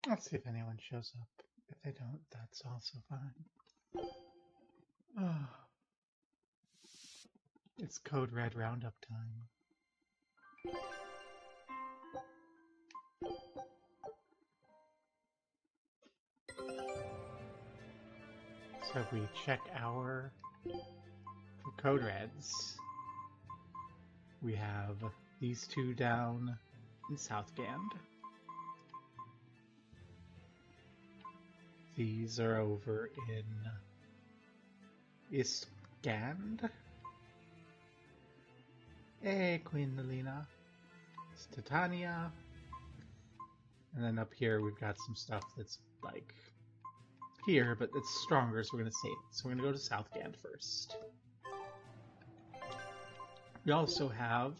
Let's see if anyone shows up. If they don't, that's also fine. Oh, it's Code Red Roundup time. So if we check our Code Reds, we have these two down in Southgand. These are over in Istgand. Hey, Queen Lilina. It's Titania. And then up here we've got some stuff that's like here, but it's stronger, so we're going to save it. So we're going to go to Southgand first. We also have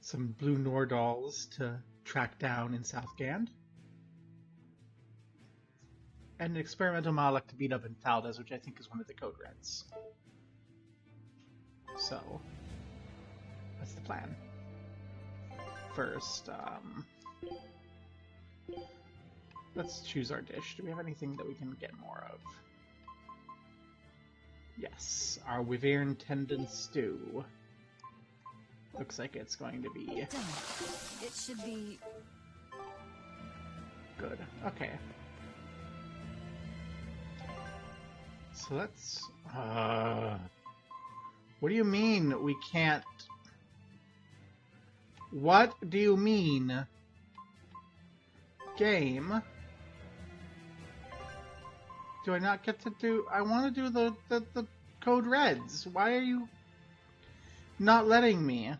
some blue Nordals to track down in Southgand. And an experimental Malak to beat up in Faldas, which I think is one of the Code Reds. So, that's the plan. First, let's choose our dish. Do we have anything that we can get more of? Yes, our Wyvern Tendon Stew. Looks like it's going to be... Done. It should be... good. Okay. So let's... what do you mean we can't... What do you mean? Game? Do I not get to do... I want to do the Code Reds. Why are you not letting me?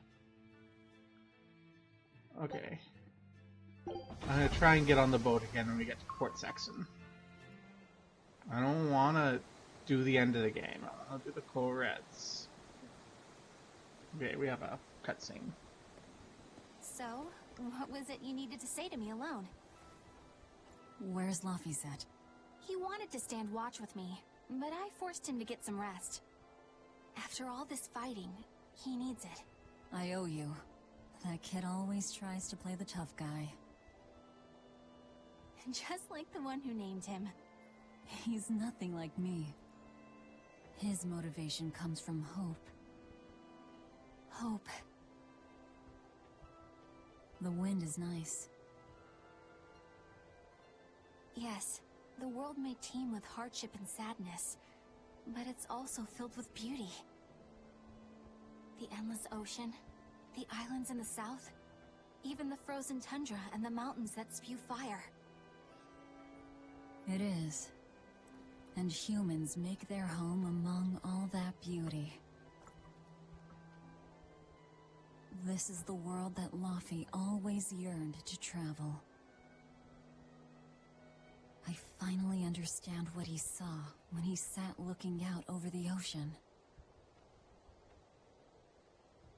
Okay. I'm gonna try and get on the boat again when we get to Port Saxon. I don't want to do the end of the game. I want to do the Code Reds. Okay, we have a cutscene. So, what was it you needed to say to me alone? Where's Laphicet? He wanted to stand watch with me, but I forced him to get some rest. After all this fighting, he needs it. I owe you. That kid always tries to play the tough guy. Just like the one who named him. He's nothing like me. His motivation comes from hope. Hope. The wind is nice. Yes, the world may teem with hardship and sadness, but it's also filled with beauty. The endless ocean, the islands in the south, even the frozen tundra and the mountains that spew fire. It is. And humans make their home among all that beauty. This is the world that Laphi always yearned to travel. I finally understand what he saw when he sat looking out over the ocean.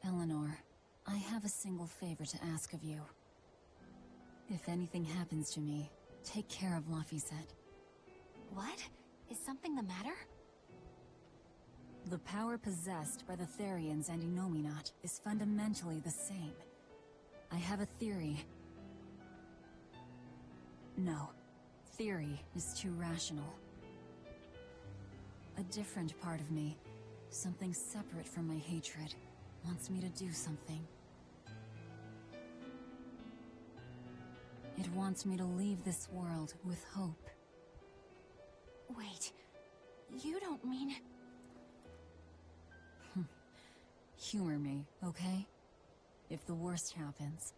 Eleanor, I have a single favor to ask of you. If anything happens to me, take care of Laphicet. What? Is something the matter? The power possessed by the Therians and Innominat is fundamentally the same. I have a theory. No. Theory is too rational. A different part of me, something separate from my hatred, wants me to do something. It wants me to leave this world with hope. Wait, you don't mean... Humor me, okay? If the worst happens,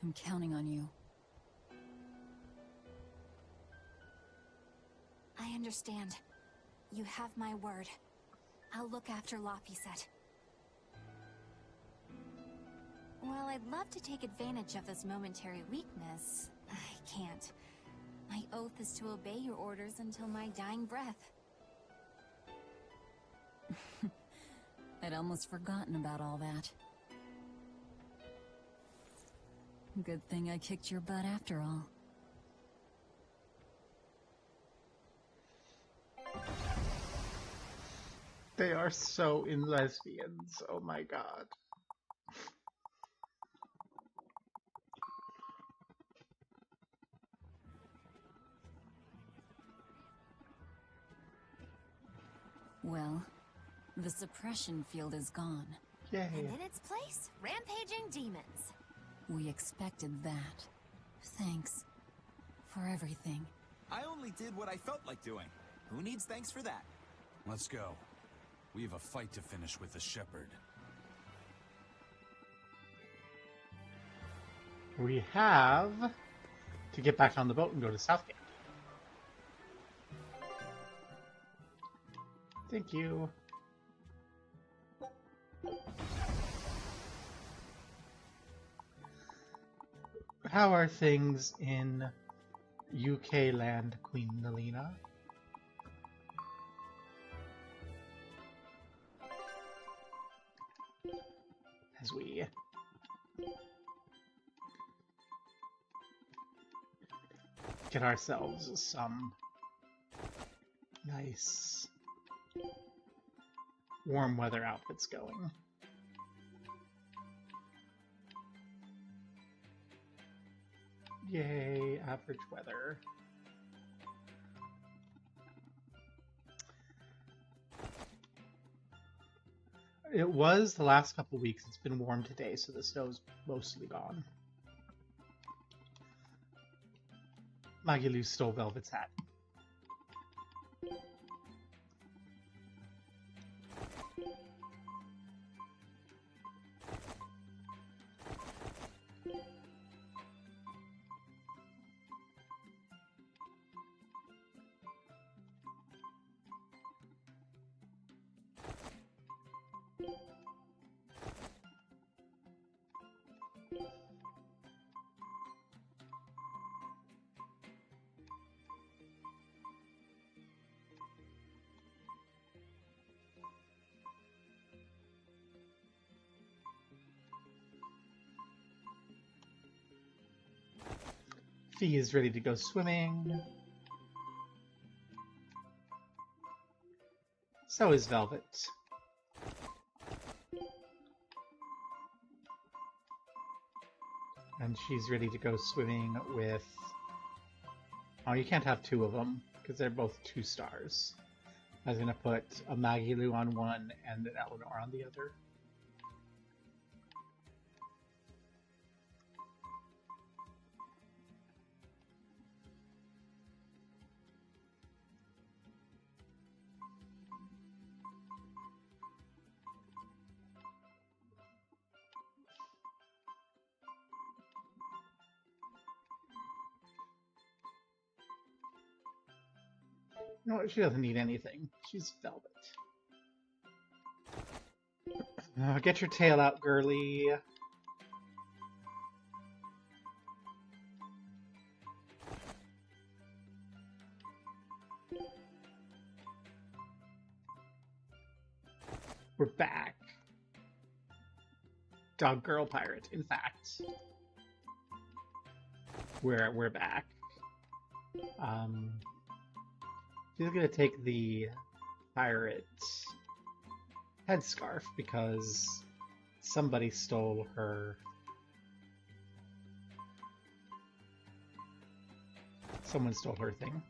I'm counting on you. I understand. You have my word. I'll look after Laphicet. Well, I'd love to take advantage of this momentary weakness. I can't. My oath is to obey your orders until my dying breath. I'd almost forgotten about all that. Good thing I kicked your butt after all. They are so in lesbians. Oh my god. Well, the suppression field is gone. Yay. And in its place, rampaging demons. We expected that. Thanks for everything. I only did what I felt like doing. Who needs thanks for that? Let's go. We have a fight to finish with the Shepherd. We have to get back on the boat and go to Southgate. Thank you. How are things in UK land, Queen Nalina? As we get ourselves some nice warm weather outfits going. Yay, average weather. It was the last couple weeks. It's been warm today, so the snow's mostly gone. Magilu stole Velvet's hat. Fee is ready to go swimming. So is Velvet. And she's ready to go swimming with... Oh, you can't have two of them, because they're both 2 stars. I was going to put a Magilu on one and an Eleanor on the other. No, she doesn't need anything. She's Velvet. Get your tail out, girly. We're back. Dog girl pirate, in fact. We're back. She's gonna take the pirate headscarf because somebody stole her. Someone stole her thing.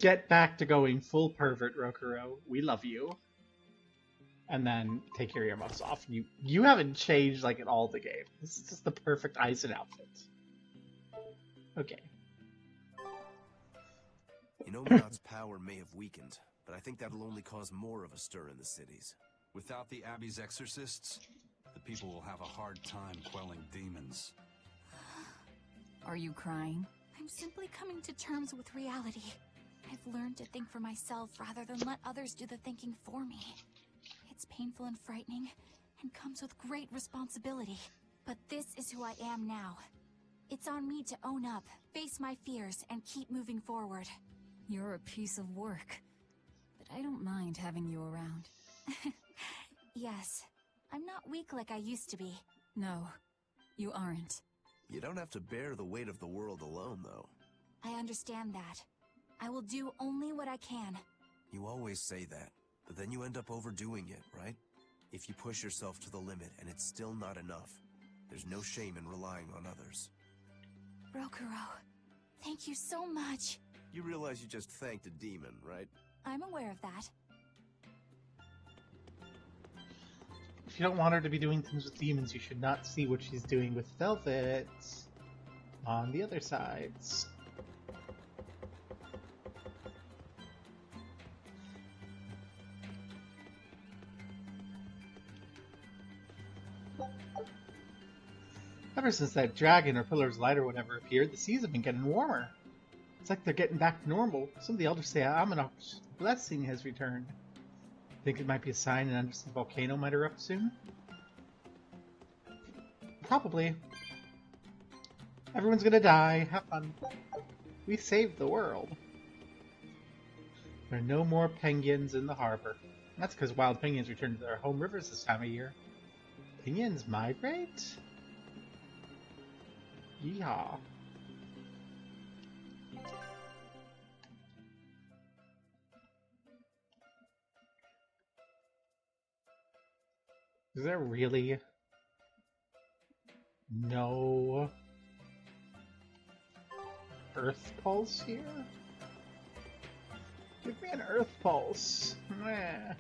Get back to going full pervert, Rokuro. We love you. And then take your earmuffs off. You haven't changed like in all the game. This is just the perfect Aizen outfit. Okay. You know, Murat's power may have weakened, but I think that'll only cause more of a stir in the cities. Without the Abbey's exorcists, the people will have a hard time quelling demons. Are you crying? I'm simply coming to terms with reality. I've learned to think for myself rather than let others do the thinking for me. It's painful and frightening, and comes with great responsibility. But this is who I am now. It's on me to own up, face my fears, and keep moving forward. You're a piece of work, but I don't mind having you around. Yes, I'm not weak like I used to be. No, you aren't. You don't have to bear the weight of the world alone, though. I understand that. I will do only what I can. You always say that, but then you end up overdoing it, right? If you push yourself to the limit and it's still not enough, there's no shame in relying on others. Rokuro, thank you so much. You realize you just thanked a demon, right? I'm aware of that. If you don't want her to be doing things with demons, you should not see what she's doing with Velvet on the other sides. Ever since that dragon or pillar's light or whatever appeared, the seas have been getting warmer. It's like they're getting back to normal. Some of the elders say Amino's blessing has returned. Think it might be a sign an undersea volcano might erupt soon? Probably. Everyone's gonna die. Have fun. We saved the world. There are no more penguins in the harbor. That's because wild penguins return to their home rivers this time of year. Penguins migrate? Yeehaw. Is there really no Earth Pulse here? Give me an Earth Pulse. Meh.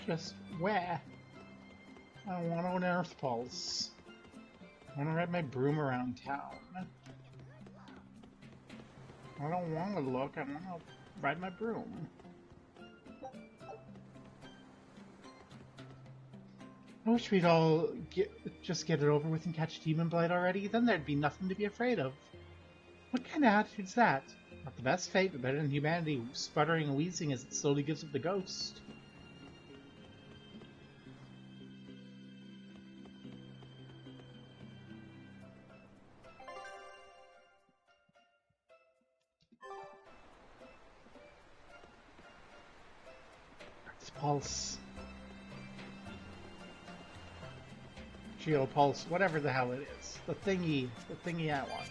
Just where? I want an Earth Pulse. I want to ride my broom around town. I don't want to look, I want to ride my broom. I wish we'd all just get it over with and catch Demon Blight already, then there'd be nothing to be afraid of. What kind of attitude's that? Not the best fate, but better than humanity sputtering and wheezing as it slowly gives up the ghost. Pulse. Geopulse, whatever the hell it is. The thingy I want.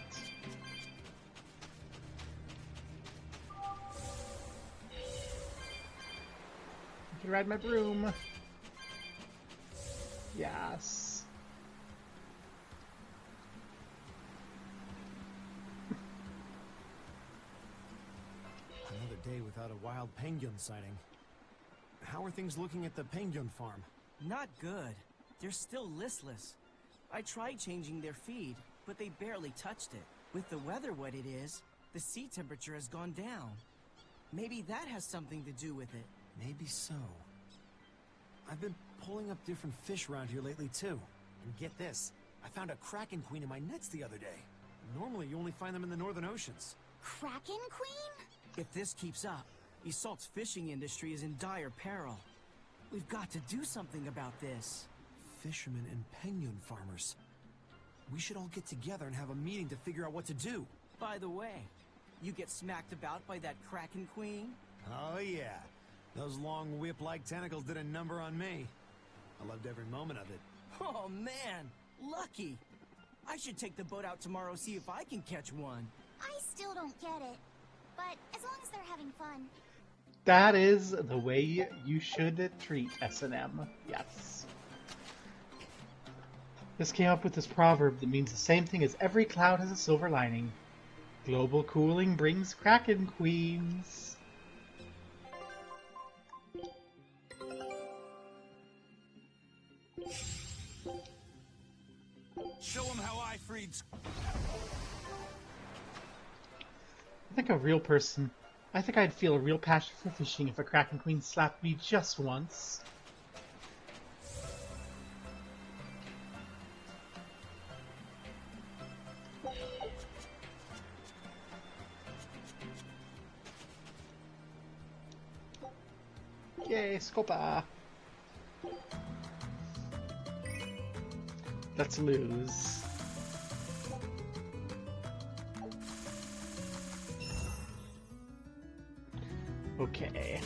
I can ride my broom. Yes. Another day without a wild penguin sighting. How are things looking at the penguin farm? Not good. They're still listless. I tried changing their feed, but they barely touched it. With the weather what it is, the sea temperature has gone down. Maybe that has something to do with it. Maybe so. I've been pulling up different fish around here lately too. And get this, I found a kraken queen in my nets the other day. Normally you only find them in the northern oceans. Kraken Queen? If this keeps up, Isolt's fishing industry is in dire peril. We've got to do something about this. Fishermen and penguin farmers. We should all get together and have a meeting to figure out what to do. By the way, you get smacked about by that Kraken Queen? Oh yeah. Those long whip-like tentacles did a number on me. I loved every moment of it. Oh man, lucky. I should take the boat out tomorrow, see if I can catch one. I still don't get it. But as long as they're having fun. That is the way you should treat S&M. Yes. This came up with this proverb that means the same thing as every cloud has a silver lining. Global cooling brings Kraken Queens. Show them how I freed. I think I'd feel a real passion for fishing if a Kraken Queen slapped me just once. Yay, Scopa! Let's lose. Okay.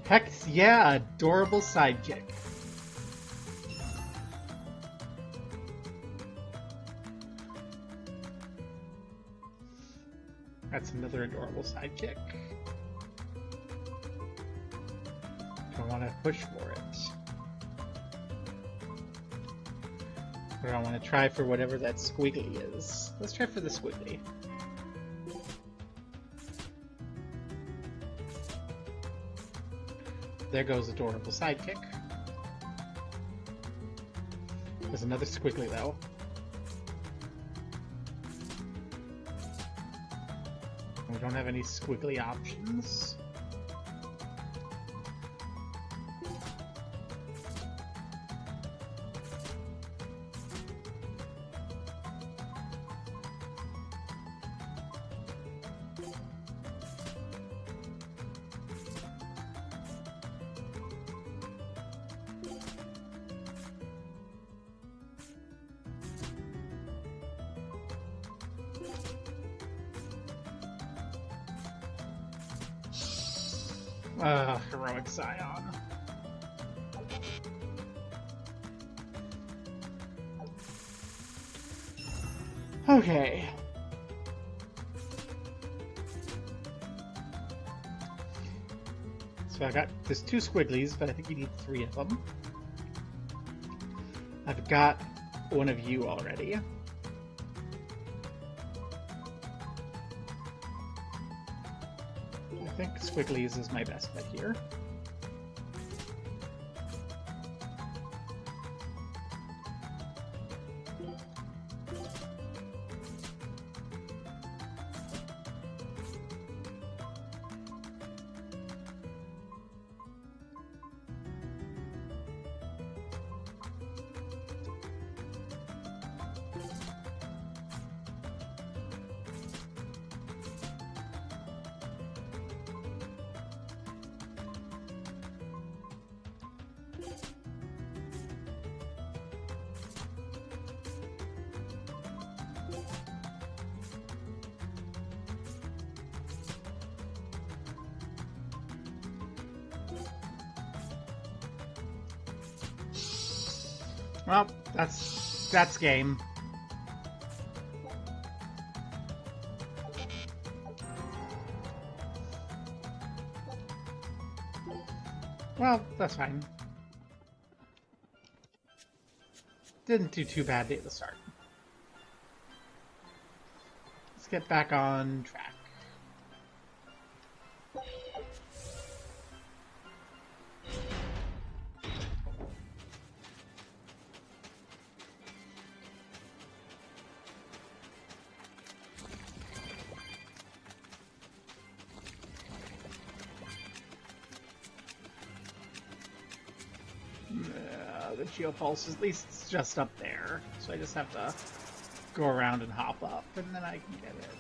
Heck yeah, adorable sidekick. That's another adorable sidekick. Do I want to push for it? Or do I want to try for whatever that squiggly is? Let's try for the squiggly. There goes adorable sidekick. There's another squiggly though. We don't have any squiggly options. Heroic Scion. Okay. So there's 2 squigglies, but I think you need 3 of them. I've got one of you already. I think squigglies is my best bet here. Well, that's game. Well, that's fine. Didn't do too badly at the start. Let's get back on track. the Geopulse. At least it's just up there. So I just have to go around and hop up, and then I can get it.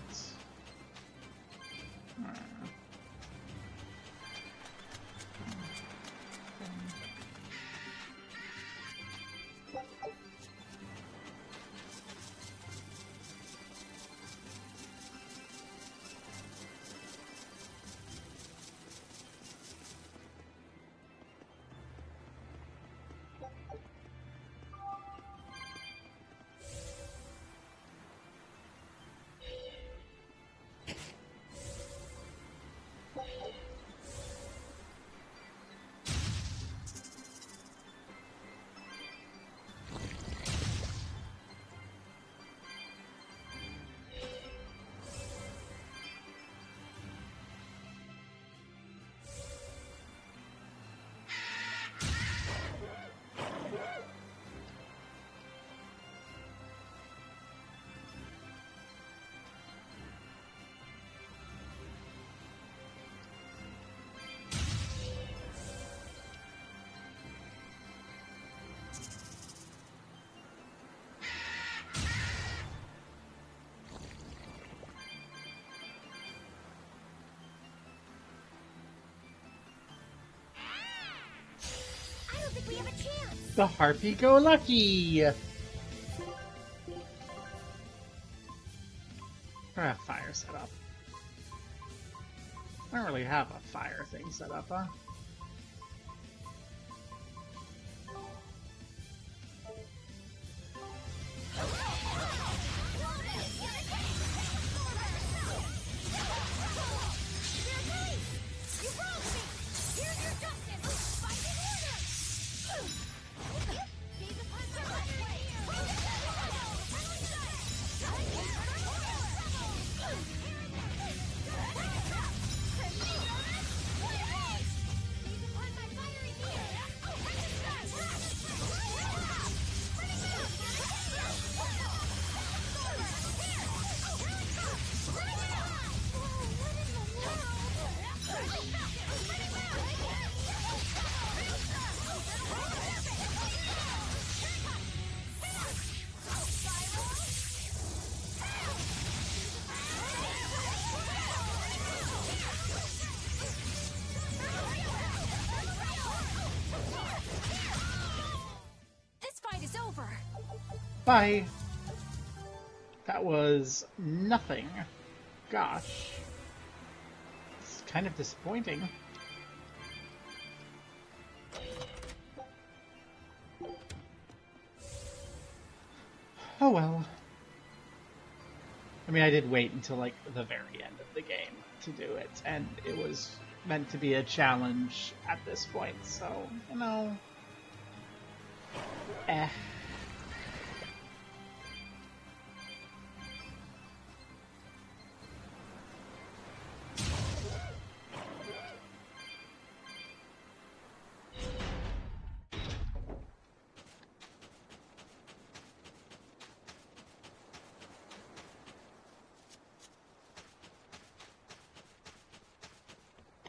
We have a chance. The Harpy-Go-Lucky! Fire set up. I don't really have a fire thing set up, huh? Bye! That was nothing. Gosh. It's kind of disappointing. Oh well. I mean, I did wait until, like, the very end of the game to do it, and it was meant to be a challenge at this point, so, you know...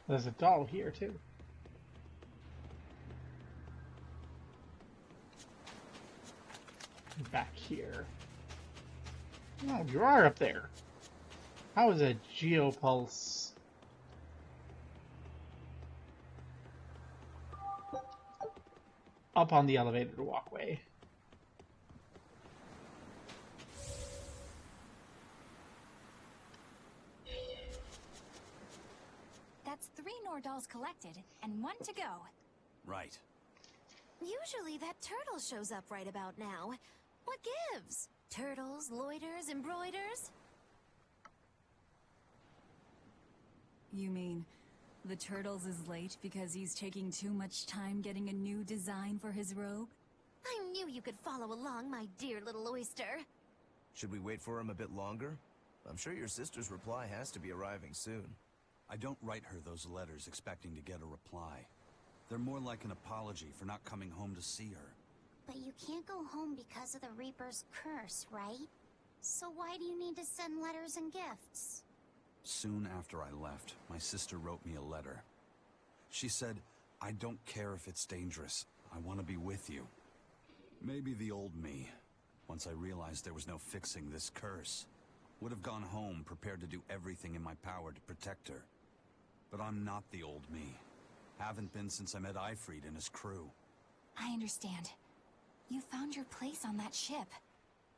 There's a doll here, too. Back here. Oh, you are up there. How is a Geopulse? Up on the elevated walkway. That's 3 Nordals collected, and 1 to go. Right. Usually that turtle shows up right about now. What gives? Turtles, loiters, embroiders? You mean the Turtles is late because he's taking too much time getting a new design for his robe? I knew you could follow along, my dear little oyster. Should we wait for him a bit longer? I'm sure your sister's reply has to be arriving soon. I don't write her those letters expecting to get a reply. They're more like an apology for not coming home to see her. But you can't go home because of the Reaper's curse, right? So why do you need to send letters and gifts? Soon after I left, my sister wrote me a letter. She said, I don't care if it's dangerous. I want to be with you. Maybe the old me, once I realized there was no fixing this curse, would have gone home prepared to do everything in my power to protect her. But I'm not the old me. Haven't been since I met Ifrit and his crew. I understand. You found your place on that ship.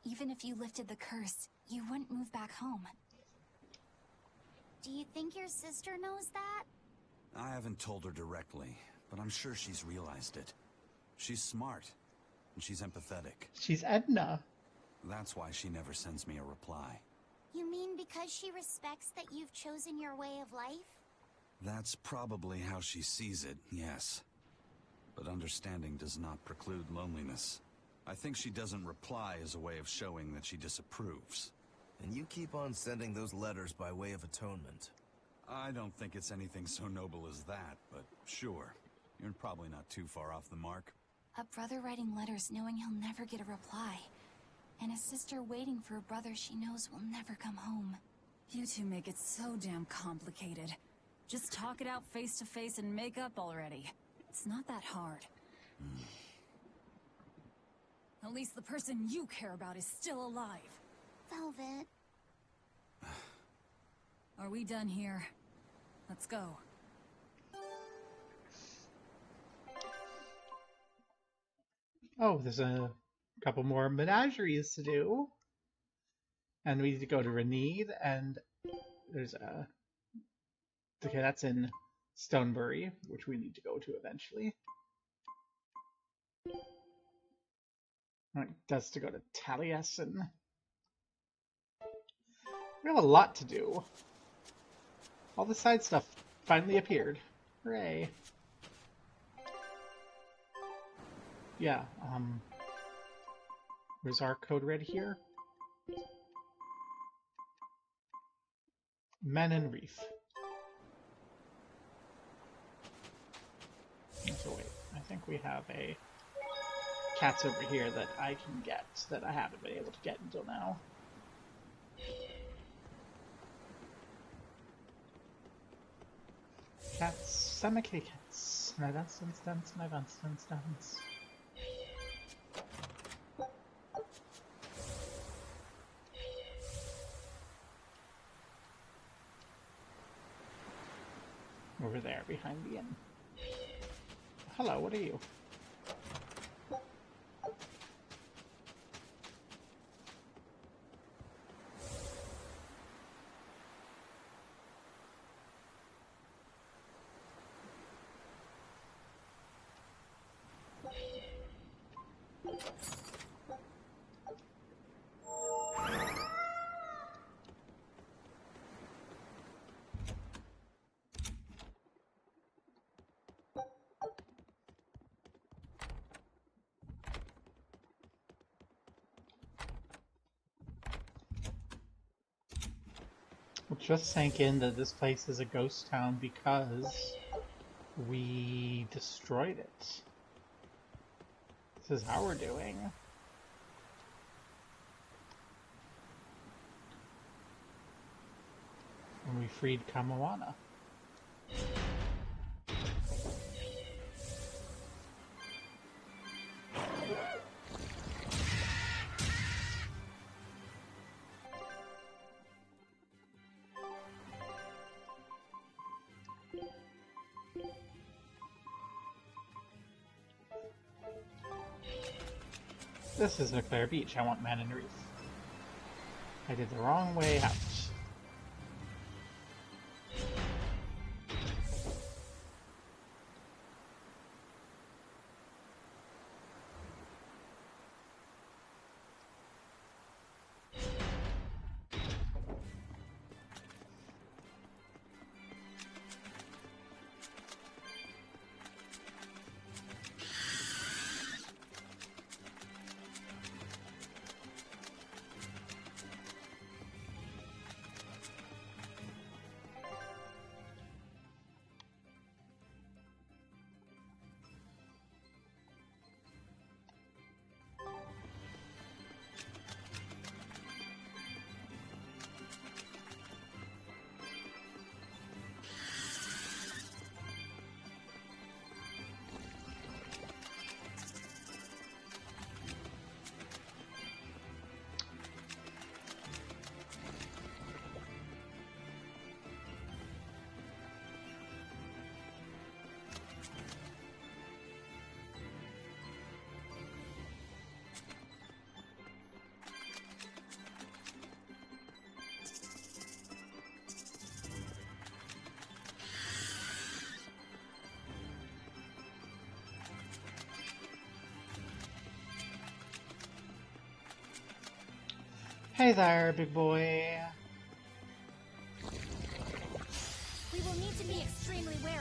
Even if you lifted the curse, you wouldn't move back home. Do you think your sister knows that? I haven't told her directly, but I'm sure she's realized it. She's smart, and she's empathetic. She's Edna. That's why she never sends me a reply. You mean because she respects that you've chosen your way of life? That's probably how she sees it, yes. But understanding does not preclude loneliness. I think she doesn't reply as a way of showing that she disapproves. And you keep on sending those letters by way of atonement. I don't think it's anything so noble as that, but sure. You're probably not too far off the mark. A brother writing letters knowing he'll never get a reply. And a sister waiting for a brother she knows will never come home. You two make it so damn complicated. Just talk it out face to face and make up already. It's not that hard. At least the person you care about is still alive. Velvet. Are we done here? Let's go. Oh, there's a couple more menageries to do. And we need to go to Renede, and there's a... Okay, that's in Stonebury, which we need to go to eventually. Right, that's to go to Taliesin. We have a lot to do. All the side stuff finally appeared. Hooray. Yeah, where's our code red here? Men and Reef. So wait, I think we have a cats over here that I can get that I haven't been able to get until now. Cats, I'm a kitty cats. My dance, my dance. Over there, behind the inn. Hello, what are you? It just sank in that this place is a ghost town because we destroyed it. This is how we're doing. When we freed Kamawana. This is Nuclear Beach. I want Man and Reef. I did the wrong way out. Hey there, big boy. We will need to be extremely wary.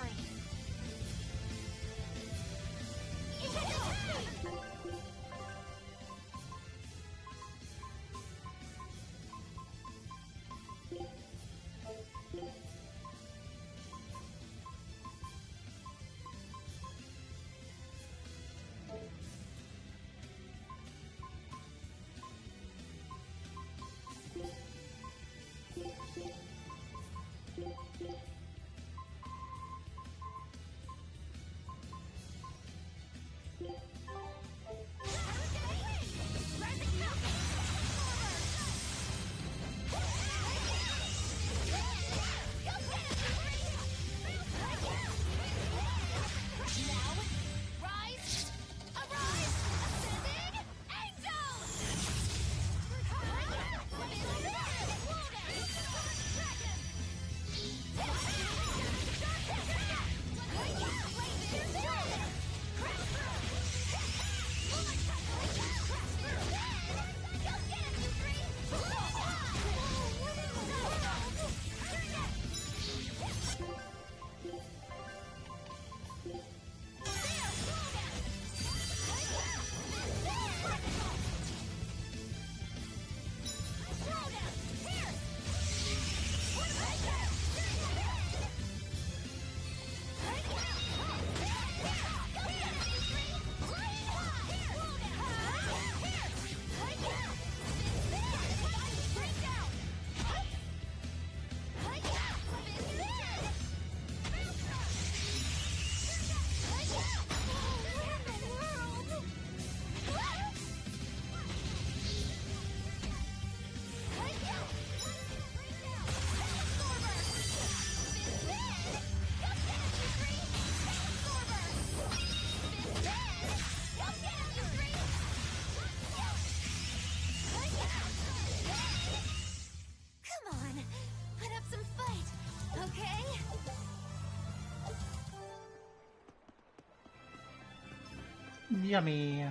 Yummy.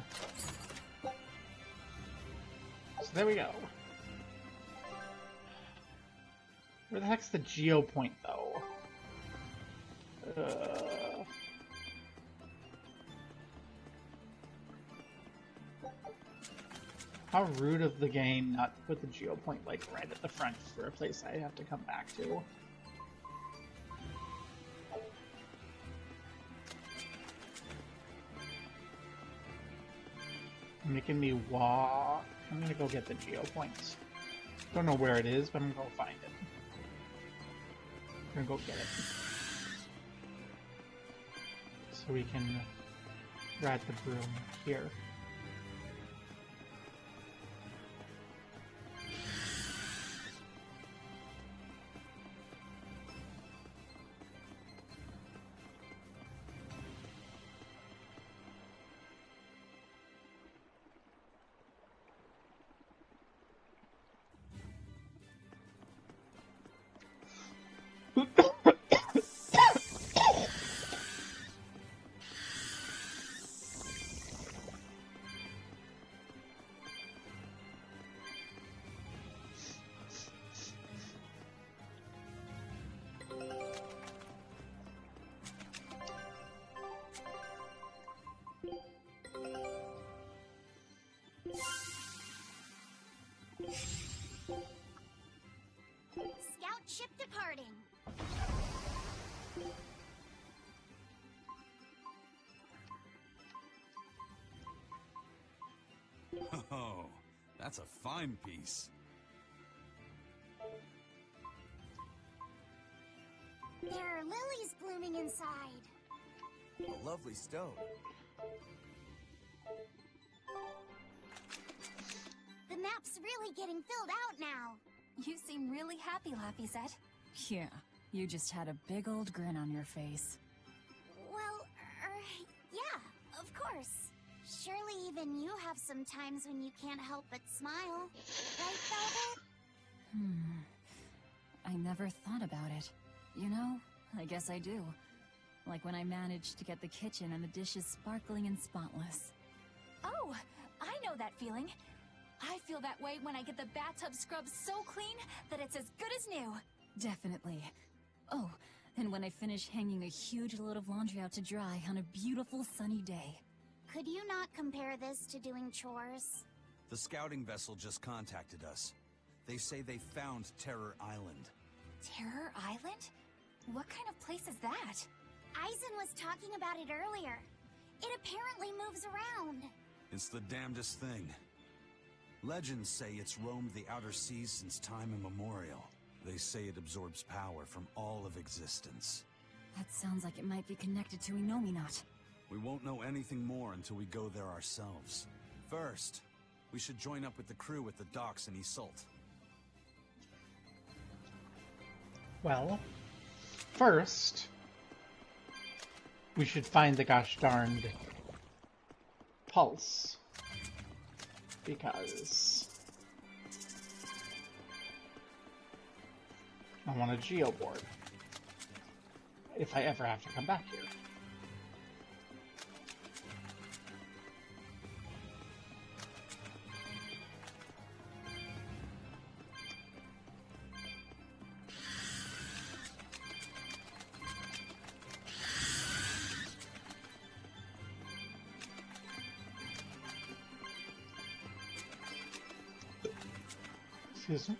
So there we go. Where the heck's the geo point, though? How rude of the game not to put the geo point, like, right at the front for a place I have to come back to. Making me walk. I'm gonna go get the geo points. Don't know where it is, but I'm gonna go find it. I'm gonna go get it. So we can ride the broom here. Scout ship departing. Oh, that's a fine piece. There are lilies blooming inside. A lovely stone. The map's really getting filled out now. You seem really happy, Laphicet. Yeah, you just had a big old grin on your face. Well, yeah, of course. Surely even you have some times when you can't help but smile. Right, Velvet? I never thought about it. You know, I guess I do. Like when I managed to get the kitchen and the dishes sparkling and spotless. Oh, I know that feeling. I feel that way when I get the bathtub scrubbed so clean that it's as good as new. Definitely. Oh, and when I finish hanging a huge load of laundry out to dry on a beautiful sunny day. Could you not compare this to doing chores? The scouting vessel just contacted us. They say they found Terror Island. Terror Island? What kind of place is that? Eisen was talking about it earlier. It apparently moves around. It's the damnedest thing. Legends say it's roamed the outer seas since time immemorial. They say it absorbs power from all of existence. That sounds like it might be connected to Inominat. We won't know anything more until we go there ourselves. First, we should join up with the crew at the docks in Isolt. Well, first, we should find the gosh darned pulse. Because I want a geoboard if I ever have to come back here. Excuse me.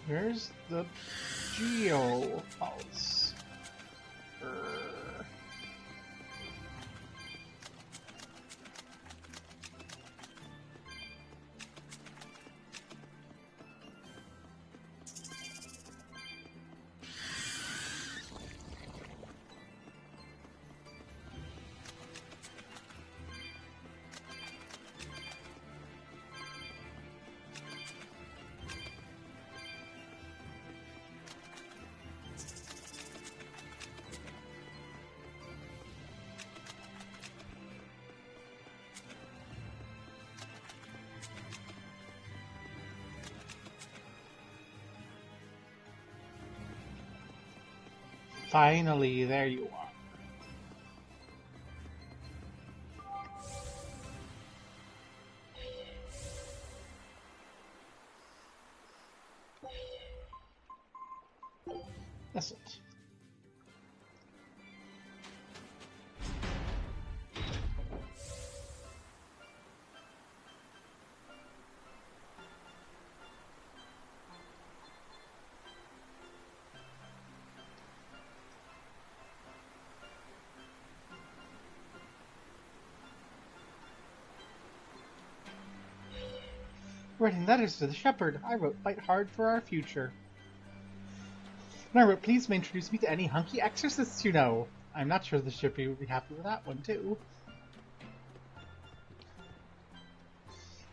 Where's the geo pulse? Finally, there you are. That's it. Writing letters to the shepherd, I wrote fight hard for our future. And I wrote, please may introduce me to any hunky exorcists you know. I'm not sure the shepherd would be happy with that one, too.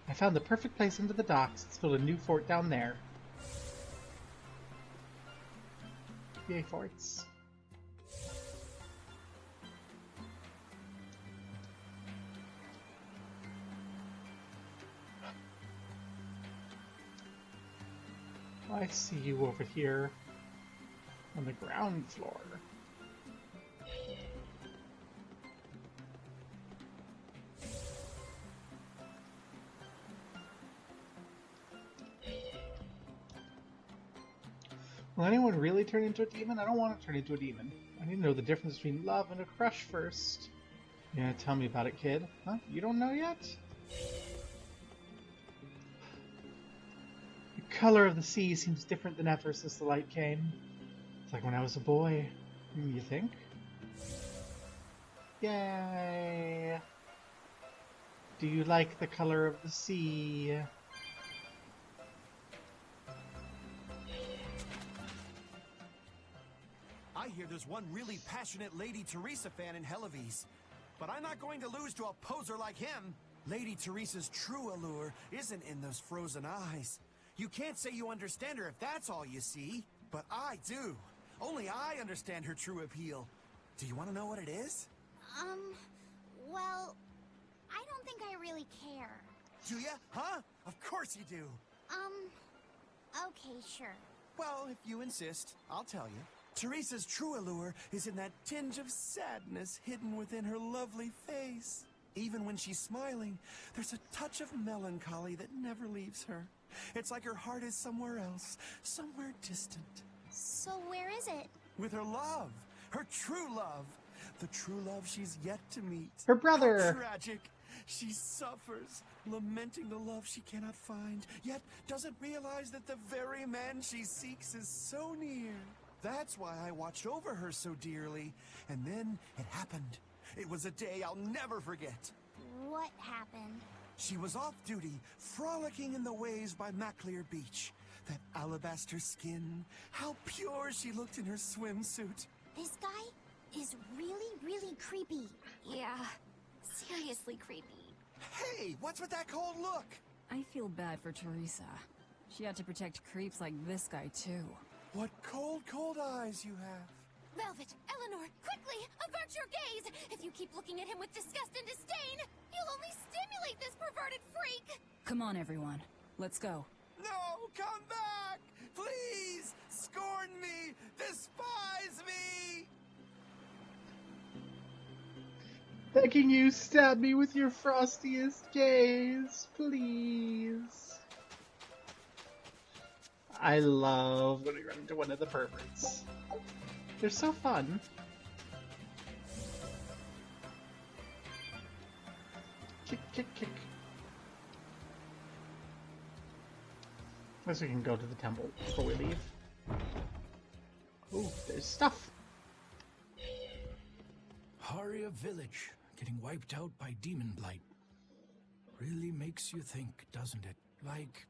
I found the perfect place under the docks. Let's build a new fort down there. Yay, forts. I see you over here on the ground floor. Will anyone really turn into a demon? I don't want to turn into a demon. I need to know the difference between love and a crush first. Yeah, tell me about it, kid. Huh? You don't know yet? The color of the sea seems different than ever since the light came. It's like when I was a boy. You think? Yay! Do you like the color of the sea? I hear there's one really passionate Lady Teresa fan in Helives. But I'm not going to lose to a poser like him. Lady Teresa's true allure isn't in those frozen eyes. You can't say you understand her if that's all you see. But I do. Only I understand her true appeal. Do you want to know what it is? Well, I don't think I really care. Do ya? Huh? Of course you do. Okay, sure. Well, if you insist, I'll tell you. Teresa's true allure is in that tinge of sadness hidden within her lovely face. Even when she's smiling, there's a touch of melancholy that never leaves her. It's like her heart is somewhere else, somewhere distant. So where is it? With her love, her true love. The true love she's yet to meet. Her brother! How tragic. She suffers, lamenting the love she cannot find, yet doesn't realize that the very man she seeks is so near. That's why I watched over her so dearly. And then it happened. It was a day I'll never forget. What happened? She was off duty, frolicking in the waves by Maclear Beach. That alabaster skin, how pure she looked in her swimsuit. This guy is really, really creepy. Yeah, seriously creepy. Hey, what's with that cold look? I feel bad for Teresa. She had to protect creeps like this guy, too. What cold, cold eyes you have. Velvet, Eleanor, quickly, avert your gaze! If you keep looking at him with disgust and disdain, you'll only stimulate this perverted freak! Come on, everyone. Let's go. No, come back! Please! Scorn me! Despise me! Begging you, stab me with your frostiest gaze, please. I love when we run into one of the perverts. They're so fun. Kick, kick, kick. I guess we can go to the temple before we leave. Oh, there's stuff. Haria village getting wiped out by demon blight. Really makes you think, doesn't it? Like,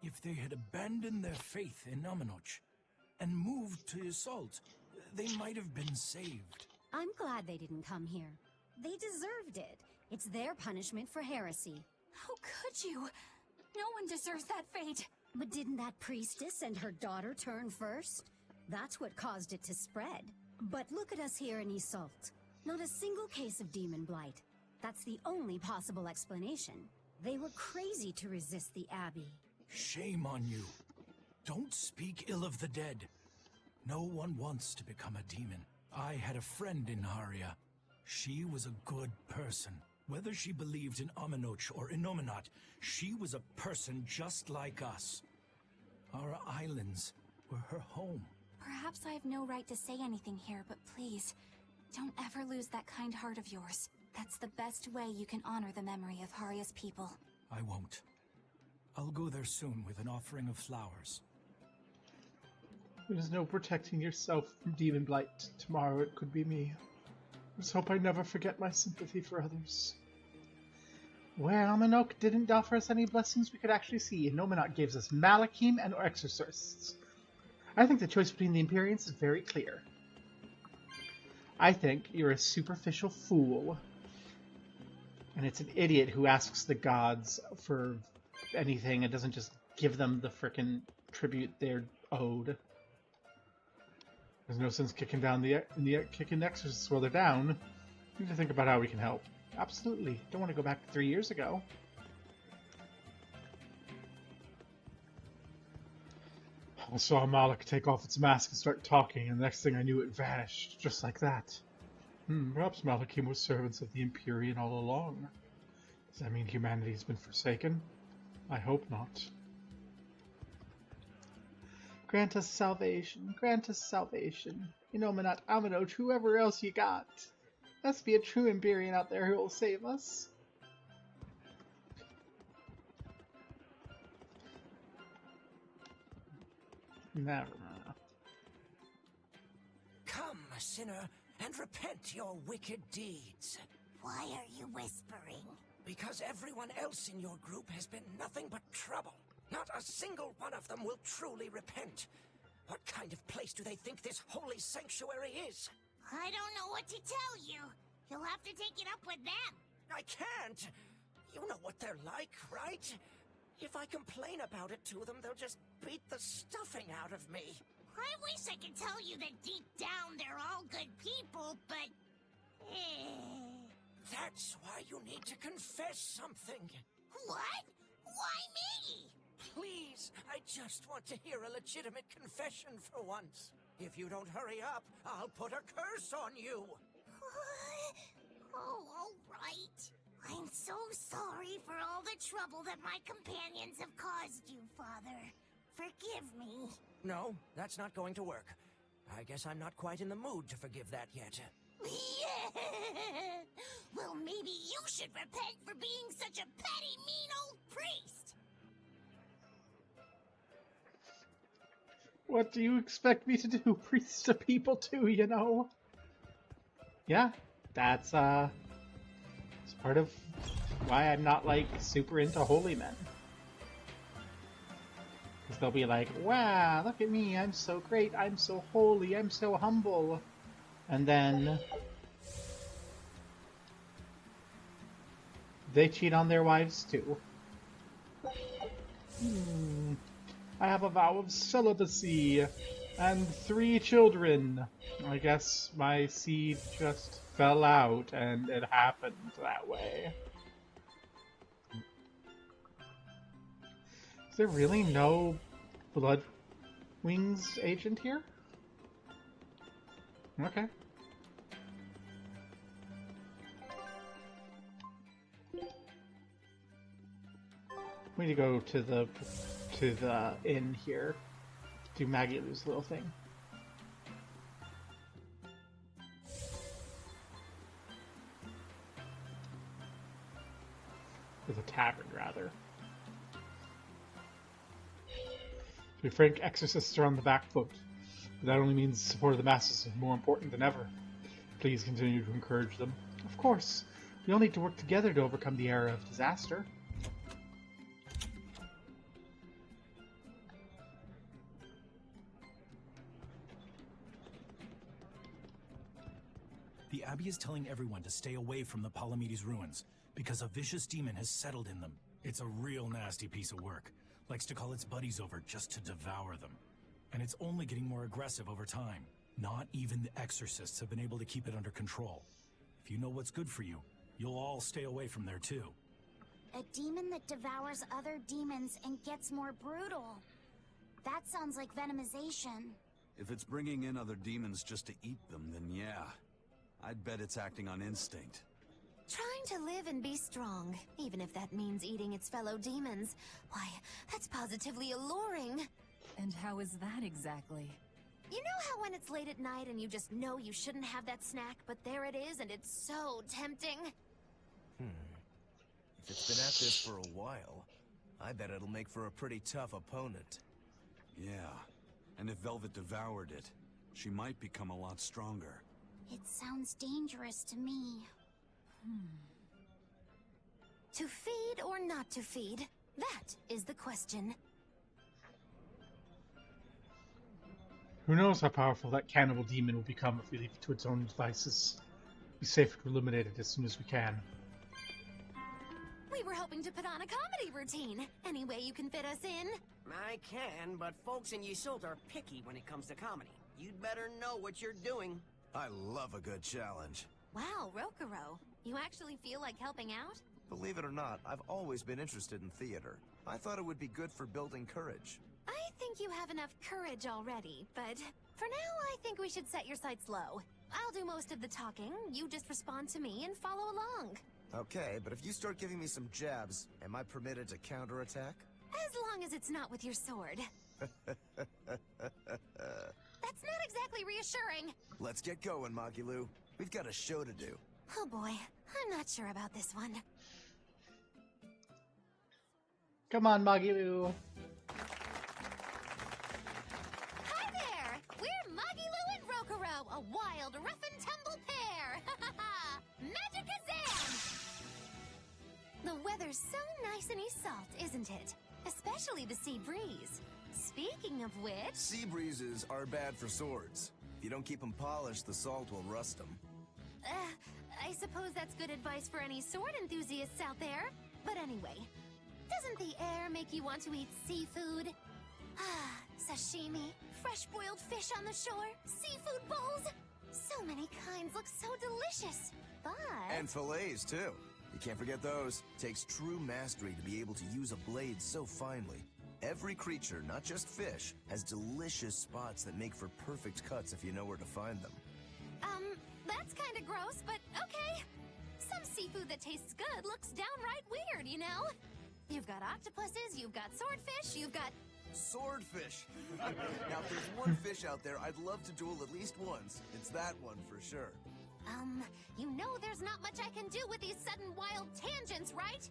if they had abandoned their faith in Aminoch and moved to Ysault, they might have been saved. I'm glad they didn't come here. They deserved it. It's their punishment for heresy. How could you? No one deserves that fate. But didn't that priestess and her daughter turn first? That's what caused it to spread. But look at us here in Ysault. Not a single case of demon blight. That's the only possible explanation. They were crazy to resist the Abbey. Shame on you. Don't speak ill of the dead. No one wants to become a demon. I had a friend in Haria. She was a good person. Whether she believed in Aminoch or Innominat, she was a person just like us. Our islands were her home. Perhaps I have no right to say anything here, but please, don't ever lose that kind heart of yours. That's the best way you can honor the memory of Haria's people. I won't. I'll go there soon with an offering of flowers. There's no protecting yourself from demon blight. Tomorrow it could be me. Let's hope I never forget my sympathy for others. Where Aminoch didn't offer us any blessings we could actually see, and Nominat gives us Malachim and Exorcists. I think the choice between the Empyreans is very clear. I think you're a superficial fool, and it's an idiot who asks the gods for anything and doesn't just give them the frickin' tribute they're owed. There's no sense kicking down kicking exorcists while they're down. We need to think about how we can help. Absolutely. Don't want to go back to 3 years ago. I saw Malak take off its mask and start talking, and the next thing I knew it vanished, just like that. Perhaps Malachim was servants of the Empyrean all along. Does that mean humanity has been forsaken? I hope not. Grant us salvation. Grant us salvation. Innominat, Aminoch, whoever else you got. Must be a true Empyrean out there who will save us. Never mind. Come, sinner, and repent your wicked deeds. Why are you whispering? Because everyone else in your group has been nothing but trouble. Not a single one of them will truly repent. What kind of place do they think this holy sanctuary is? I don't know what to tell you. You'll have to take it up with them. I can't. You know what they're like, right? If I complain about it to them, they'll just beat the stuffing out of me. I wish I could tell you that deep down they're all good people, but... That's why you need to confess something. What? Why me? Please, I just want to hear a legitimate confession for once. If you don't hurry up, I'll put a curse on you. Oh, all right. I'm so sorry for all the trouble that my companions have caused you, Father. Forgive me. No, that's not going to work. I guess I'm not quite in the mood to forgive that yet. Yeah. Well, maybe you should repent for being such a petty, mean old priest. What do you expect me to do? Priests to people too, you know? Yeah, that's it's part of why I'm not, like, super into holy men. Because they'll be like, wow, look at me, I'm so great, I'm so holy, I'm so humble. And then they cheat on their wives too. I have a vow of celibacy and 3 children. I guess my seed just fell out and it happened that way. Is there really no Blood Wings agent here? Okay. We need to go to the inn here. Do Magilou's little thing. Or the tavern, rather. To be frank, exorcists are on the back foot. But that only means the support of the masses is more important than ever. Please continue to encourage them. Of course. We all need to work together to overcome the era of disaster. The Abbey is telling everyone to stay away from the Palamedes ruins, because a vicious demon has settled in them. It's a real nasty piece of work. Likes to call its buddies over just to devour them. And it's only getting more aggressive over time. Not even the exorcists have been able to keep it under control. If you know what's good for you, you'll all stay away from there too. A demon that devours other demons and gets more brutal. That sounds like venomization. If it's bringing in other demons just to eat them, then yeah. I'd bet it's acting on instinct. Trying to live and be strong, even if that means eating its fellow demons. Why, that's positively alluring. And how is that exactly? You know how when it's late at night and you just know you shouldn't have that snack, but there it is and it's so tempting? If it's been at this for a while, I bet it'll make for a pretty tough opponent. Yeah, and if Velvet devoured it, she might become a lot stronger. It sounds dangerous to me. To feed or not to feed? That is the question. Who knows how powerful that cannibal demon will become if we leave it to its own devices. Be safe to eliminate it as soon as we can. We were hoping to put on a comedy routine. Any way you can fit us in? I can, but folks in Ysolt are picky when it comes to comedy. You'd better know what you're doing. I love a good challenge. Wow, Rokuro. You actually feel like helping out? Believe it or not, I've always been interested in theater. I thought it would be good for building courage. I think you have enough courage already, but for now I think we should set your sights low. I'll do most of the talking, you just respond to me and follow along. Okay, but if you start giving me some jabs, am I permitted to counterattack? As long as it's not with your sword. That's not exactly reassuring. Let's get going, Magilou. We've got a show to do. Oh boy, I'm not sure about this one. Come on, Magilou. Hi there! We're Magilou and Rokuro, a wild, rough and tumble pair! Magicazam! The weather's so nice in Iseult, isn't it? Especially the sea breeze. Speaking of which... Sea breezes are bad for swords. If you don't keep them polished, the salt will rust them. I suppose that's good advice for any sword enthusiasts out there. But anyway, doesn't the air make you want to eat seafood? Ah, sashimi, fresh-boiled fish on the shore, seafood bowls. So many kinds look so delicious, but... And fillets, too. You can't forget those. Takes true mastery to be able to use a blade so finely. Every creature, not just fish, has delicious spots that make for perfect cuts if you know where to find them. That's kinda gross, but okay. Some seafood that tastes good looks downright weird, you know? You've got octopuses, you've got swordfish, you've got... Swordfish! Now, if there's one fish out there I'd love to duel at least once, it's that one for sure. You know there's not much I can do with these sudden wild tangents, right?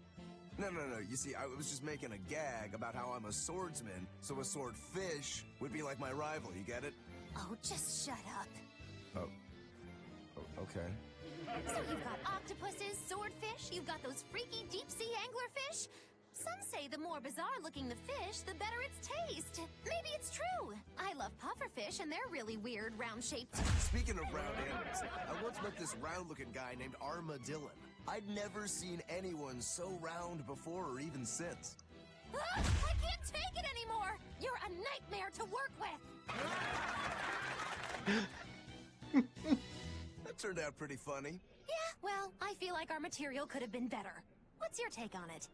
No. You see, I was just making a gag about how I'm a swordsman, so a swordfish would be like my rival, you get it? Oh, just shut up. Oh, okay. So you've got octopuses, swordfish, you've got those freaky deep-sea anglerfish. Some say the more bizarre-looking the fish, the better its taste. Maybe it's true. I love pufferfish, and they're really weird, round-shaped. Speaking of round animals, I once met this round-looking guy named Armadillon. I'd never seen anyone so round before or even since. I can't take it anymore! You're a nightmare to work with! That turned out pretty funny. Yeah, well, I feel like our material could have been better. What's your take on it?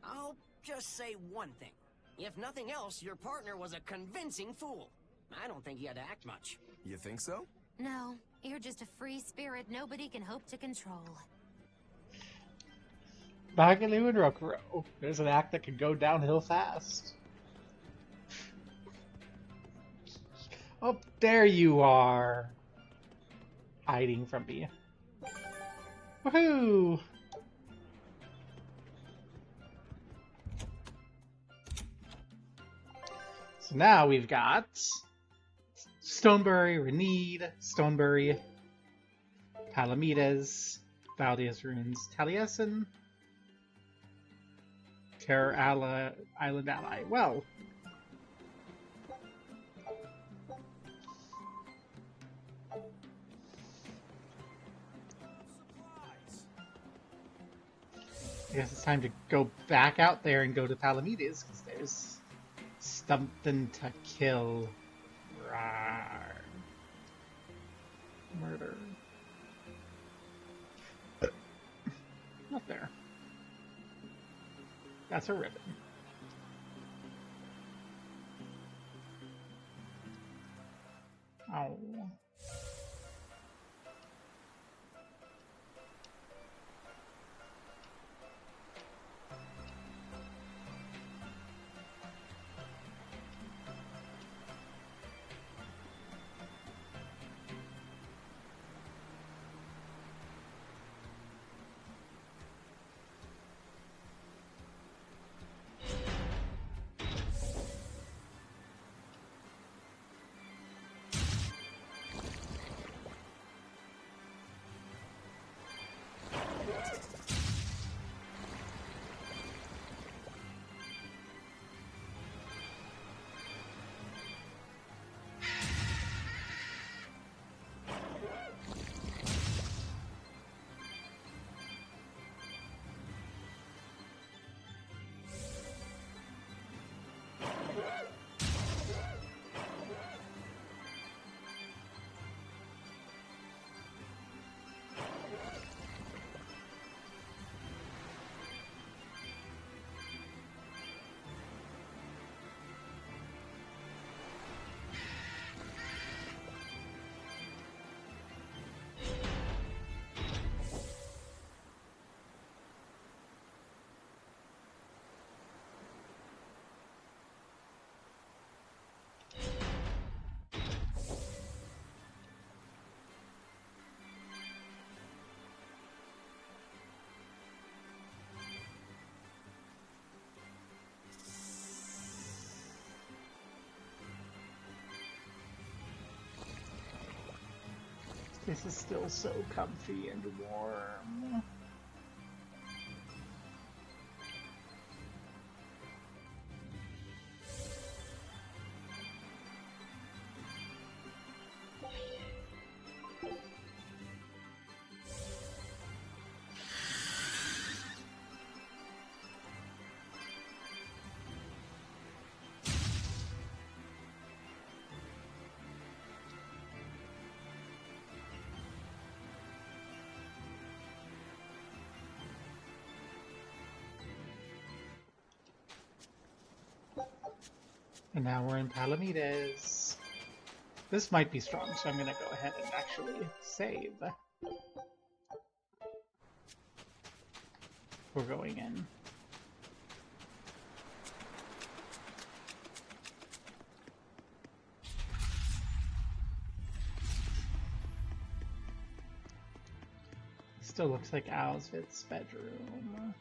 I'll just say one thing. If nothing else, your partner was a convincing fool. I don't think he had to act much. You think so? No, you're just a free spirit nobody can hope to control. Bagalu and Rokuro. There's an act that can go downhill fast. Oh, there you are. Hiding from me. Woohoo! So now we've got Stonebury, Renede, Stonebury, Palomides, Valdia's Ruins, Taliesin, Terra Island Ally. Well, I guess it's time to go back out there and go to Palomides, because there's something to kill. Rawr. Murder. Not there. That's a ribbon. Oh. This is still so comfy and warm. And now we're in Palomides. This might be strong, so I'm gonna go ahead and actually save. We're going in. Still looks like Owlsvit's bedroom.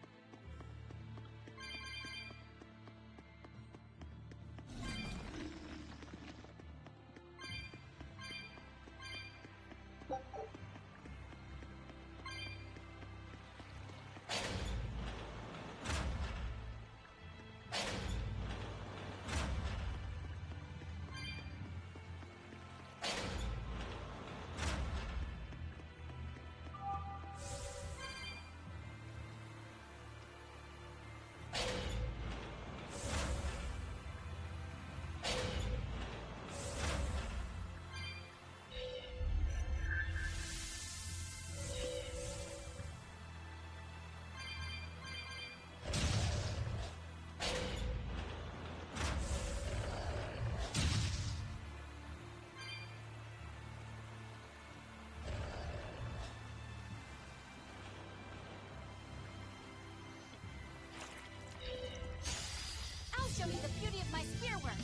Show me the beauty of my spearwork.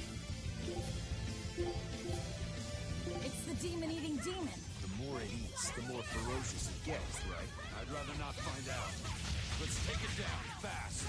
It's the demon-eating demon. The more it eats, the more ferocious it gets, right? I'd rather not find out. Let's take it down, fast!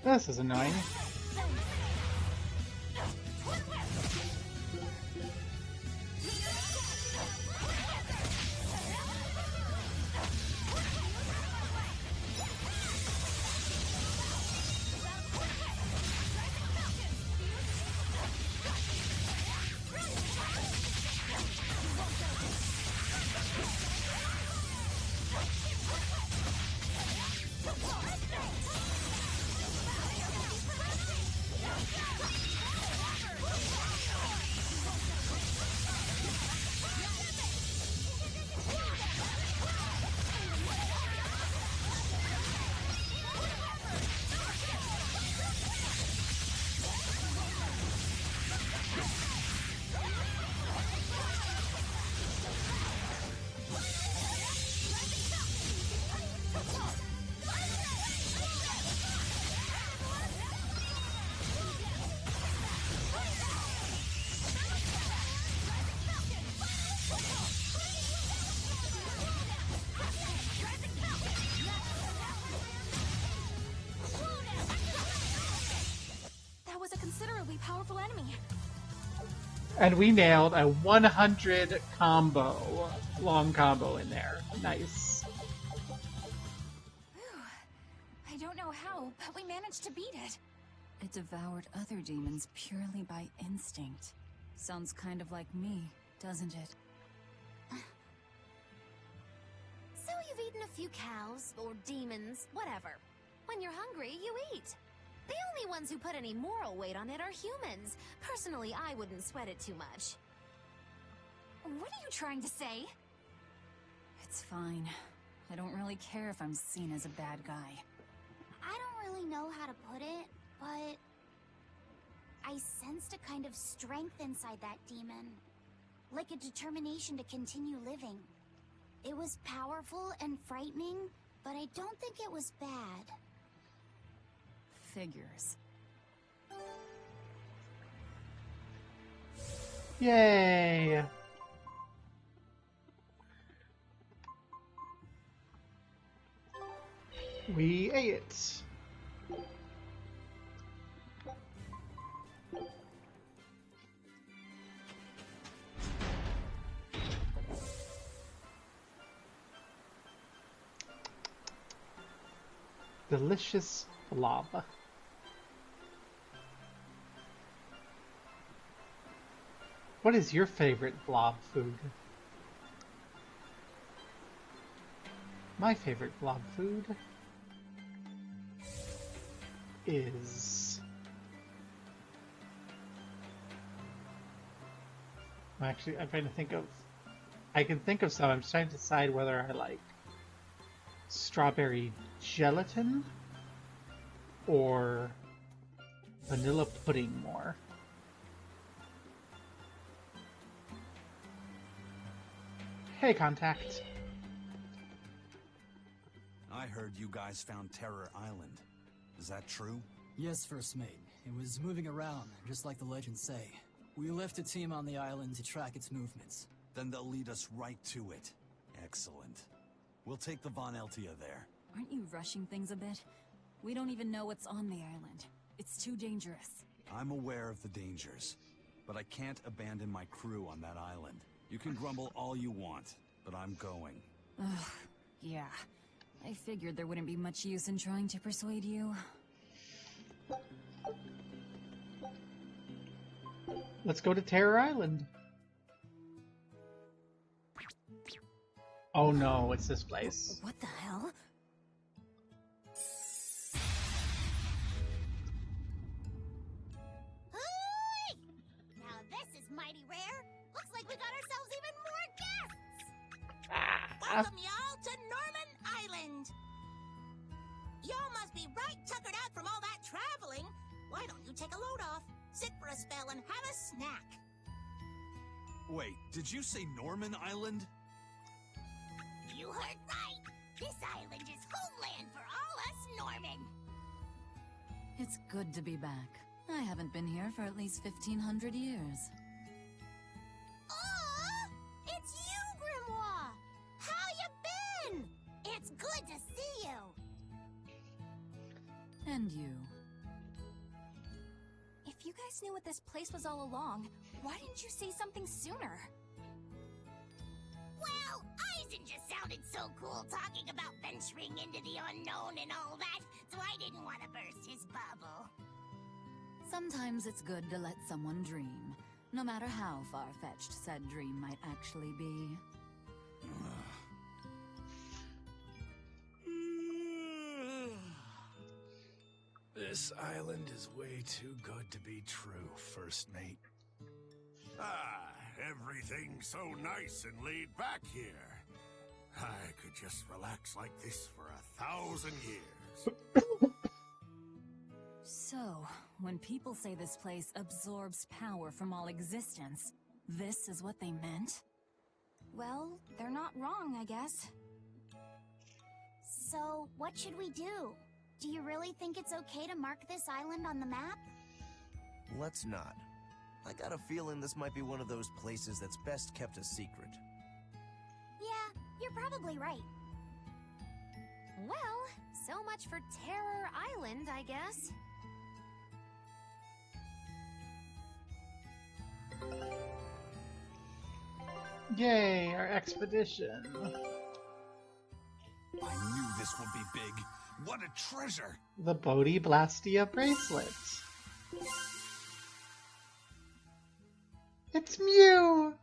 This is annoying. And we nailed a 100 combo, long combo in there. Nice. I don't know how, but we managed to beat it. It devoured other demons purely by instinct. Sounds kind of like me, doesn't it? So you've eaten a few cows, or demons, whatever. When you're hungry, you eat. The only ones who put any moral weight on it are humans. Personally, I wouldn't sweat it too much. What are you trying to say? It's fine. I don't really care if I'm seen as a bad guy. I don't really know how to put it, but I sensed a kind of strength inside that demon. Like a determination to continue living. It was powerful and frightening, but I don't think it was bad. Figures. Yay! We ate it. Delicious blob. What is your favorite blob food? My favorite blob food is... Actually, I'm trying to think of... I can think of some. I'm just trying to decide whether I like strawberry gelatin or vanilla pudding more. Hey, Contact. I heard you guys found Terror Island. Is that true? Yes, First Mate. It was moving around, just like the legends say. We left a team on the island to track its movements. Then they'll lead us right to it. Excellent. We'll take the Von Eltia there. Aren't you rushing things a bit? We don't even know what's on the island. It's too dangerous. I'm aware of the dangers, but I can't abandon my crew on that island. You can grumble all you want, but I'm going. Ugh, yeah. I figured there wouldn't be much use in trying to persuade you. Let's go to Terror Island. Oh no, it's this place. What the hell? Hooey! Now this is mighty rare. Looks like we got ourselves even more guests. Welcome y'all to Norman Island. Y'all must be right tuckered out from all that traveling. Why don't you take a load off, sit for a spell, and have a snack? Wait, did you say Norman Island? You heard right. This island is homeland for all us Norman. It's good to be back. I haven't been here for at least 1,500 years. Aw! It's you, Grimoire! How you been? It's good to see you. And you. If you guys knew what this place was all along, why didn't you say something sooner? Well, Eisen just sounded so cool talking about venturing into the unknown and all that, so I didn't want to burst his bubble. Sometimes it's good to let someone dream, no matter how far-fetched said dream might actually be. This island is way too good to be true, First Mate. Ah, everything's so nice and laid back here. I could just relax like this for 1,000 years. So, when people say this place absorbs power from all existence, this is what they meant? Well, they're not wrong, I guess. So, what should we do? Do you really think it's okay to mark this island on the map? Let's not. I got a feeling this might be one of those places that's best kept a secret. Yeah, you're probably right. Well, so much for Terror Island, I guess. Yay, our expedition. I knew this would be big. What a treasure! The Bodhi Blastia bracelet. It's Mew!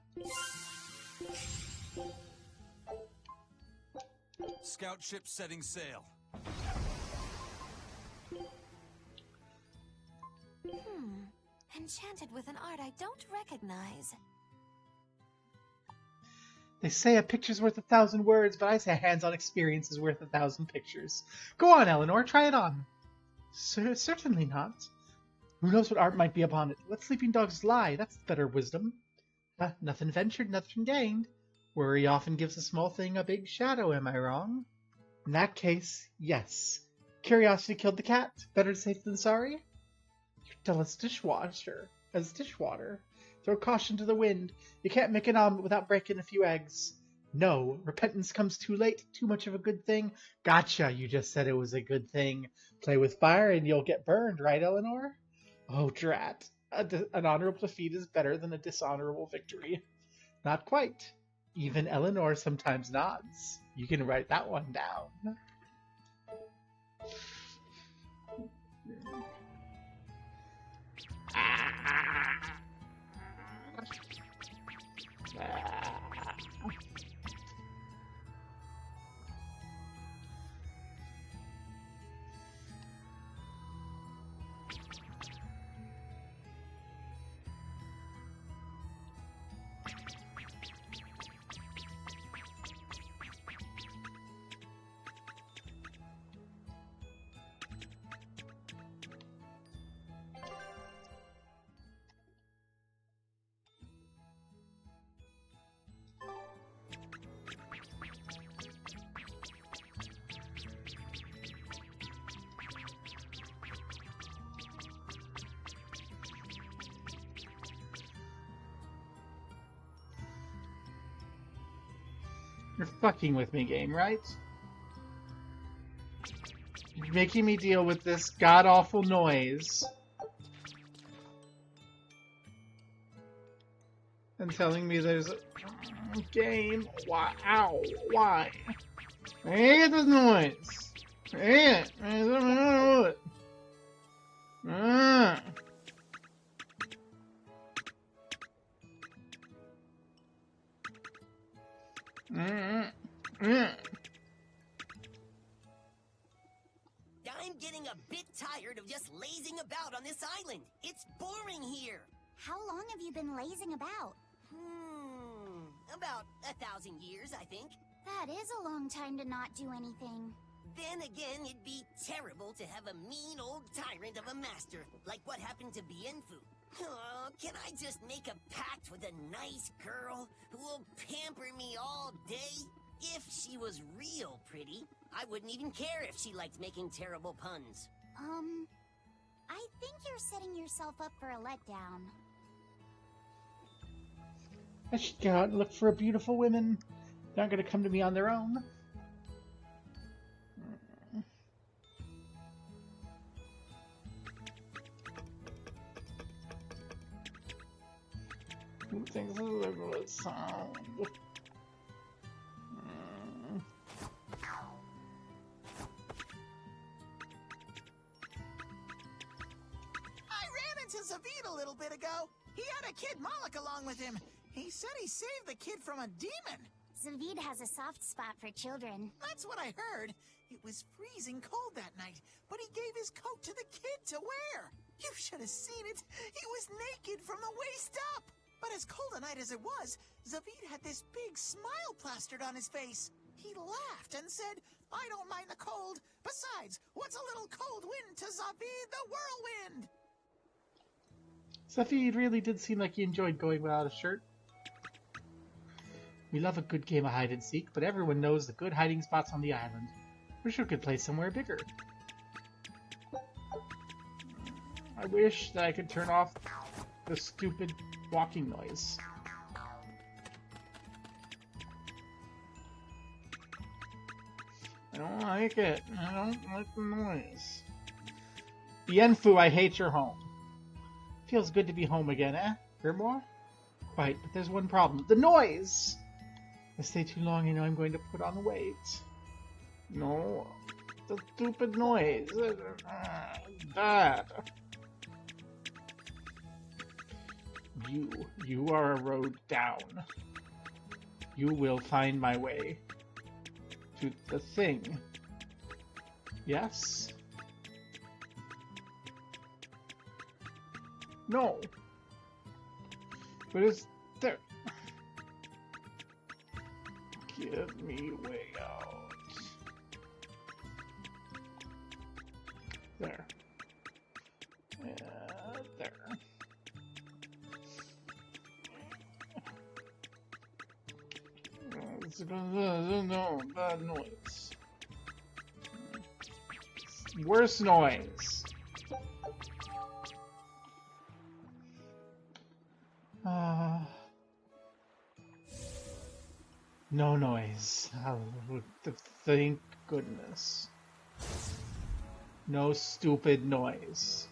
Scout ship setting sail. Enchanted with an art I don't recognize. They say a picture's worth 1,000 words, but I say hands-on experience is worth 1,000 pictures. Go on, Eleanor, try it on. Certainly not. Who knows what art might be upon it? Let sleeping dogs lie, that's the better wisdom. Nothing ventured, nothing gained. Worry often gives a small thing a big shadow, am I wrong? In that case, yes. Curiosity killed the cat. Better safe than sorry? You're dull as dishwater. Throw caution to the wind. You can't make an omelet without breaking a few eggs. No, repentance comes too late. Too much of a good thing. Gotcha, you just said it was a good thing. Play with fire and you'll get burned, right, Eleanor? Oh, drat. An honorable defeat is better than a dishonorable victory. Not quite. Even Eleanor sometimes nods. You can write that one down. You're fucking with me, game, right? You're making me deal with this god-awful noise. And telling me there's a game. Why? Ow. Why? I hate this noise. I hate it. I don't know it. I'm getting a bit tired of just lazing about on this island. It's boring here. How long have you been lazing about? About 1,000 years, I think. That is a long time to not do anything. Then again, it'd be terrible to have a mean old tyrant of a master, like what happened to Bienfu. Oh, can I just make a pact with a nice girl who will pamper me all day? If she was real pretty, I wouldn't even care if she liked making terrible puns. I think you're setting yourself up for a letdown. I should go out and look for beautiful women. They're not going to come to me on their own. Who thinks this is a good sound? I ran into Zavid a little bit ago. He had a kid Moloch along with him. He said he saved the kid from a demon. Zavid has a soft spot for children. That's what I heard. It was freezing cold that night, but he gave his coat to the kid to wear. You should have seen it. He was naked from the waist up. But as cold a night as it was, Zavid had this big smile plastered on his face. He laughed and said, "I don't mind the cold. Besides, what's a little cold wind to Zavid the whirlwind?" Zavid really did seem like he enjoyed going without a shirt. We love a good game of hide and seek, but everyone knows the good hiding spots on the island. Wish we could play somewhere bigger. I wish that I could turn off the stupid walking noise. I don't like it. I don't like the noise. Bienfu, I hate your home. Feels good to be home again, eh? Hear more? Right, but there's one problem. The noise! I stay too long, you know I'm going to put on weight. No, the stupid noise. Bad. You are a road down. You will find my way to the thing. Yes? No. But is there... Give me way out. There. There. No, bad noise. Worse noise. No noise. Oh, thank goodness. No stupid noise.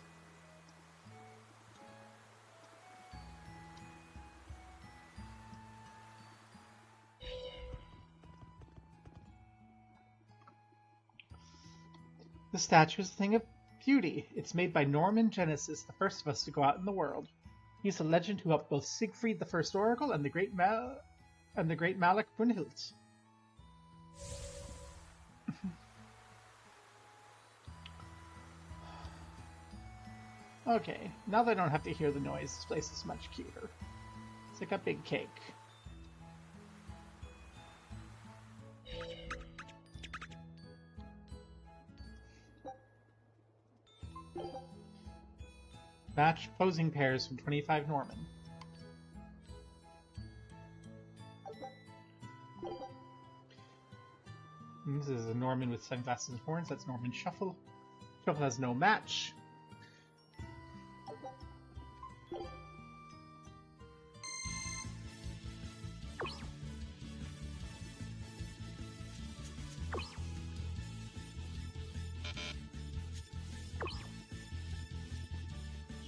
The statue is a thing of beauty. It's made by Norman Genesis, the first of us to go out in the world. He's a legend who helped both Siegfried the First Oracle and the great Malak Brunhild. Okay, now they don't have to hear the noise. This place is much cuter. It's like a big cake. Match posing pairs from 25 Norman. And this is a Norman with sunglasses and horns. That's Norman Shuffle. Shuffle has no match.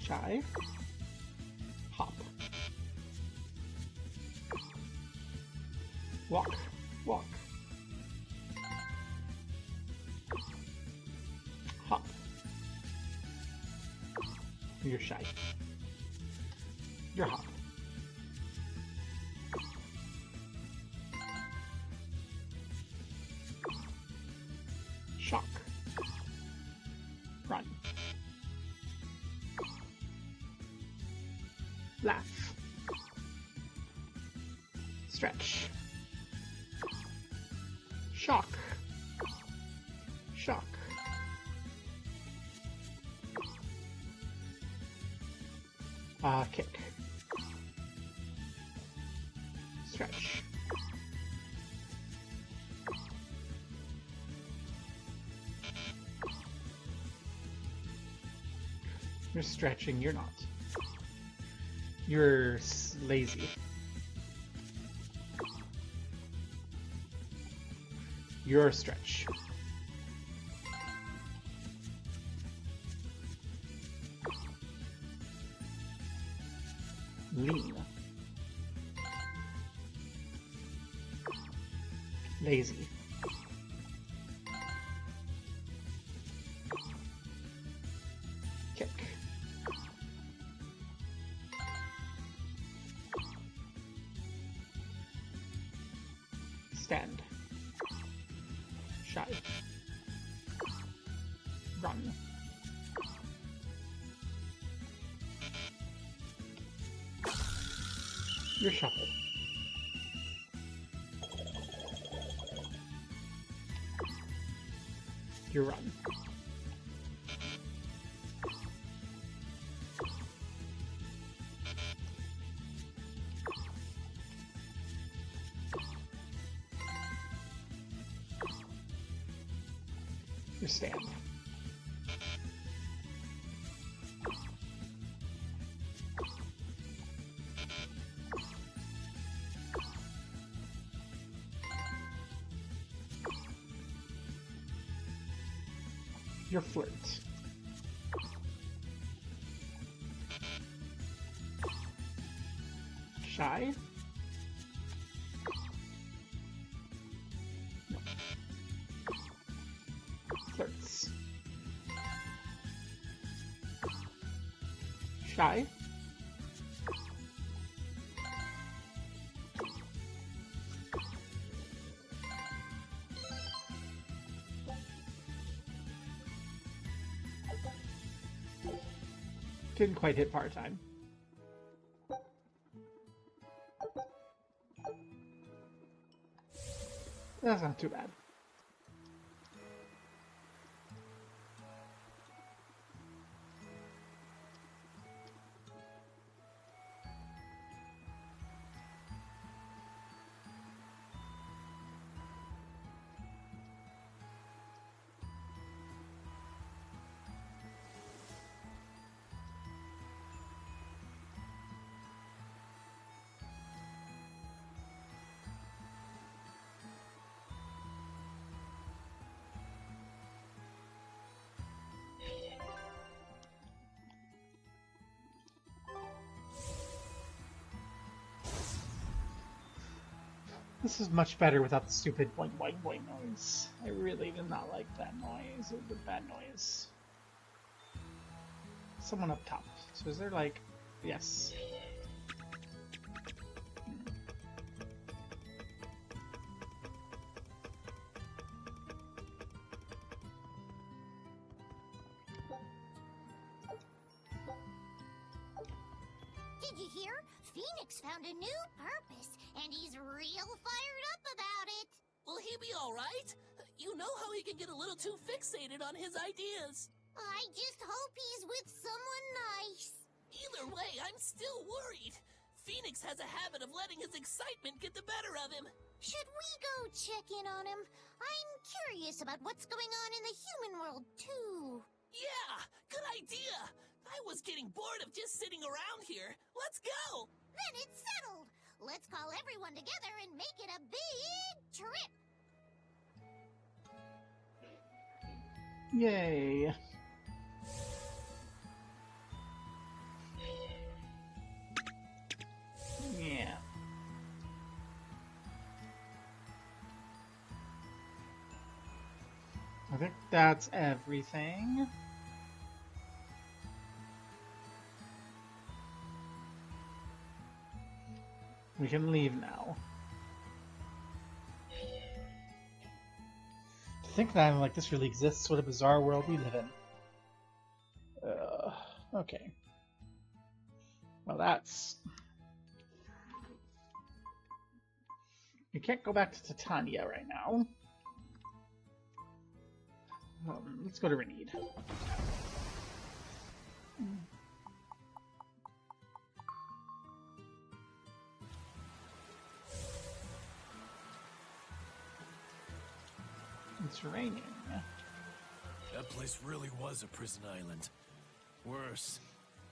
Shy. Hop. Walk. Walk. Hop. You're shy. You're hop. Shock. Run. Laugh. Stretch. Shock. Shock. Kick. Stretch. You're stretching, you're not. You're lazy. You're a stretch. Lean. Lazy. Kick. Stand. Shy. Run. Your shuffle. Your run. Your stand. Your flirt. Shy. shy. Didn't quite hit part-time. That's not too bad. This is much better without the stupid boing boing boing noise. I really did not like that noise. It was a bad noise. Someone up top. So is there like... Yes. Did you hear? Phoenix found a new purpose, and he's real fired up about it. Will he be alright? You know how he can get a little too fixated on his ideas. I just hope he's with someone nice. Either way, I'm still worried. Phoenix has a habit of letting his excitement get the better of him. Should we go check in on him? I'm curious about what's going on in the human world, too. Yeah, good idea. I was getting bored of just sitting around here. Let's go! Then it's settled. Let's call everyone together and make it a big trip. Yay. Yeah. I think that's everything. We can leave now. To think that like this really exists, what a bizarre world we live in. Okay. Well, that's... We can't go back to Titania right now. Let's go to Renede. It's raining. That place really was a prison island. Worse,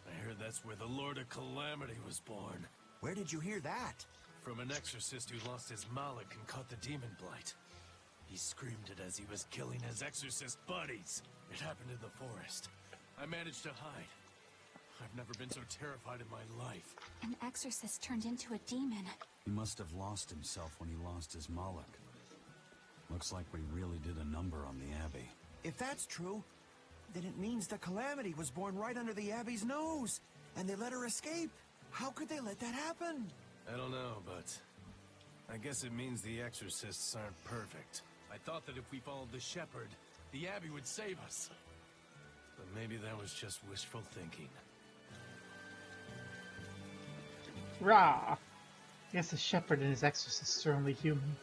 I heard that's where the Lord of Calamity was born. Where did you hear that? From an exorcist who lost his malak and caught the demon blight. He screamed it as he was killing his exorcist buddies. It happened in the forest. I managed to hide. I've never been so terrified in my life. An exorcist turned into a demon. He must have lost himself when he lost his malak. Looks like we really did a number on the Abbey. If that's true, then it means the Calamity was born right under the Abbey's nose, and they let her escape. How could they let that happen? I don't know, but I guess it means the exorcists aren't perfect. I thought that if we followed the shepherd, the Abbey would save us. But maybe that was just wishful thinking. Rah! I guess the shepherd and his exorcists are only human.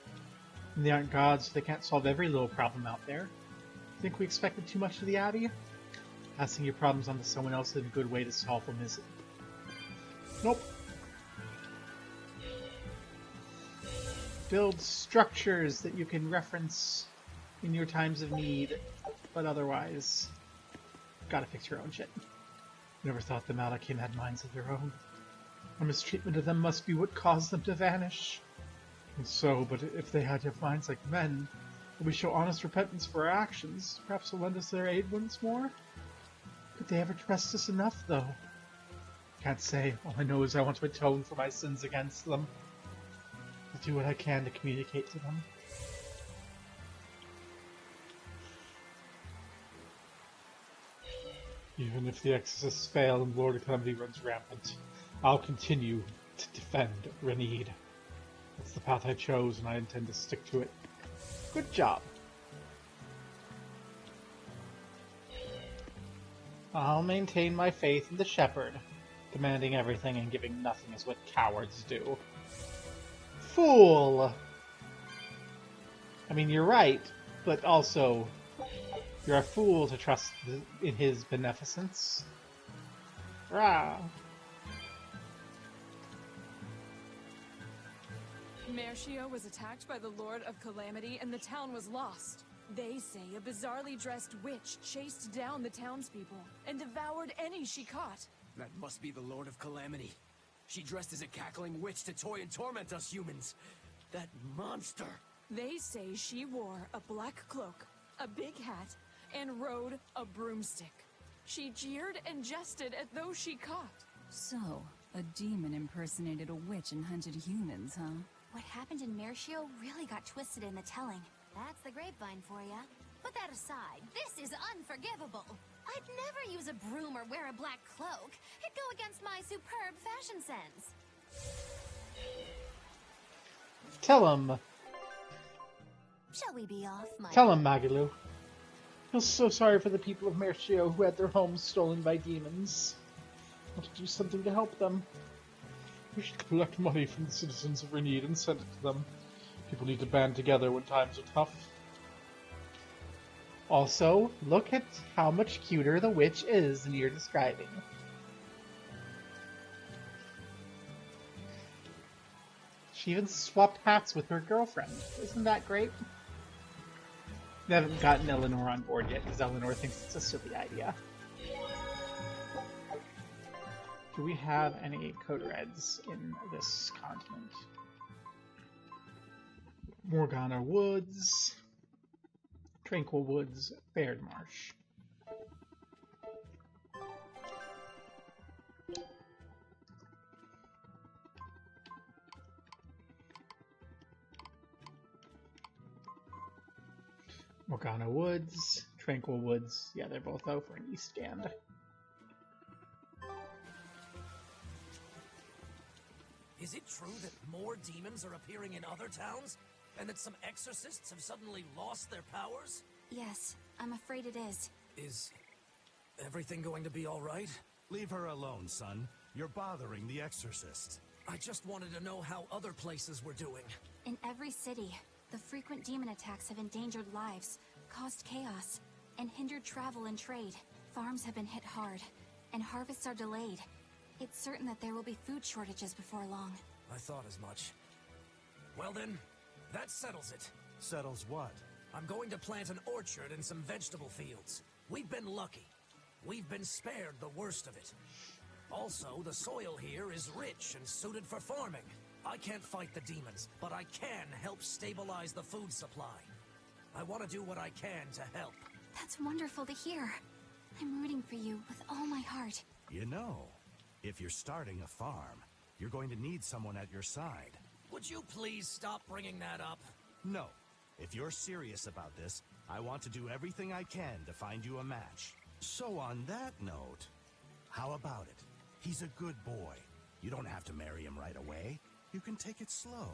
And they aren't gods, so they can't solve every little problem out there. Think we expected too much of the Abbey? Passing your problems on to someone else is a good way to solve them, is it? Nope. Build structures that you can reference in your times of need, but otherwise, gotta fix your own shit. Never thought the Malakim had minds of their own. Our mistreatment of them must be what caused them to vanish. And so, but if they had minds like men, and we show honest repentance for our actions, perhaps they'll lend us their aid once more? Could they ever trust us enough, though? Can't say. All I know is I want to atone for my sins against them. I'll do what I can to communicate to them. Even if the exorcists fail and Lord of Calamity runs rampant, I'll continue to defend Renede. That's the path I chose, and I intend to stick to it. Good job. I'll maintain my faith in the shepherd. Demanding everything and giving nothing is what cowards do. Fool! I mean, you're right, but also, you're a fool to trust in his beneficence. Rah! Mercio was attacked by the Lord of Calamity and the town was lost. They say a bizarrely dressed witch chased down the townspeople and devoured any she caught. That must be the Lord of Calamity. She dressed as a cackling witch to toy and torment us humans. That monster! They say she wore a black cloak, a big hat, and rode a broomstick. She jeered and jested at those she caught. So, a demon impersonated a witch and hunted humans, huh? What happened in Mercio really got twisted in the telling. That's the grapevine for ya. Put that aside. This is unforgivable. I'd never use a broom or wear a black cloak. It'd go against my superb fashion sense. Tell him. Shall we be off, my... Tell him, Magalu. Feel so sorry for the people of Mercio who had their homes stolen by demons. I want to do something to help them. We should collect money from the citizens of Renede and send it to them. People need to band together when times are tough. Also, look at how much cuter the witch is than you're describing. She even swapped hats with her girlfriend. Isn't that great? They haven't gotten Eleanor on board yet, because Eleanor thinks it's a silly idea. Do we have any code reds in this continent? Morgana Woods, Tranquil Woods, Baird Marsh. Morgana Woods, Tranquil Woods. Yeah, they're both over in East End. Is it true that more demons are appearing in other towns? And that some exorcists have suddenly lost their powers? Yes, I'm afraid it is. Is everything going to be all right? Leave her alone, son. You're bothering the exorcist. I just wanted to know how other places were doing. In every city, the frequent demon attacks have endangered lives, caused chaos, and hindered travel and trade. Farms have been hit hard, and harvests are delayed. It's certain that there will be food shortages before long. I thought as much. Well then, that settles it. Settles what? I'm going to plant an orchard and some vegetable fields. We've been lucky. We've been spared the worst of it. Also, the soil here is rich and suited for farming. I can't fight the demons, but I can help stabilize the food supply. I want to do what I can to help. That's wonderful to hear. I'm rooting for you with all my heart. You know, if you're starting a farm, you're going to need someone at your side. Would you please stop bringing that up? No. If you're serious about this, I want to do everything I can to find you a match. So on that note, how about it? He's a good boy. You don't have to marry him right away. You can take it slow.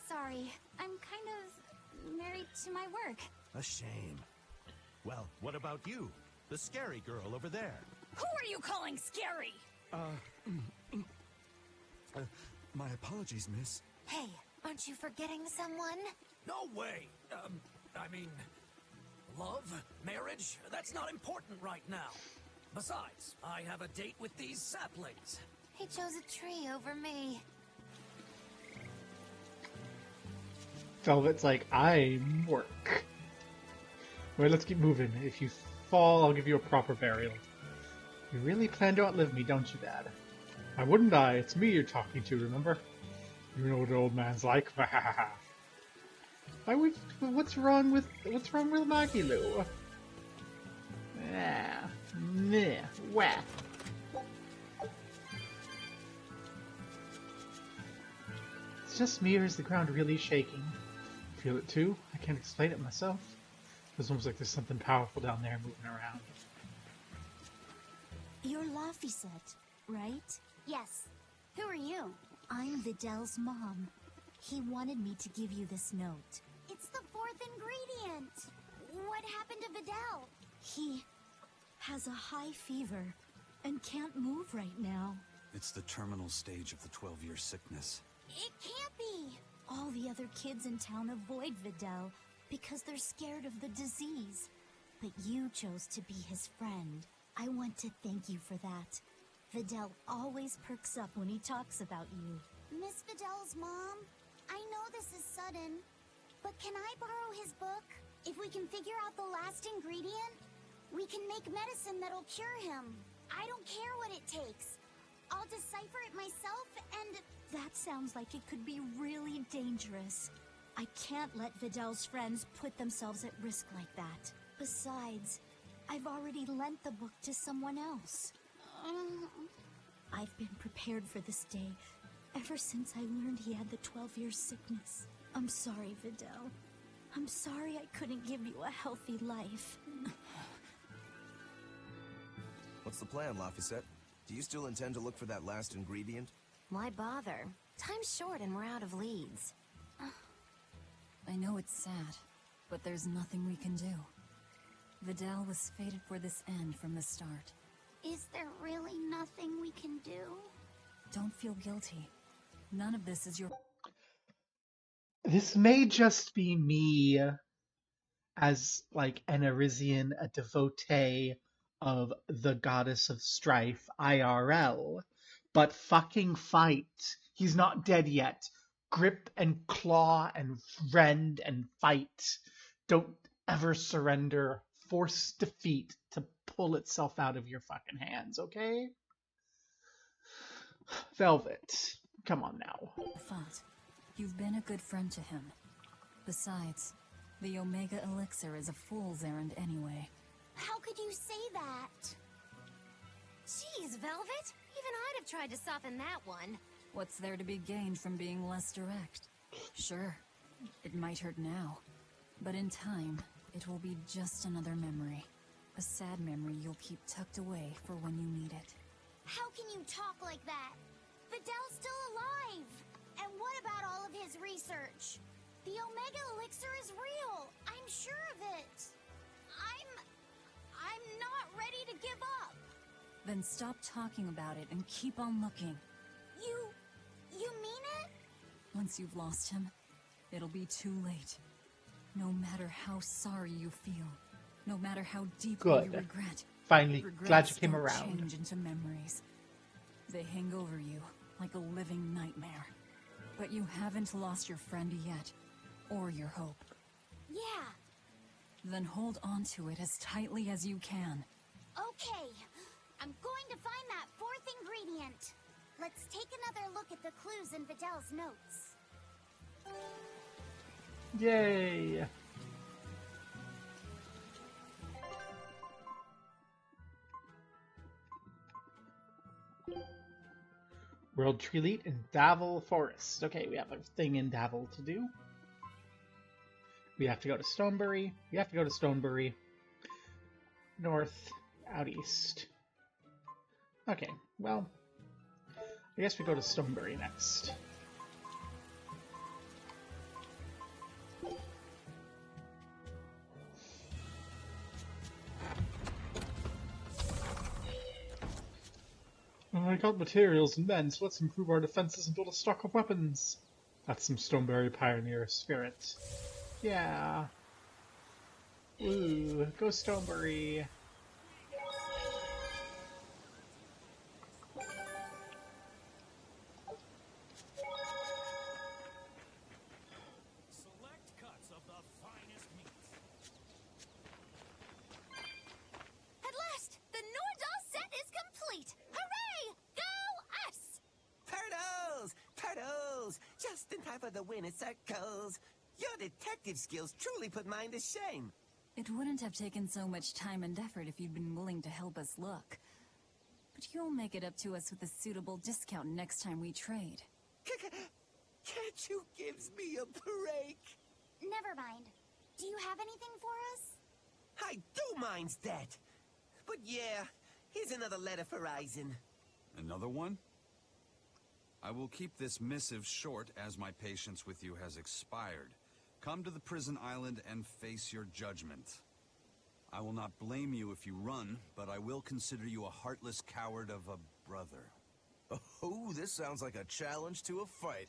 Sorry, I'm kind of married to my work. A shame. Well, what about you? The scary girl over there. Who are you calling scary? My apologies, miss. Hey, aren't you forgetting someone? No way! Love? Marriage? That's not important right now. Besides, I have a date with these saplings. He chose a tree over me. Velvet's like, I'm work. Wait, let's keep moving. If you fall, I'll give you a proper burial. You really plan to outlive me, don't you, Dad? Why wouldn't I? It's me you're talking to, remember? You know what an old man's like. What's wrong with Magilu? Ah, meh, wah. It's just me, or is the ground really shaking? Feel it too? I can't explain it myself. It's almost like there's something powerful down there moving around. You're Laphicet, right? Yes. Who are you? I'm Vidal's mom. He wanted me to give you this note. It's the fourth ingredient. What happened to Vidal? He has a high fever and can't move right now. It's the terminal stage of the 12-year sickness. It can't be. All the other kids in town avoid Vidal because they're scared of the disease. But you chose to be his friend. I want to thank you for that. Vidal always perks up when he talks about you. Miss Vidal's mom, I know this is sudden, but can I borrow his book? If we can figure out the last ingredient, we can make medicine that'll cure him. I don't care what it takes. I'll decipher it myself and... That sounds like it could be really dangerous. I can't let Vidal's friends put themselves at risk like that. Besides, I've already lent the book to someone else. I've been prepared for this day ever since I learned he had the 12-year sickness. I'm sorry, Vidal. I'm sorry I couldn't give you a healthy life. What's the plan, Laphicet? Do you still intend to look for that last ingredient? Why bother? Time's short and we're out of leads. I know it's sad, but there's nothing we can do. Vidal was fated for this end from the start. Is there really nothing we can do? Don't feel guilty. None of this is your... This may just be me as, like, an Arisian, a devotee of the goddess of strife, IRL, but fucking fight. He's not dead yet. Grip and claw and rend and fight. Don't ever surrender. Force defeat to pull itself out of your fucking hands, okay? Velvet, come on now. Fault. You've been a good friend to him. Besides, the Omega Elixir is a fool's errand anyway. How could you say that? Jeez, Velvet! Even I'd have tried to soften that one. What's there to be gained from being less direct? Sure, it might hurt now, but in time, it will be just another memory. A sad memory you'll keep tucked away for when you need it. How can you talk like that? Vidal's still alive! And what about all of his research? The Omega Elixir is real! I'm sure of it! I'm not ready to give up! Then stop talking about it and keep on looking. You mean it? Once you've lost him, it'll be too late. No matter how sorry you feel, no matter how deeply Good. you regret. Finally, glad you came don't around. Change into memories. They hang over you like a living nightmare. But you haven't lost your friend yet, or your hope. Yeah. Then hold on to it as tightly as you can. Okay. I'm going to find that fourth ingredient. Let's take another look at the clues in Vidal's notes. Yay! World Tree Lead in Davil Forest. Okay, we have a thing in Davil to do. We have to go to Stonebury. We have to go to Stonebury. North, out east. Okay, well, I guess we go to Stonebury next. I got materials and men, so let's improve our defenses and build a stock of weapons. That's some Stonebury pioneer spirit. Yeah. Ooh, go Stonebury. Select cuts of the finest meats. At last, the Nordal set is complete! Hooray! Go us! Turtles! Turtles! Just in time for the winter circles. Your detective skills truly put mine to shame. It wouldn't have taken so much time and effort if you'd been willing to help us look. But you'll make it up to us with a suitable discount next time we trade. Can't you give me a break? Never mind. Do you have anything for us? I do mind's that. But yeah, Here's another letter for Aizen. Another one? I will keep this missive short as my patience with you has expired. Come to the prison island and face your judgment. I will not blame you if you run, but I will consider you a heartless coward of a brother. Oh, this sounds like a challenge to a fight.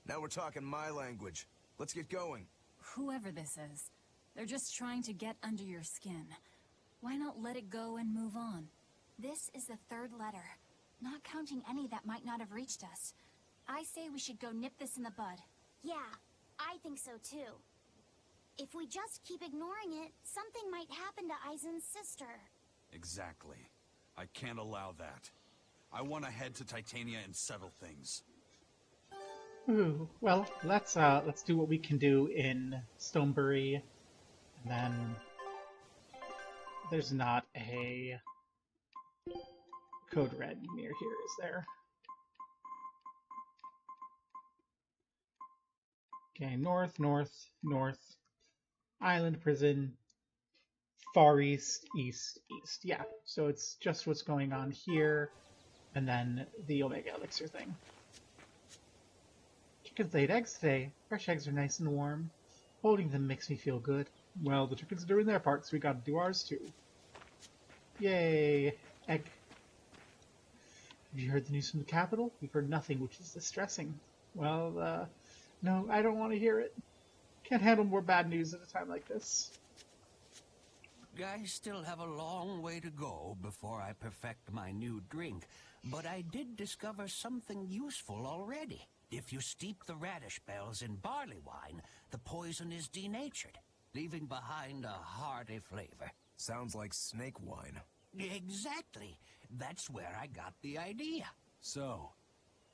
Now we're talking my language. Let's get going. Whoever this is, they're just trying to get under your skin. Why not let it go and move on? This is the third letter, not counting any that might not have reached us. I say we should go nip this in the bud. Yeah, I think so too. If we just keep ignoring it, something might happen to Aizen's sister. Exactly. I can't allow that. I want to head to Titania and settle things. Ooh, well, let's do what we can do in Stonebury, and then there's not a code red near here, is there? Okay, north, north, north, island prison, far east, east, east. Yeah, so it's just what's going on here, and then the Omega Elixir thing. Chickens laid eggs today. Fresh eggs are nice and warm. Holding them makes me feel good. Well, the chickens are doing their part, so we gotta do ours too. Yay! Egg. Have you heard the news from the capital? We've heard nothing, which is distressing. Well, no, I don't want to hear it. Can't handle more bad news at a time like this. I still have a long way to go before I perfect my new drink, but I did discover something useful already. If you steep the radish bells in barley wine, the poison is denatured, leaving behind a hearty flavor. Sounds like snake wine. Exactly. That's where I got the idea. So,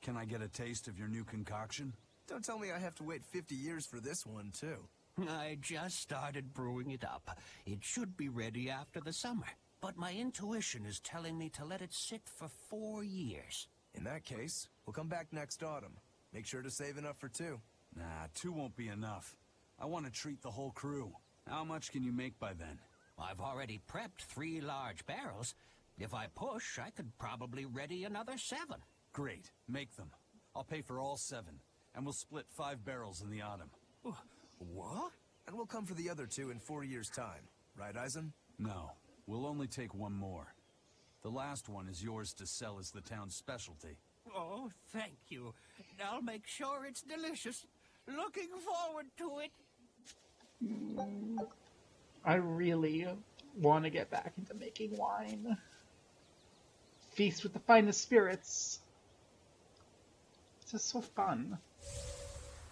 can I get a taste of your new concoction? Don't tell me I have to wait 50 years for this one, too. I just started brewing it up. It should be ready after the summer. But my intuition is telling me to let it sit for 4 years. In that case, we'll come back next autumn. Make sure to save enough for 2. Nah, 2 won't be enough. I want to treat the whole crew. How much can you make by then? I've already prepped 3 large barrels. If I push, I could probably ready another 7. Great. Make them. I'll pay for all 7. And we'll split 5 barrels in the autumn. What? And we'll come for the other 2 in 4 years' time. Right, Aizen? No. We'll only take 1 more. The last one is yours to sell as the town's specialty. Oh, thank you. I'll make sure it's delicious. Looking forward to it. I really want to get back into making wine. Feast with the finest spirits. It's just so fun.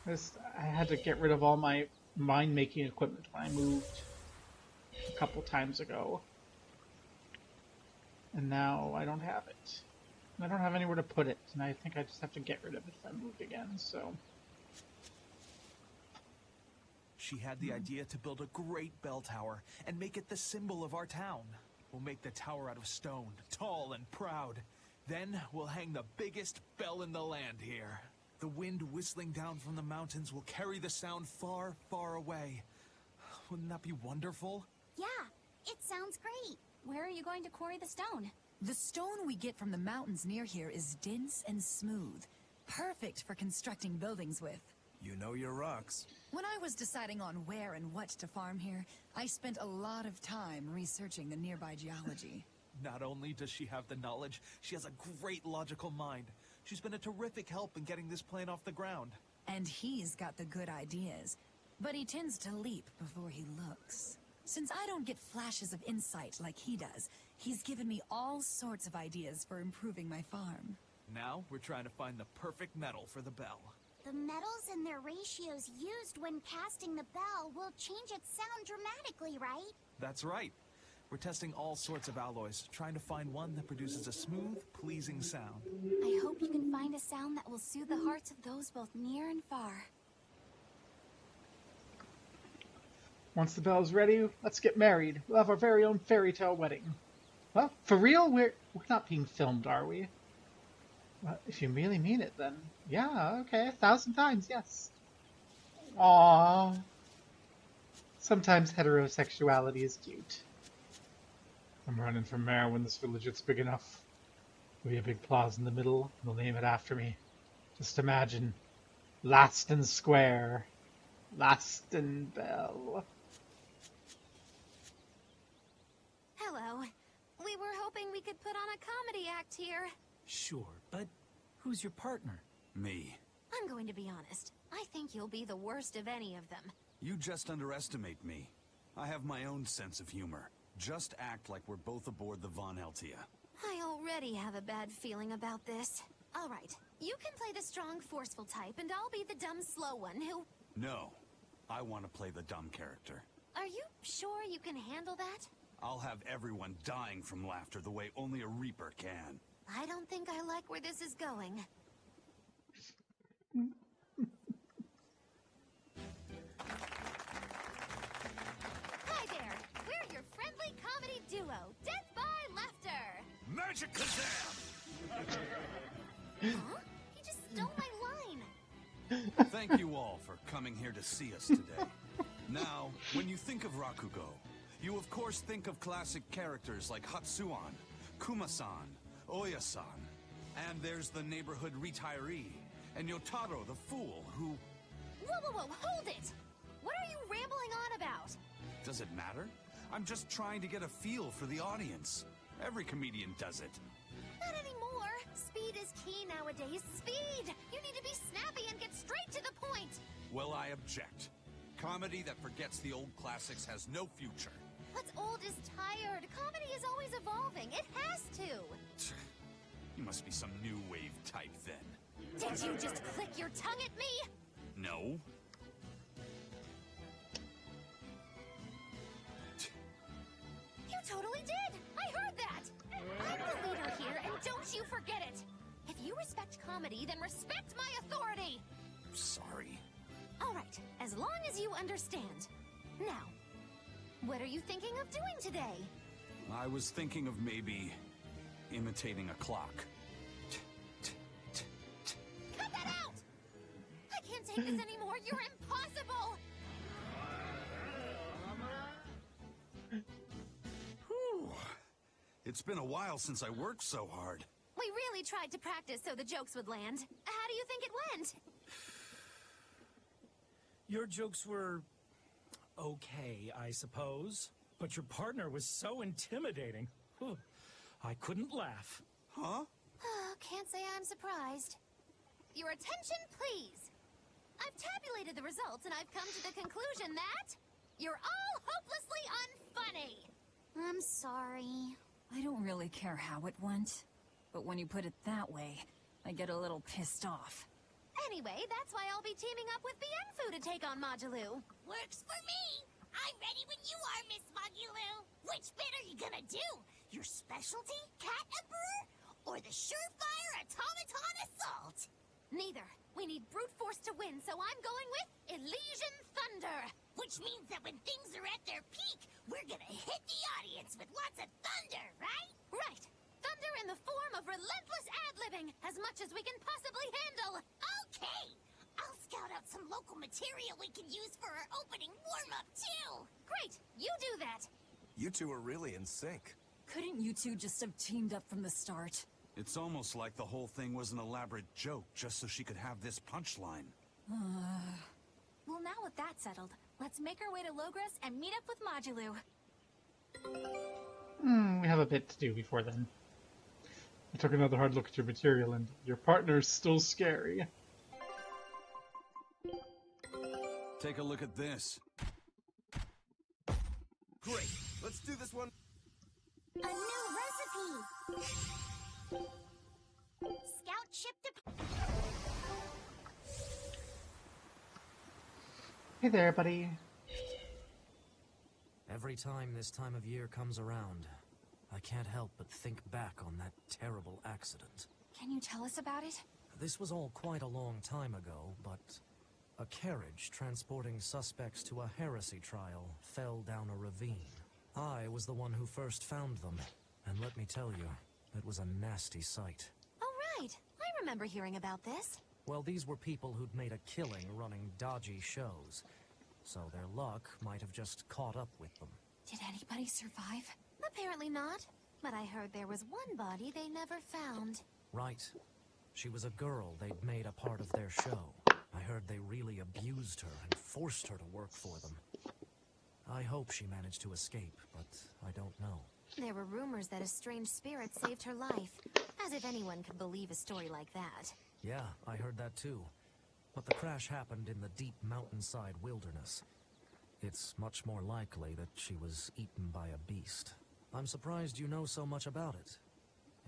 I had to get rid of all my wine-making equipment when I moved a couple times ago. And now I don't have it. I don't have anywhere to put it, and I think I just have to get rid of it if I move again, so... She had the idea to build a great bell tower and make it the symbol of our town. We'll make the tower out of stone, tall and proud. Then we'll hang the biggest bell in the land here. The wind whistling down from the mountains will carry the sound far, far away. Wouldn't that be wonderful? Yeah, it sounds great. Where are you going to quarry the stone? The stone we get from the mountains near here is dense and smooth. Perfect for constructing buildings with. You know your rocks. When I was deciding on where and what to farm here, I spent a lot of time researching the nearby geology. Not only does she have the knowledge, she has a great logical mind. She's been a terrific help in getting this plan off the ground. And he's got the good ideas, but he tends to leap before he looks. Since I don't get flashes of insight like he does, he's given me all sorts of ideas for improving my farm. Now we're trying to find the perfect metal for the bell. The metals and their ratios used when casting the bell will change its sound dramatically, right? That's right. We're testing all sorts of alloys, trying to find one that produces a smooth, pleasing sound. I hope you can find a sound that will soothe the hearts of those both near and far. Once the bell's ready, let's get married. We'll have our very own fairy tale wedding. Well, for real? We're not being filmed, are we? Well, if you really mean it, then yeah, okay, 1,000 times, yes. Aww. Sometimes heterosexuality is cute. I'm running for mayor when this village gets big enough. There'll be a big plaza in the middle, and they'll name it after me. Just imagine. Laston Square. Laston Bell. Hello. We were hoping we could put on a comedy act here. Sure, but who's your partner? Me. I'm going to be honest. I think you'll be the worst of any of them. You just underestimate me. I have my own sense of humor. Just act like we're both aboard the Von Eltia. I already have a bad feeling about this. All right, you can play the strong, forceful type, and I'll be the dumb, slow one who... No. I want to play the dumb character. Are you sure you can handle that? I'll have everyone dying from laughter the way only a Reaper can. I don't think I like where this is going. Hi there! We're your friendly comedy duo, Death by Laughter! Magic Kazam! Huh? He just stole my line! Thank you all for coming here to see us today. Now, when you think of Rakugo, you of course think of classic characters like Hatsuan, Kuma-san, Oya-san, and there's the neighborhood retiree, and Yotaro the fool who... Whoa, hold it! What are you rambling on about? Does it matter? I'm just trying to get a feel for the audience. Every comedian does it. Not anymore! Speed is key nowadays. Speed! You need to be snappy and get straight to the point! Well, I object. Comedy that forgets the old classics has no future. What's old is tired. Comedy is always evolving. It has to. You must be some new wave type then. Did you just click your tongue at me? No. You totally did! I heard that! I'm the leader here, and don't you forget it! If you respect comedy, then respect my authority! Sorry. Alright, as long as you understand. Now, what are you thinking of doing today? I was thinking of maybe imitating a clock. Cut that out! I can't take this anymore. You're impossible! Whew. It's been a while since I worked so hard. We really tried to practice so the jokes would land. How do you think it went? Your jokes were... okay, I suppose. But your partner was so intimidating. Whew. I couldn't laugh. Huh? Can't say I'm surprised. Your attention, please. I've tabulated the results, and I've come to the conclusion that you're all hopelessly unfunny. I'm sorry. I don't really care how it went, but when you put it that way, I get a little pissed off. Anyway, that's why I'll be teaming up with Bienfu to take on Majulu. Works for me! I'm ready when you are, Miss Magulu! Which bit are you gonna do? Your specialty, Cat Emperor? Or the surefire automaton assault? Neither. We need brute force to win, so I'm going with Elysian Thunder. Which means that when things are at their peak, we're gonna hit the audience with lots of thunder, right? Right. Thunder in the form of relentless ad-libbing, as much as we can possibly handle. Okay! I'll scout out some local material we can use for our opening warm-up, too! Great! You do that! You two are really in sync. Couldn't you two just have teamed up from the start? It's almost like the whole thing was an elaborate joke just so she could have this punchline. Well, now with that settled, let's make our way to Logres and meet up with Majulu. We have a bit to do before then. I took another hard look at your material, and your partner's still scary. Take a look at this. Great. Let's do this one. A new recipe! Scout ship to... Hey there, buddy. Every time this time of year comes around, I can't help but think back on that terrible accident. Can you tell us about it? This was all quite a long time ago, but a carriage transporting suspects to a heresy trial fell down a ravine. I was the one who first found them, and let me tell you, it was a nasty sight. Oh, right. I remember hearing about this. Well, these were people who'd made a killing running dodgy shows, so their luck might have just caught up with them. Did anybody survive? The Apparently not. But I heard there was one body they never found. Right. She was a girl they'd made a part of their show. I heard they really abused her and forced her to work for them. I hope she managed to escape, but I don't know. There were rumors that a strange spirit saved her life. As if anyone could believe a story like that. Yeah, I heard that too. But the crash happened in the deep mountainside wilderness. It's much more likely that she was eaten by a beast. I'm surprised you know so much about it.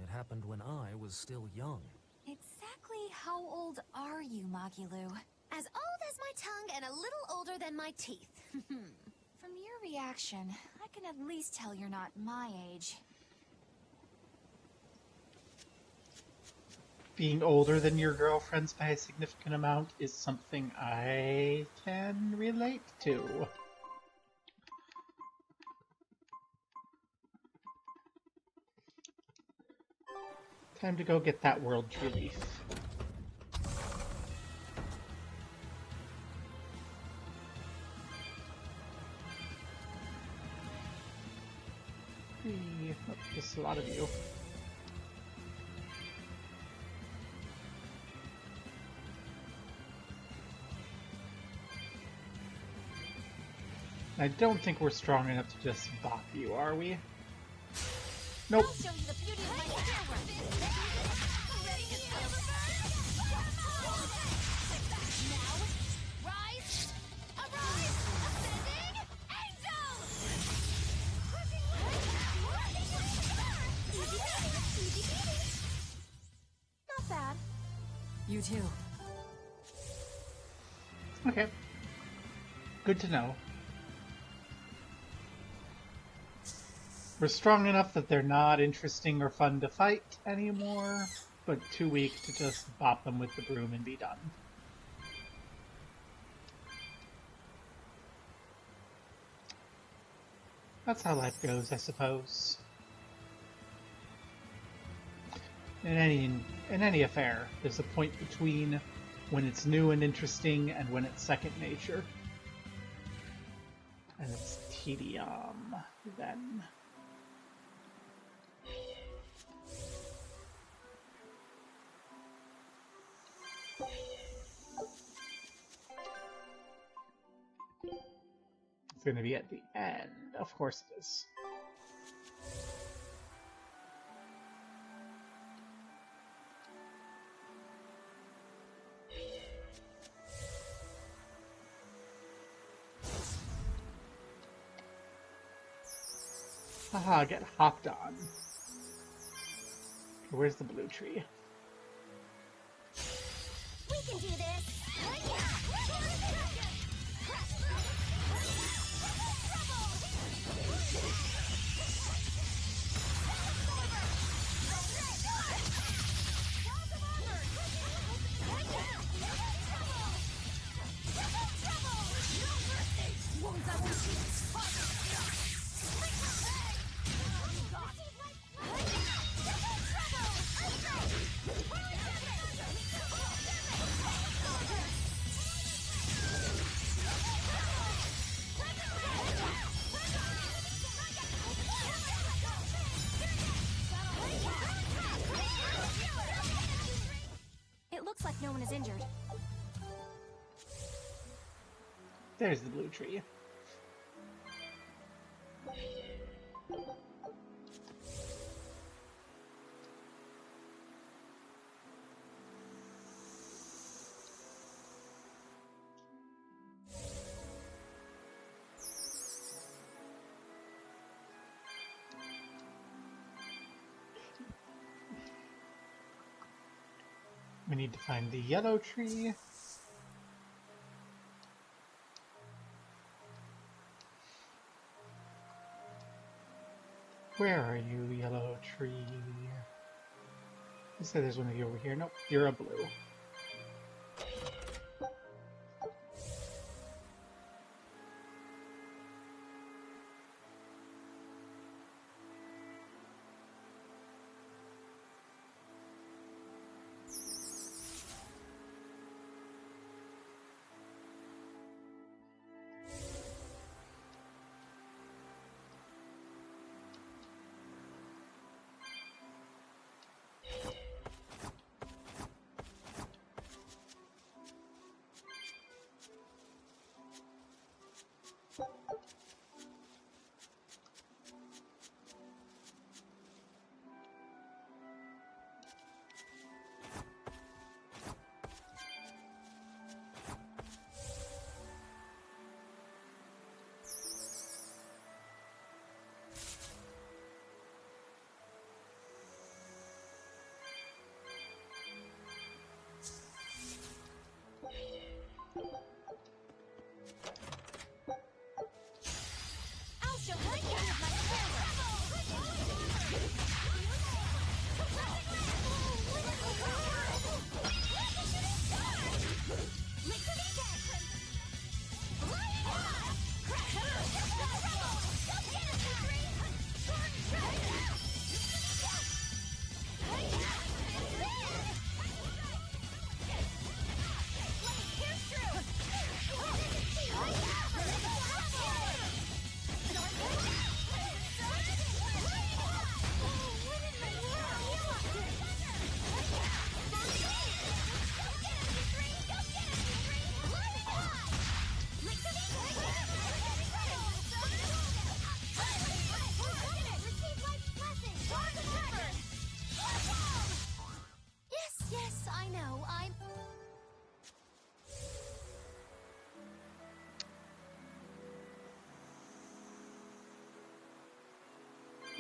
It happened when I was still young. Exactly how old are you, Magilu? As old as my tongue and a little older than my teeth. From your reaction, I can at least tell you're not my age. Being older than your girlfriends by a significant amount is something I can relate to. Time to go get that world tree leaf. Oh, there's a lot of you. I don't think we're strong enough to just bop you, are we? Nope. I'll show you the beauty of my hammer. Ready to feel the burn? Now, rise, arise, ascending, angel! Not bad. You too. Okay. Good to know. We're strong enough that they're not interesting or fun to fight anymore, but too weak to just bop them with the broom and be done. That's how life goes, I suppose. In any affair, there's a point between when it's new and interesting and when it's second nature. And it's tedium, then. It's going to be at the end. Of course it is. Haha, get hopped on. Where's the blue tree? We can do this! It looks like no one is injured. There's the blue tree. We need to find the yellow tree. Where are you, yellow tree? You said there's one of you over here. Nope, you're a blue.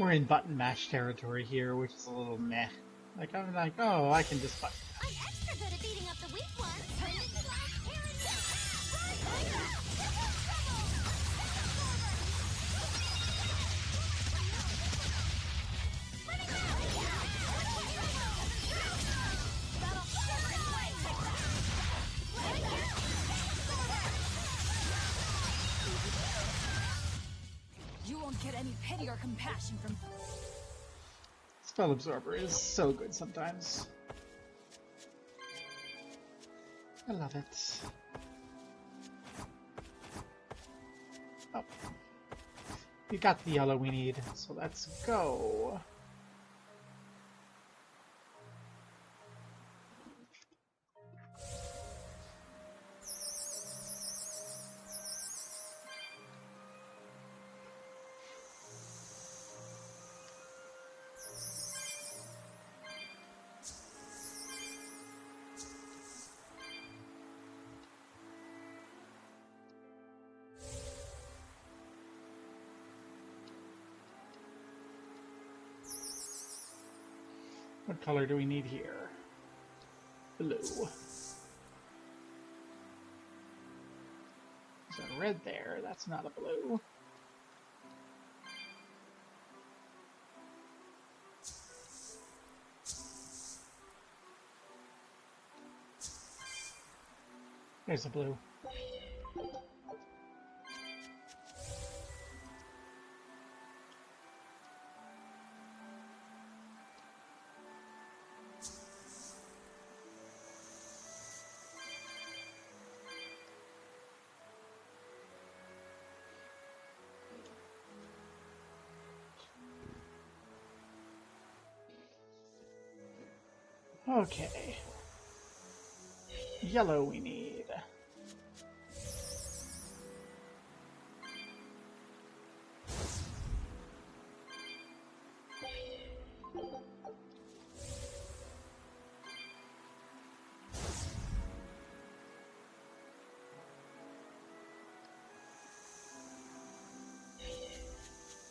We're in button mash territory here, which is a little meh. Like, I'm like, oh, I can just button mash. I'm extra good at beating up the weak ones. Turn it to life, here and You won't get any pity or compassion from... Spell Absorber is so good sometimes. I love it. Oh. We got the yellow we need, so let's go. What color do we need here? Blue. There's a red there. That's not a blue. There's a blue. Okay. Yellow we need.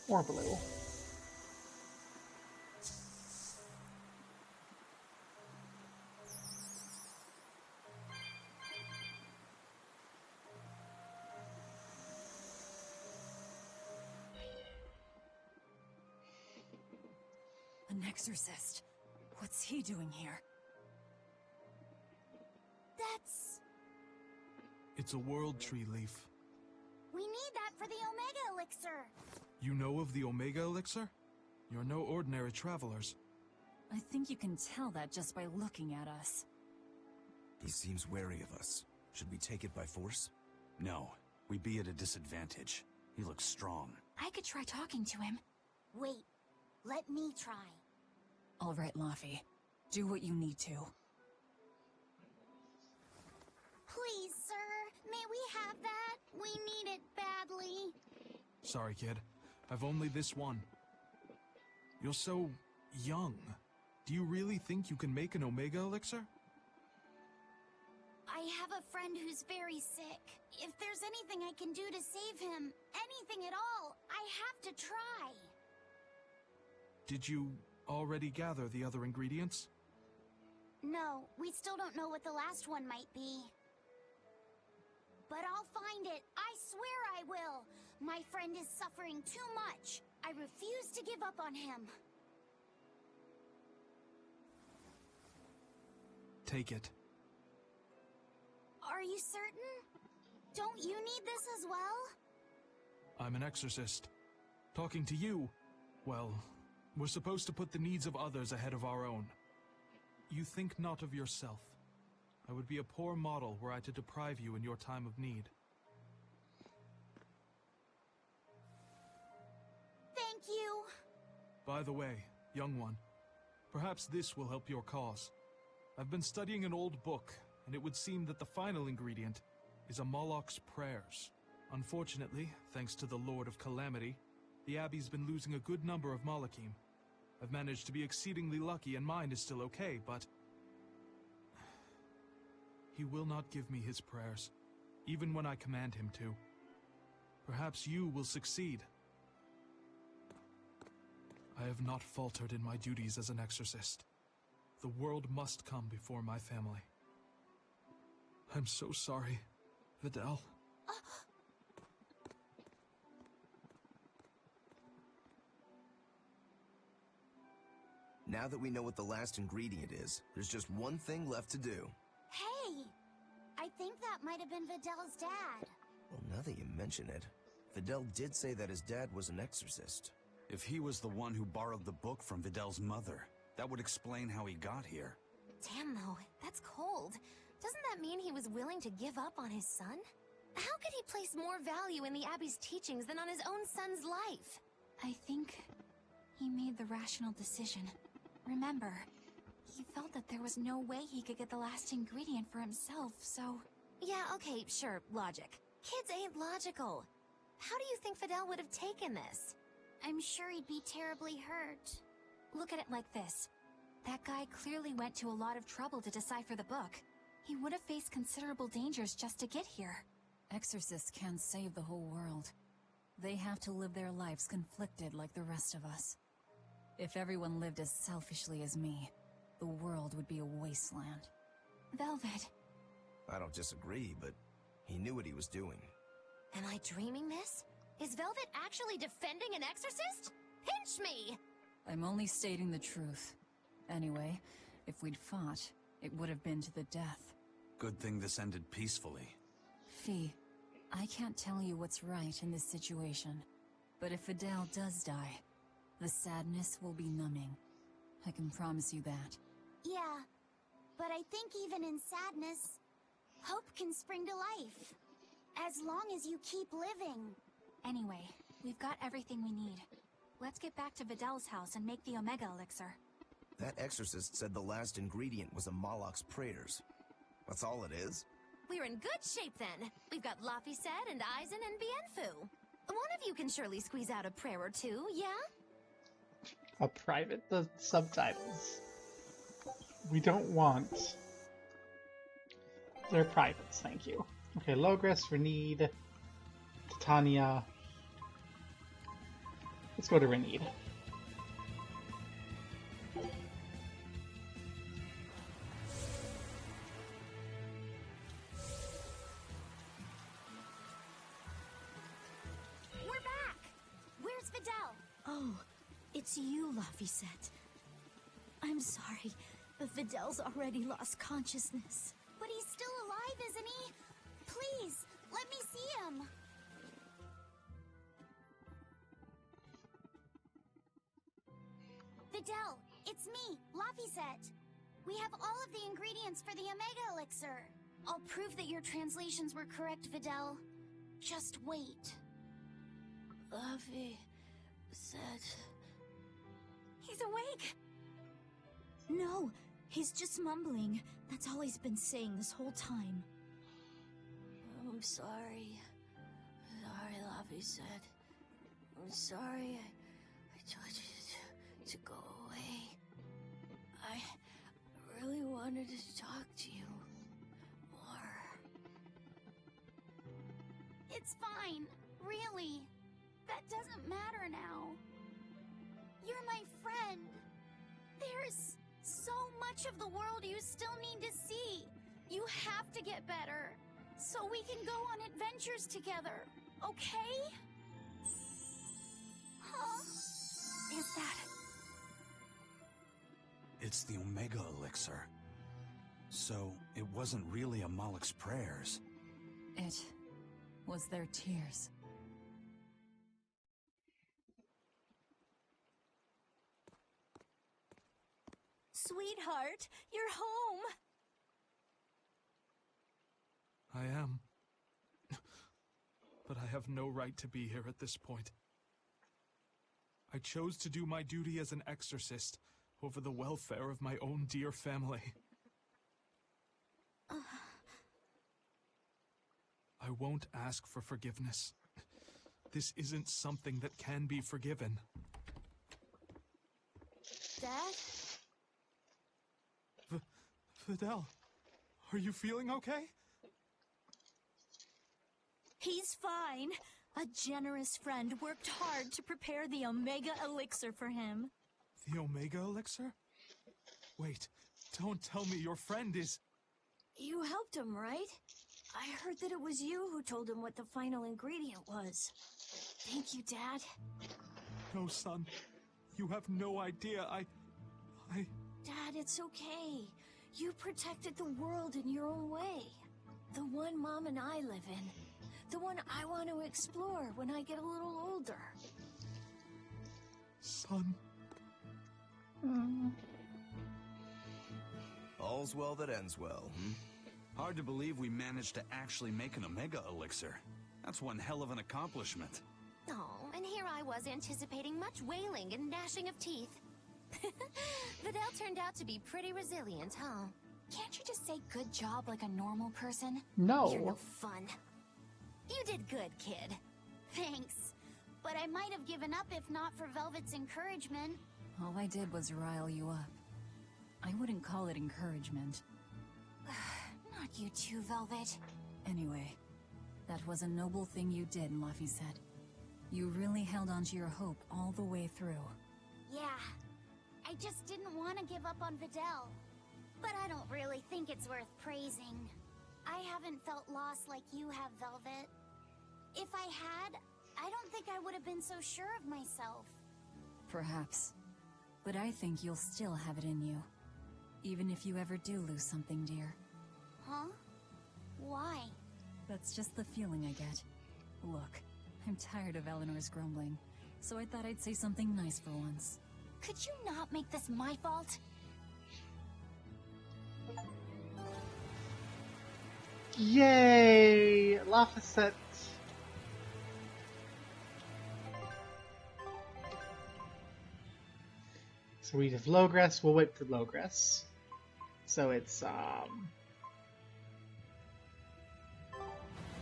Or blue. An exorcist. What's he doing here? That's... It's a world tree leaf. We need that for the Omega Elixir. You know of the Omega Elixir? You're no ordinary travelers. I think you can tell that just by looking at us. He seems wary of us. Should we take it by force? No, we'd be at a disadvantage. He looks strong. I could try talking to him. Wait, let me try. All right, Laffy. Do what you need to. Please, sir, may we have that? We need it badly. Sorry, kid. I've only this one. You're so... young. Do you really think you can make an Omega Elixir? I have a friend who's very sick. If there's anything I can do to save him, anything at all, I have to try. Did you already gather the other ingredients? No, we still don't know what the last one might be. But I'll find it. I swear I will. My friend is suffering too much. I refuse to give up on him. Take it. Are you certain? Don't you need this as well? I'm an exorcist. Talking to you, well, we're supposed to put the needs of others ahead of our own. You think not of yourself. I would be a poor model were I to deprive you in your time of need. Thank you. By the way, young one, perhaps this will help your cause. I've been studying an old book, and it would seem that the final ingredient is a Moloch's prayers. Unfortunately, thanks to the Lord of Calamity, the Abbey's been losing a good number of Malachim. I've managed to be exceedingly lucky and mine is still okay, but... he will not give me his prayers, even when I command him to. Perhaps you will succeed. I have not faltered in my duties as an exorcist. The world must come before my family. I'm so sorry, Vidal. Now that we know what the last ingredient is, there's just one thing left to do. Hey! I think that might have been Vidal's dad. Well, now that you mention it, Vidal did say that his dad was an exorcist. If he was the one who borrowed the book from Vidal's mother, that would explain how he got here. Damn, though, that's cold. Doesn't that mean he was willing to give up on his son? How could he place more value in the Abbey's teachings than on his own son's life? I think he made the rational decision. Remember, he felt that there was no way he could get the last ingredient for himself, so... Yeah, okay, sure, logic. Kids ain't logical. How do you think Vidal would have taken this? I'm sure he'd be terribly hurt. Look at it like this. That guy clearly went to a lot of trouble to decipher the book. He would have faced considerable dangers just to get here. Exorcists can't save the whole world. They have to live their lives conflicted like the rest of us. If everyone lived as selfishly as me, the world would be a wasteland. Velvet. I don't disagree, but he knew what he was doing. Am I dreaming this? Is Velvet actually defending an exorcist? Pinch me! I'm only stating the truth. Anyway, if we'd fought, it would have been to the death. Good thing this ended peacefully. Fee, I can't tell you what's right in this situation, but if Vidal does die, the sadness will be numbing. I can promise you that. Yeah, but I think even in sadness, hope can spring to life. As long as you keep living. Anyway, we've got everything we need. Let's get back to Vidal's house and make the Omega Elixir. That exorcist said the last ingredient was a Moloch's prayers. That's all it is? We're in good shape then. We've got Laphicet and Aizen and Bienfu. One of you can surely squeeze out a prayer or two, yeah? A private the subtitles. We don't want. They're privates, thank you. Okay, Logres, Renid, Titania. Let's go to Renid. We're back! Where's Vidal? Oh, it's you, Laphicet. I'm sorry, but Vidal's already lost consciousness. But he's still alive, isn't he? Please, let me see him. Vidal, it's me, Laphicet. We have all of the ingredients for the Omega Elixir. I'll prove that your translations were correct, Vidal. Just wait. Laphicet. He's awake! No, he's just mumbling. That's all he's been saying this whole time. I'm sorry. Sorry, Laphicet. I'm sorry I told you to go away. I really wanted to talk to you more. It's fine, really. That doesn't matter now. You're my friend. There's so much of the world you still need to see. You have to get better, so we can go on adventures together, okay? Huh? Is that... It's the Omega Elixir. So, it wasn't really a Moloch's prayers. It was their tears. Sweetheart, you're home! I am. But I have no right to be here at this point. I chose to do my duty as an exorcist over the welfare of my own dear family. I won't ask for forgiveness. This isn't something that can be forgiven. Dad? Vidal, are you feeling okay? He's fine. A generous friend worked hard to prepare the Omega Elixir for him. The Omega Elixir? Wait, don't tell me your friend is... You helped him, right? I heard that it was you who told him what the final ingredient was. Thank you, Dad. No, son. You have no idea. I... Dad, it's okay. You protected the world in your own way. The one Mom and I live in. The one I want to explore when I get a little older. Son. All's well that ends well, hmm? Hard to believe we managed to actually make an Omega Elixir. That's one hell of an accomplishment. Oh, and here I was anticipating much wailing and gnashing of teeth. Vidal turned out to be pretty resilient, huh? Can't you just say good job like a normal person? No. You're no fun. You did good, kid. Thanks. But I might have given up if not for Velvet's encouragement. All I did was rile you up. I wouldn't call it encouragement. Not you too, Velvet. Anyway, that was a noble thing you did, Laffy said. You really held on to your hope all the way through. Yeah. I just didn't want to give up on Vidal. But I don't really think it's worth praising. I haven't felt lost like you have, Velvet. If I had, I don't think I would have been so sure of myself. Perhaps. But I think you'll still have it in you. Even if you ever do lose something, dear. Huh? Why? That's just the feeling I get. Look, I'm tired of Eleanor's grumbling, so I thought I'd say something nice for once. Could you not make this my fault? Yay! Laphicet. So we have Logress. We'll wait for Logress. So it's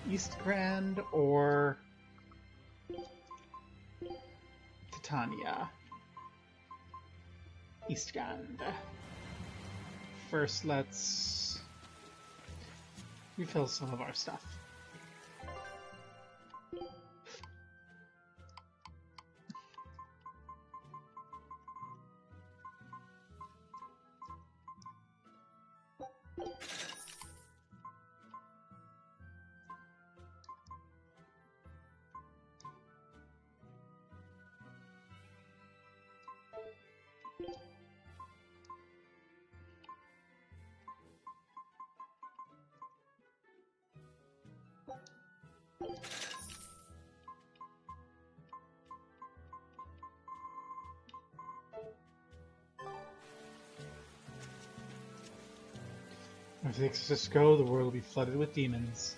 East Grand or Titania. East Grand. First, let's refill some of our stuff. If the exorcists go, the world will be flooded with demons.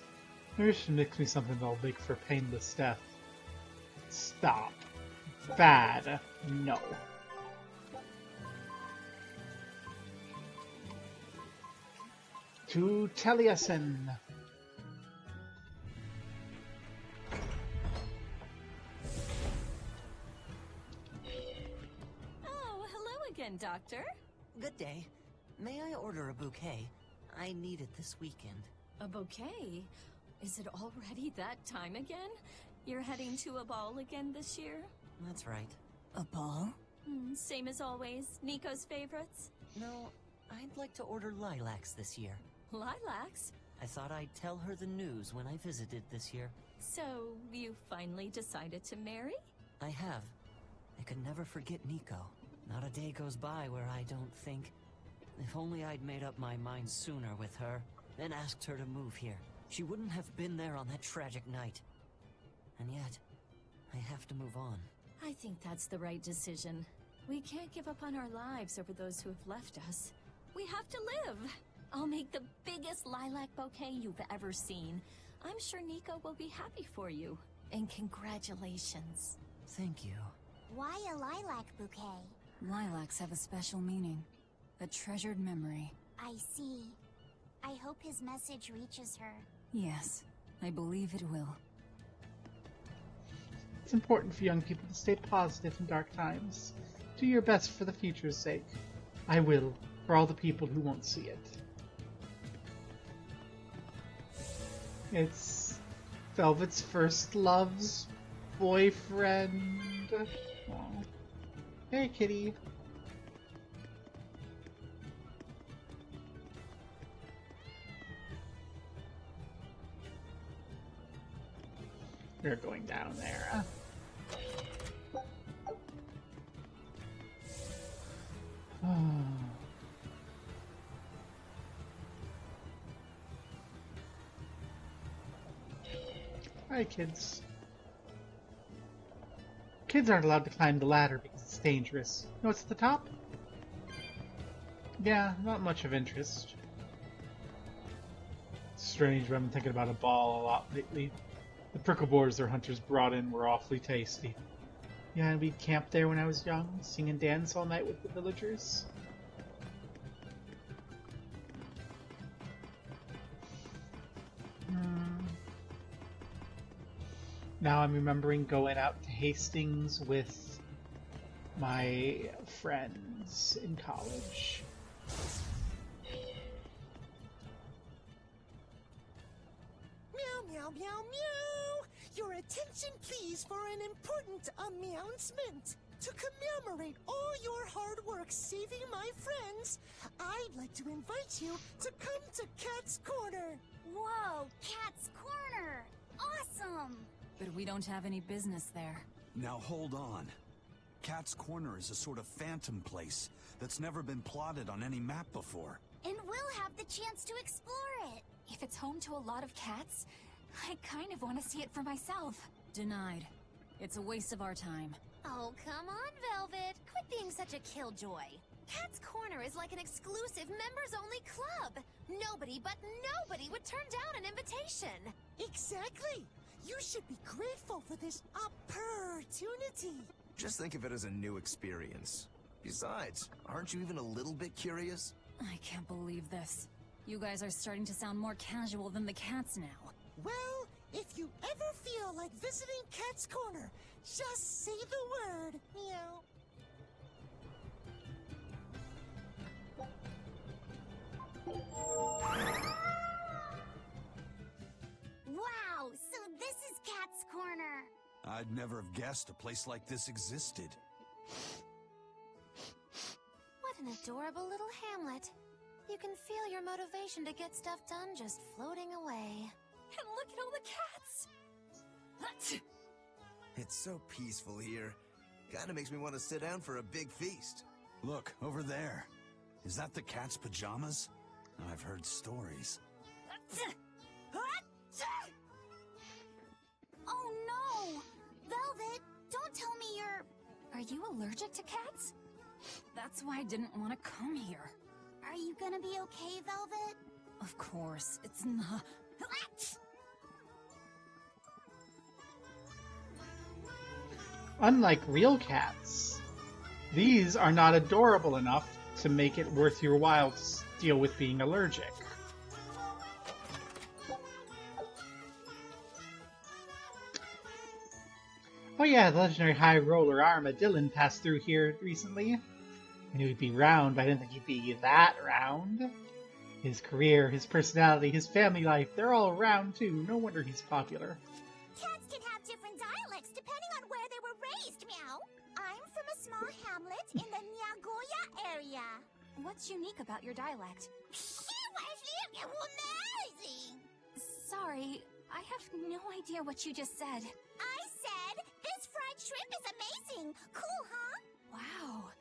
Maybe you should mix me something that'll make for painless death. Stop. Bad. No. To Taliesin. Oh, hello again, Doctor. Good day. May I order a bouquet? I need it this weekend. A bouquet? Is it already that time again? You're heading to a ball again this year? That's right. A ball? Same as always. Nico's favorites? No, I'd like to order lilacs this year. Lilacs? I thought I'd tell her the news when I visited this year. So, you finally decided to marry? I have. I could never forget Nico. Not a day goes by where I don't think... If only I'd made up my mind sooner with her, then asked her to move here. She wouldn't have been there on that tragic night. And yet, I have to move on. I think that's the right decision. We can't give up on our lives over those who have left us. We have to live! I'll make the biggest lilac bouquet you've ever seen. I'm sure Nico will be happy for you. And congratulations. Thank you. Why a lilac bouquet? Lilacs have a special meaning. A treasured memory. I see. I hope his message reaches her. Yes, I believe it will. It's important for young people to stay positive in dark times. Do your best for the future's sake. I will, for all the people who won't see it. It's Velvet's first love's boyfriend. Aw. Hey, kitty. We're going down there. Hi, kids. Kids aren't allowed to climb the ladder because it's dangerous. You know what's at the top? Yeah, not much of interest. It's strange, but I've been thinking about a ball a lot lately. The prickle boars their hunters brought in were awfully tasty. Yeah, and we'd camp there when I was young, sing and dance all night with the villagers. Now I'm remembering going out to Hastings with my friends in college. Meow, meow, meow, meow! Your attention please for an important announcement. To commemorate all your hard work saving my friends, I'd like to invite you to come to Cat's Corner. Whoa, Cat's Corner! Awesome! But we don't have any business there. Now hold on. Cat's Corner is a sort of phantom place that's never been plotted on any map before. And we'll have the chance to explore it. If it's home to a lot of cats, I kind of want to see it for myself. Denied. It's a waste of our time. Oh, come on, Velvet. Quit being such a killjoy. Cat's Corner is like an exclusive members-only club. Nobody but nobody would turn down an invitation. Exactly. You should be grateful for this opportunity. Just think of it as a new experience. Besides, aren't you even a little bit curious? I can't believe this. You guys are starting to sound more casual than the cats now. Well, if you ever feel like visiting Cat's Corner, just say the word. Meow. Wow, so this is Cat's Corner. I'd never have guessed a place like this existed. What an adorable little hamlet. You can feel your motivation to get stuff done just floating away. And look at all the cats! It's so peaceful here. Kinda makes me want to sit down for a big feast. Look, over there. Is that the cat's pajamas? I've heard stories. Oh no! Velvet, don't tell me you're... Are you allergic to cats? That's why I didn't want to come here. Are you gonna be okay, Velvet? Of course, it's not... Unlike real cats, these are not adorable enough to make it worth your while to deal with being allergic. Oh yeah, the legendary high roller Armadillon passed through here recently. I knew he'd be round, but I didn't think he'd be that round. His career, his personality, his family life, they're all round too. No wonder he's popular. Cats can have different dialects depending on where they were raised, Meow. I'm from a small hamlet in the Nagoya area. What's unique about your dialect? Amazing! Sorry, I have no idea what you just said. I said, this fried shrimp is amazing! Cool, huh? Wow.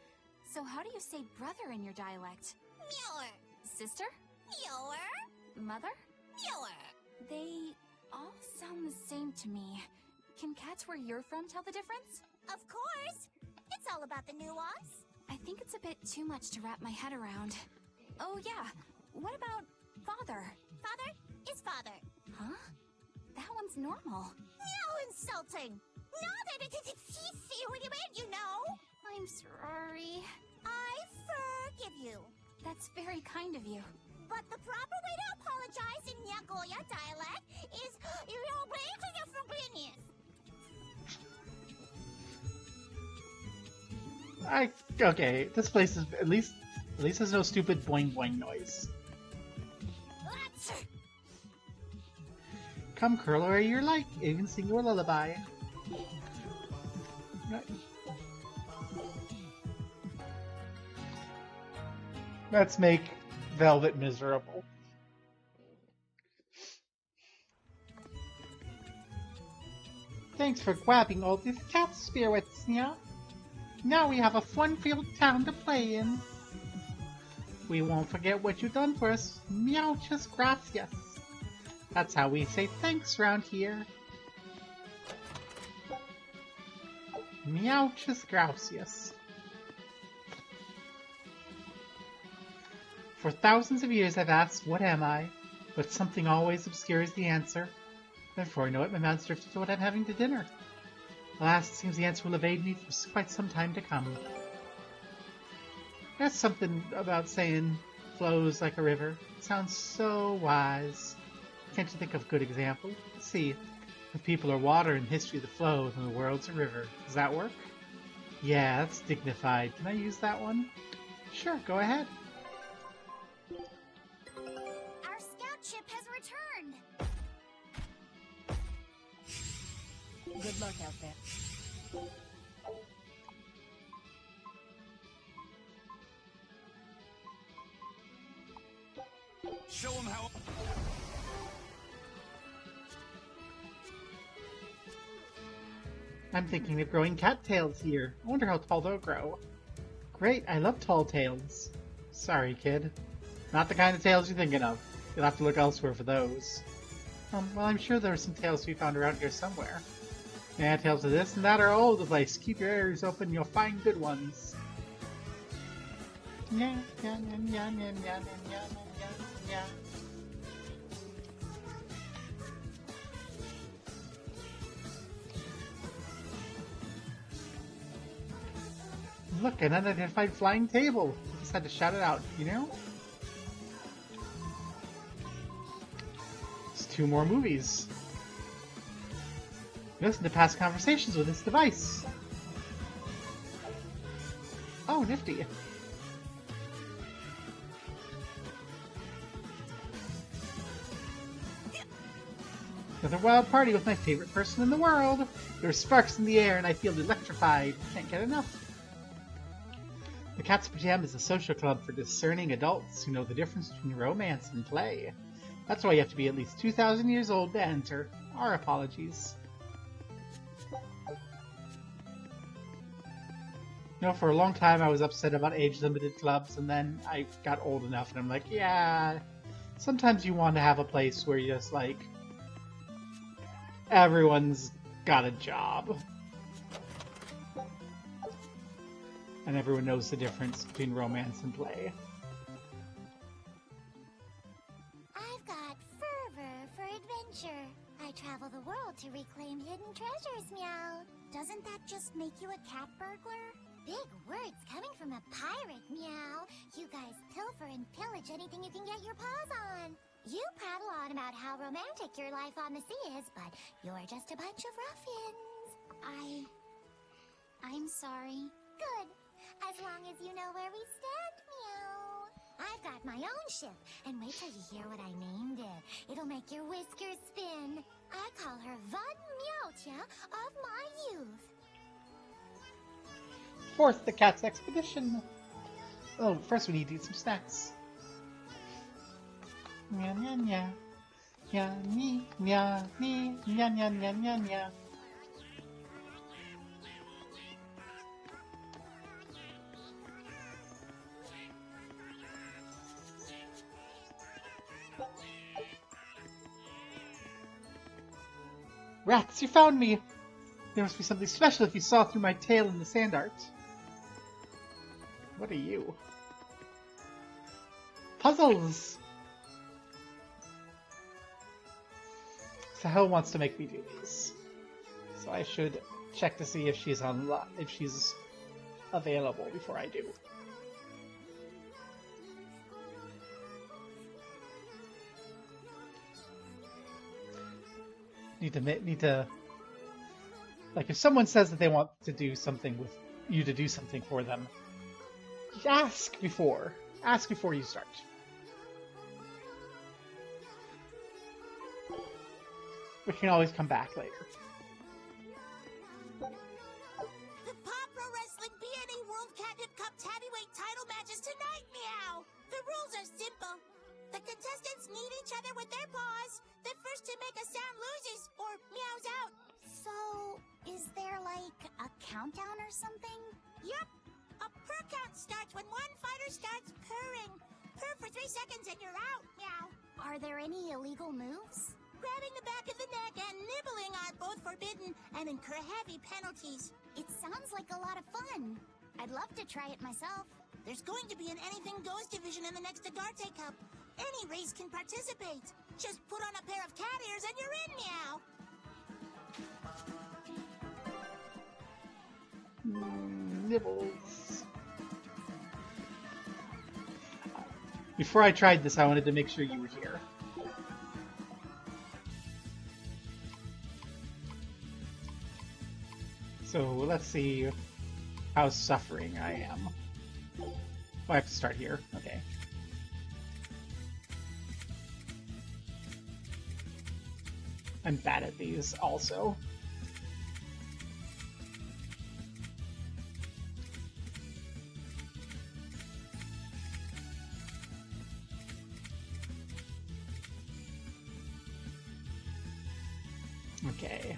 So how do you say brother in your dialect? Meower. Sister? Meower. Mother? Meower. They all sound the same to me. Can cats where you're from tell the difference? Of course! It's all about the nuance. I think it's a bit too much to wrap my head around. Oh yeah, what about father? Father is father. Huh? That one's normal. No insulting! No, you know? I'm sorry. I forgive you. That's very kind of you. But the proper way to apologize in Nagoya dialect is Okay, this place is at least there's no stupid boing boing noise. Come curl where you like, even sing you a lullaby. Right. Let's make Velvet miserable. Thanks for grabbing all these cat spirits, yeah? Now we have a fun-filled town to play in. We won't forget what you've done for us. Muchas gracias. That's how we say thanks around here. Muchas gracias. For thousands of years I've asked, what am I? But something always obscures the answer. Before I know it, my mind's drifted to what I'm having to dinner. Alas, it seems the answer will evade me for quite some time to come. That's something about saying flows like a river. It sounds so wise. Can't you think of a good example? Let's see. If people are water and history of the flow, then the world's a river. Does that work? Yeah, that's dignified. Can I use that one? Sure, go ahead. Our scout ship has returned. Good luck out there. Show him how. I'm thinking of growing cattails here. I wonder how tall they'll grow. Great, I love tall tails. Sorry, kid. Not the kind of tails you're thinking of. You'll have to look elsewhere for those. Well, I'm sure there are some tails to be found around here somewhere. Yeah, tales of this and that are all over the place. Keep your ears open, you'll find good ones. Yeah, yeah, yeah, yeah, yeah, yeah, yeah, yeah. Look, an unidentified flying table. I just had to shout it out, you know? It's 2 more movies. Listen to past conversations with this device. Oh, nifty. Another wild party with my favorite person in the world. There are sparks in the air and I feel electrified. Can't get enough. The Cat's Pajama is a social club for discerning adults who know the difference between romance and play. That's why you have to be at least 2,000 years old to enter. Our apologies. You know, for a long time I was upset about age-limited clubs, and then I got old enough and I'm like, yeah, sometimes you want to have a place where you just, like, everyone's got a job. And everyone knows the difference between romance and play. I've got fervor for adventure. I travel the world to reclaim hidden treasures, meow. Doesn't that just make you a cat burglar? Big words coming from a pirate, meow. You guys pilfer and pillage anything you can get your paws on. You prattle on about how romantic your life on the sea is, but you're just a bunch of ruffians. I'm sorry. Good. As long as you know where we stand, meow. I've got my own ship, and wait till you hear what I named it. It'll make your whiskers spin. I call her Von Meowtia of my youth. Fourth, the Cat's Expedition. Oh, first we need to eat some snacks. Nya nya nya. Nya ni nya ni nya nya nya nya nya. Rats, you found me! There must be something special if you saw through my tail in the sand art. What are you? Puzzles! Sahel wants to make me do these. So I should check to see if she's if she's available before I do. Need to like, if someone says that they want to do something with you, to do something for them, ask before you start. We can always come back later. The Paw Pro Wrestling B&E World Catnip Cup heavyweight title matches tonight, meow! The rules are simple. The contestants need each other with their paws. The first to make a sound loses or meows out. So, is there like a countdown or something? Yup. A purr count starts when one fighter starts purring. Purr for 3 seconds and you're out, meow. Are there any illegal moves? Grabbing the back of the neck and nibbling are both forbidden and incur heavy penalties. It sounds like a lot of fun. I'd love to try it myself. There's going to be an Anything Goes division in the next Agarte Cup. Any race can participate. Just put on a pair of cat ears and you're in, meow. Nibbles. Before I tried this, I wanted to make sure you were here. So let's see how suffering I am. Oh, I have to start here. Okay. I'm bad at these also. Okay.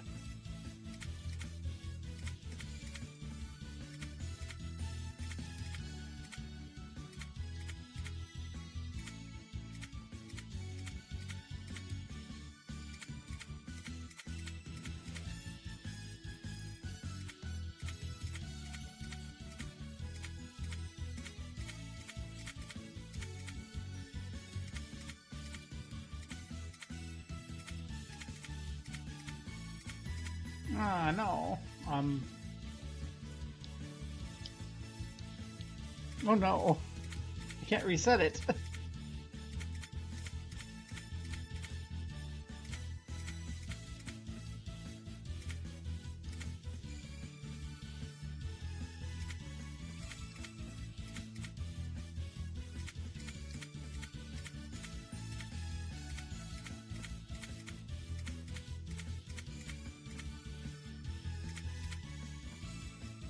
Ah, no. Oh no. I can't reset it.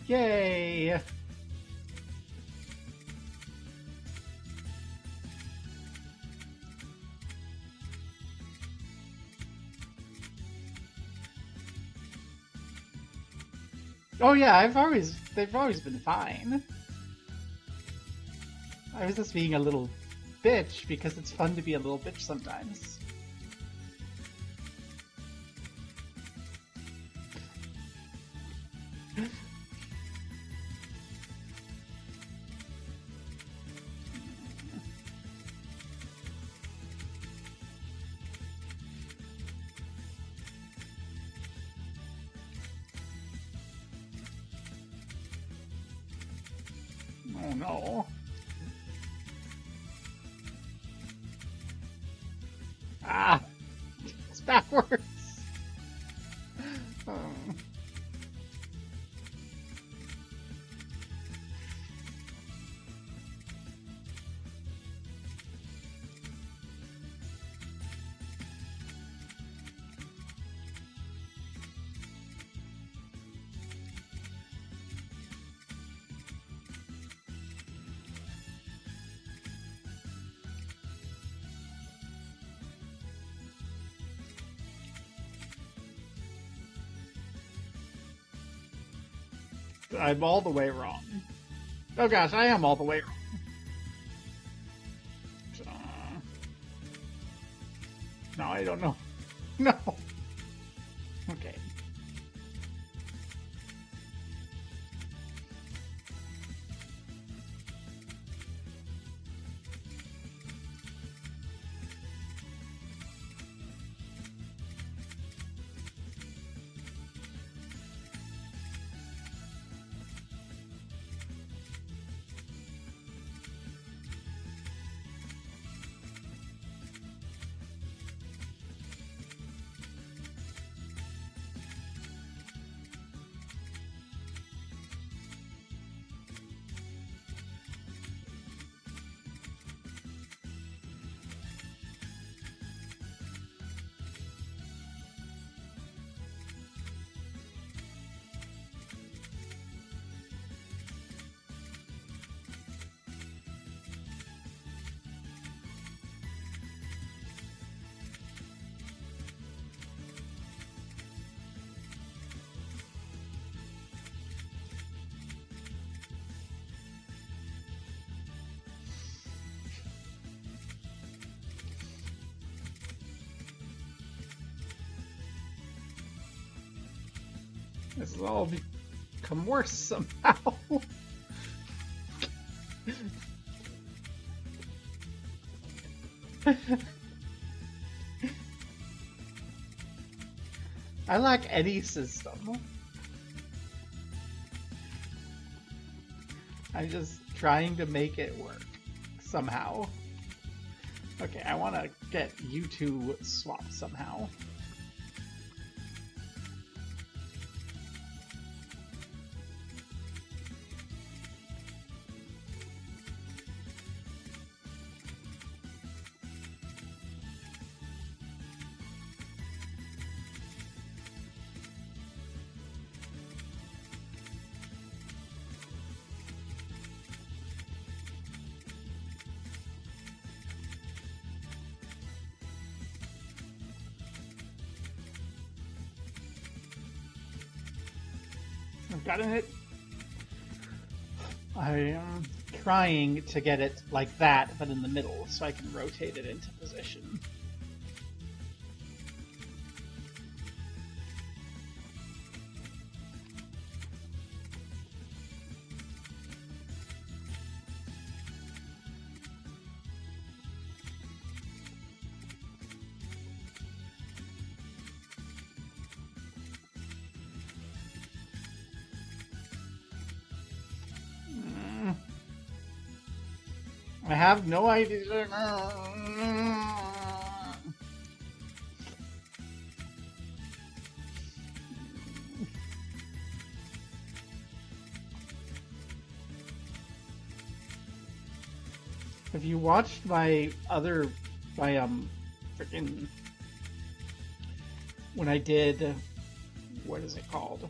Yay! Oh yeah, they've always been fine. I was just being a little bitch because it's fun to be a little bitch sometimes. Oh no. Ah! It's backwards! Oh. I'm all the way wrong. Oh gosh, I am all the way wrong. No, I don't know. No. Okay. This has all become worse somehow. I lack any system. I'm just trying to make it work somehow. Okay, I want to get you two swapped somehow. I've gotten it. I am trying to get it like that, but in the middle, so I can rotate it into position. I have no idea. Have you watched my freaking, when I did, what is it called?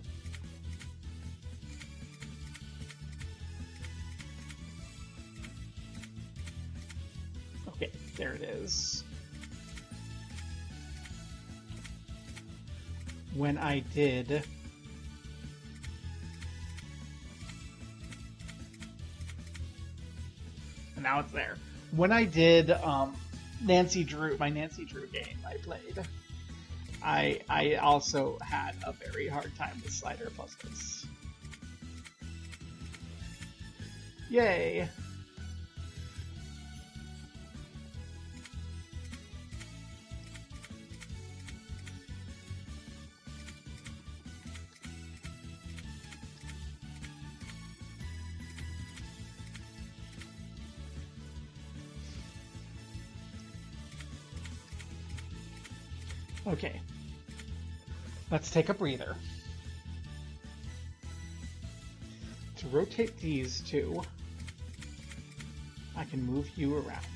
Okay, there it is. When I did now it's there. When I did Nancy Drew, my Nancy Drew game I played, I also had a very hard time with slider puzzles. Yay! Okay, let's take a breather. To rotate these two, I can move you around.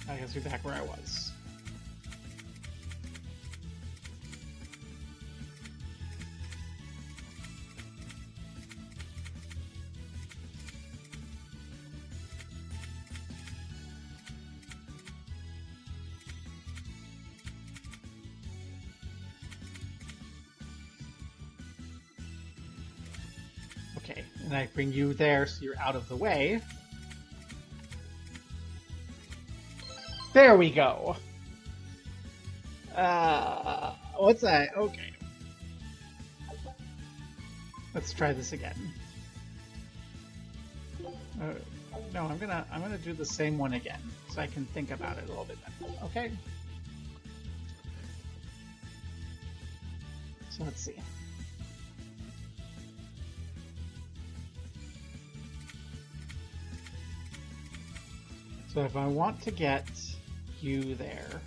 I guess we're back where I was. Okay, and I bring you there so you're out of the way. There we go! What's that? Okay. Let's try this again. No, I'm gonna do the same one again, so I can think about it a little bit better. Okay? So let's see. So if I want to get you there,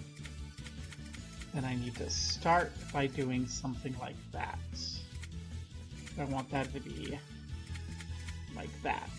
then I need to start by doing something like that. I want that to be like that.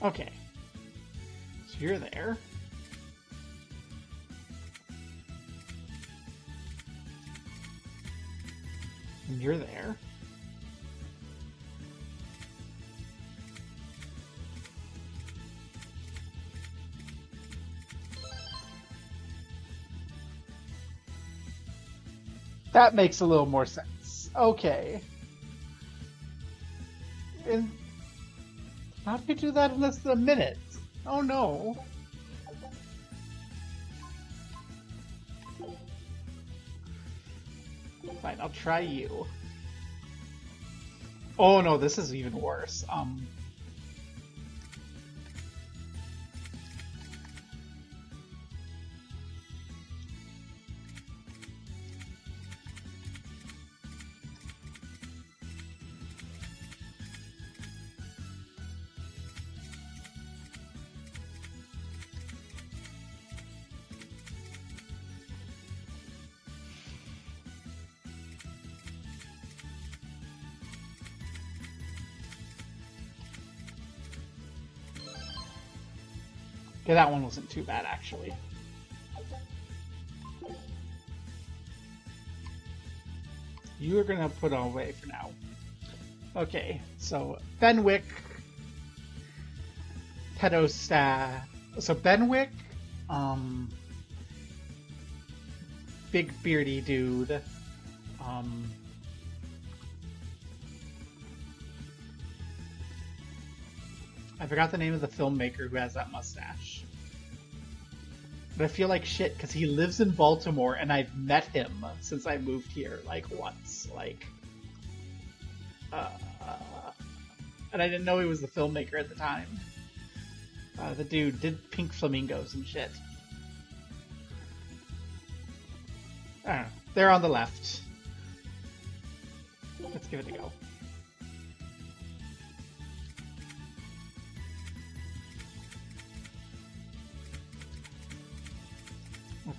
Okay, so you're there. And you're there. That makes a little more sense. Okay. And how did you do that in less than a minute? Oh no. Fine, I'll try you. Oh no, this is even worse. Okay, that one wasn't too bad, actually. You are gonna put it away for now. Okay, so Benwick, Pedostat. So Benwick, big beardy dude. I forgot the name of the filmmaker who has that mustache. But I feel like shit because he lives in Baltimore and I've met him since I moved here, like, once. Like, and I didn't know he was the filmmaker at the time. The dude did Pink Flamingos and shit. I don't know. They're on the left. Let's give it a go.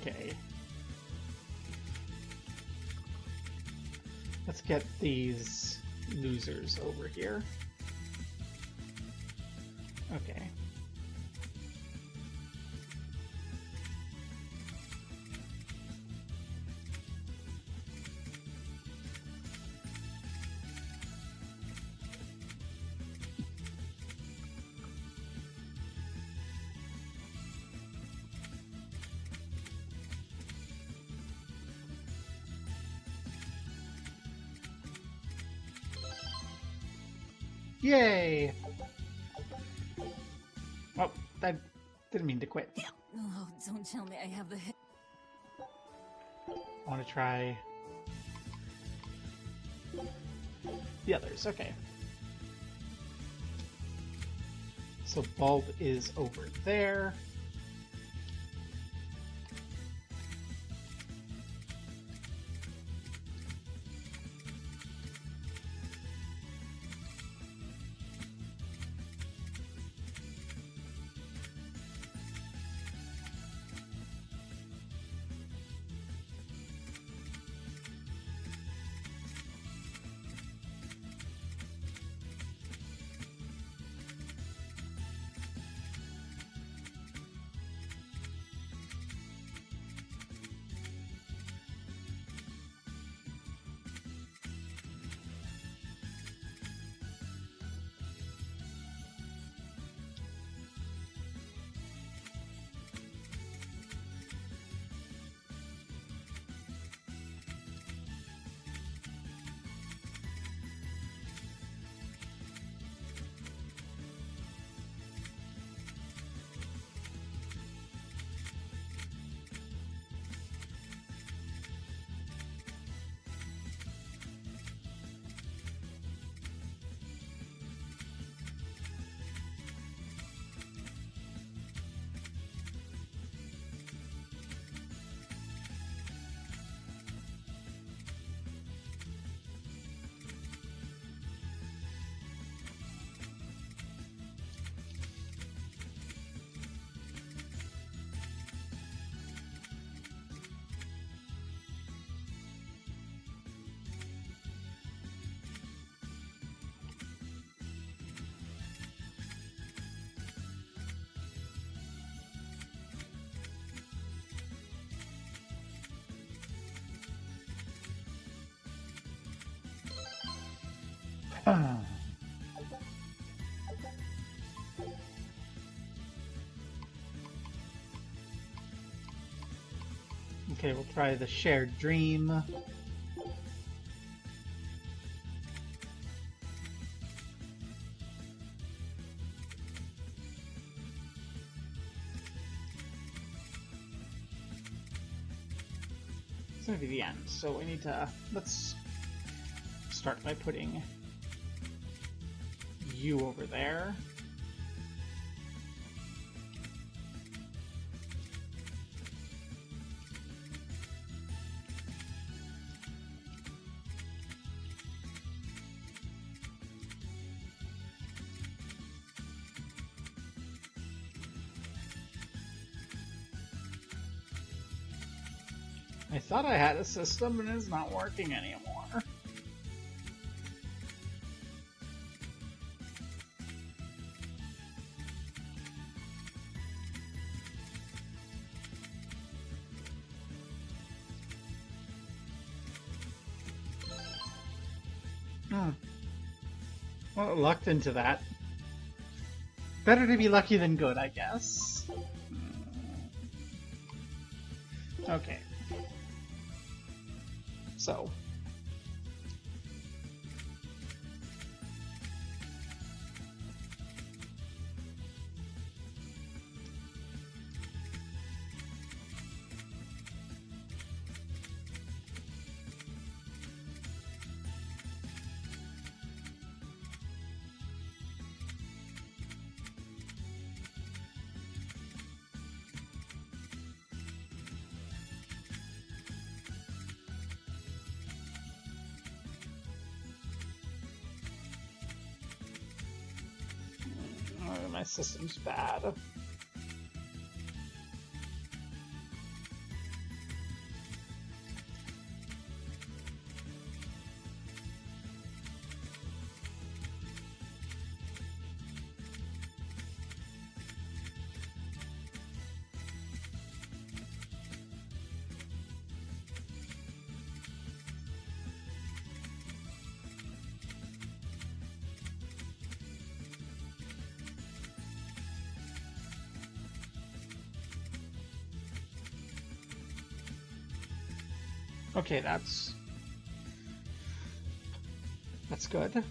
Okay. Let's get these losers over here. Okay. Yay! Oh, I didn't mean to quit. Oh, don't tell me I have the hit. I want to try the others. Okay. So Bulb is over there. Okay, we'll try the shared dream. gonna be the end, so we need to... Let's start by putting you over there. I thought I had a system and it's not working anymore. Well, lucked into that. Better to be lucky than good, I guess. Okay. So. My system's bad. Okay, that's good.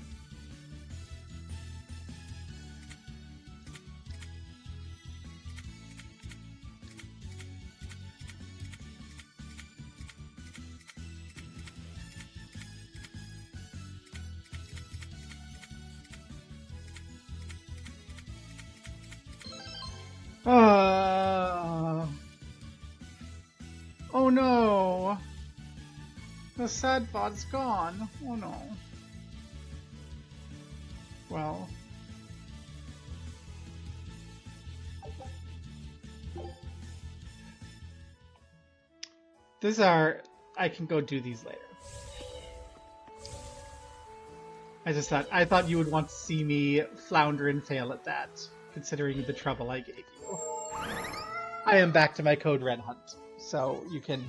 Oh no! The sad pod's gone. Oh no. Well. These are... I can go do these later. I thought you would want to see me flounder and fail at that, considering the trouble I gave you. I am back to my Code Red hunt, so you can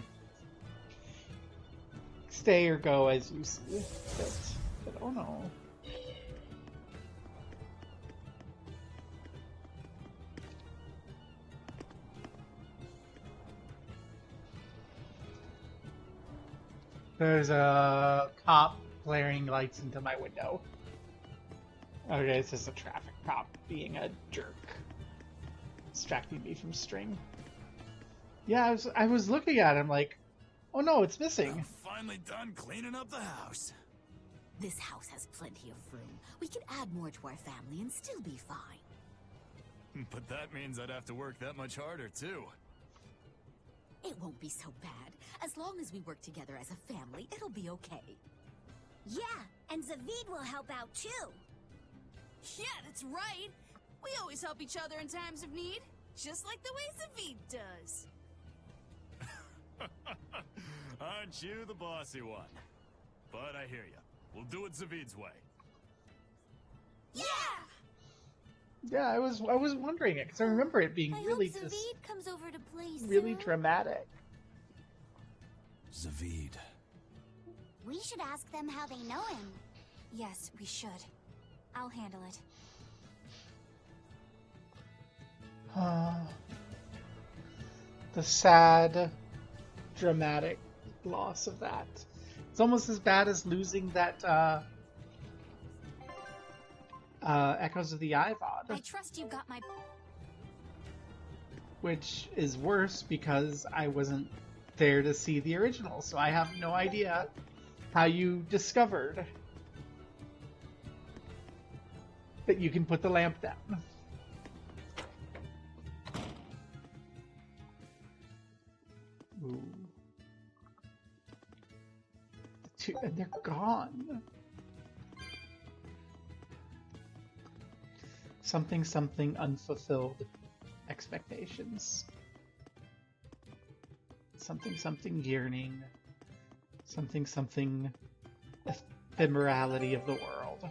stay or go as you see fit. But oh no. There's a cop blaring lights into my window. Okay, it's just a traffic cop being a jerk. Distracting me from string. Yeah, I was looking at him like, oh no, it's missing. I'm finally done cleaning up the house. This house has plenty of room. We can add more to our family and still be fine. But that means I'd have to work that much harder, too. It won't be so bad. As long as we work together as a family, it'll be okay. Yeah, and Zavid will help out too. Yeah, that's right. We always help each other in times of need, just like the way Zavid does. Aren't you the bossy one? But I hear you. We'll do it Zavid's way. Yeah! Yeah, I was wondering it because I remember it being really hope Zavid comes over to play really soon. dramatic. Zavid. We should ask them how they know him. Yes, we should. I'll handle it. The sad, dramatic loss of that. It's almost as bad as losing that Echoes of the Ivod. I trust you got my... Which is worse because I wasn't there to see the original, so I have no idea how you discovered that you can put the lamp down. Ooh. And they're gone. Something, something unfulfilled expectations. Something, something yearning. Something, something ephemerality of the world.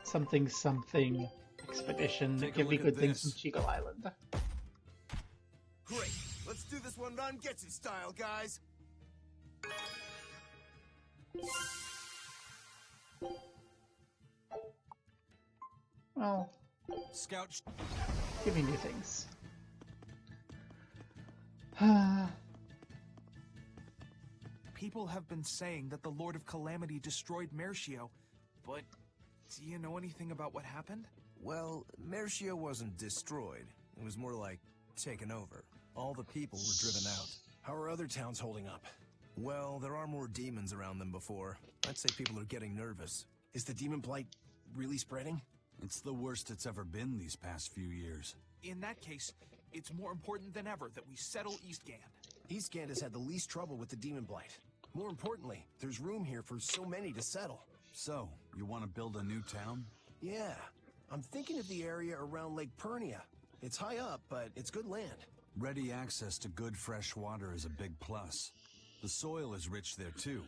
Something, something expedition. Give me good things from Chico Island. Great. Let's do this one Ron gets it style, guys. Well, Scout, give me new things. People have been saying that the Lord of Calamity destroyed Mercio, but do you know anything about what happened? Well, Mercio wasn't destroyed. It was more like taken over. All the people were driven out. How are other towns holding up? Well, there are more demons around than before. I'd say people are getting nervous. Is the demon blight really spreading? It's the worst it's ever been these past few years. In that case, it's more important than ever that we settle Eastgand. Eastgand has had the least trouble with the demon blight. More importantly, there's room here for so many to settle. So, you want to build a new town? Yeah. I'm thinking of the area around Lake Pernia. It's high up, but it's good land. Ready access to good fresh water is a big plus. The soil is rich there too,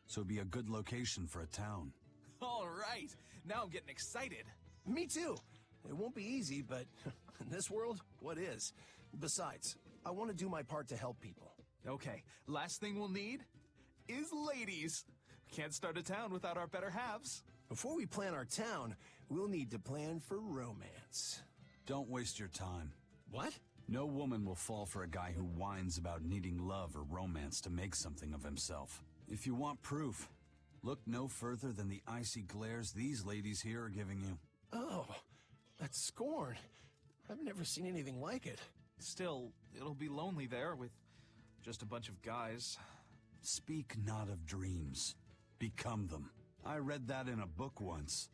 so it'd be a good location for a town. All right, now I'm getting excited. Me too. It won't be easy, but in this world, what is? Besides, I want to do my part to help people. Okay, last thing we'll need is ladies. Can't start a town without our better halves. Before we plan our town, we'll need to plan for romance. Don't waste your time. What? No woman will fall for a guy who whines about needing love or romance to make something of himself. If you want proof, look no further than the icy glares these ladies here are giving you. Oh, that's scorn. I've never seen anything like it. Still, it'll be lonely there with just a bunch of guys. Speak not of dreams. Become them. I read that in a book once.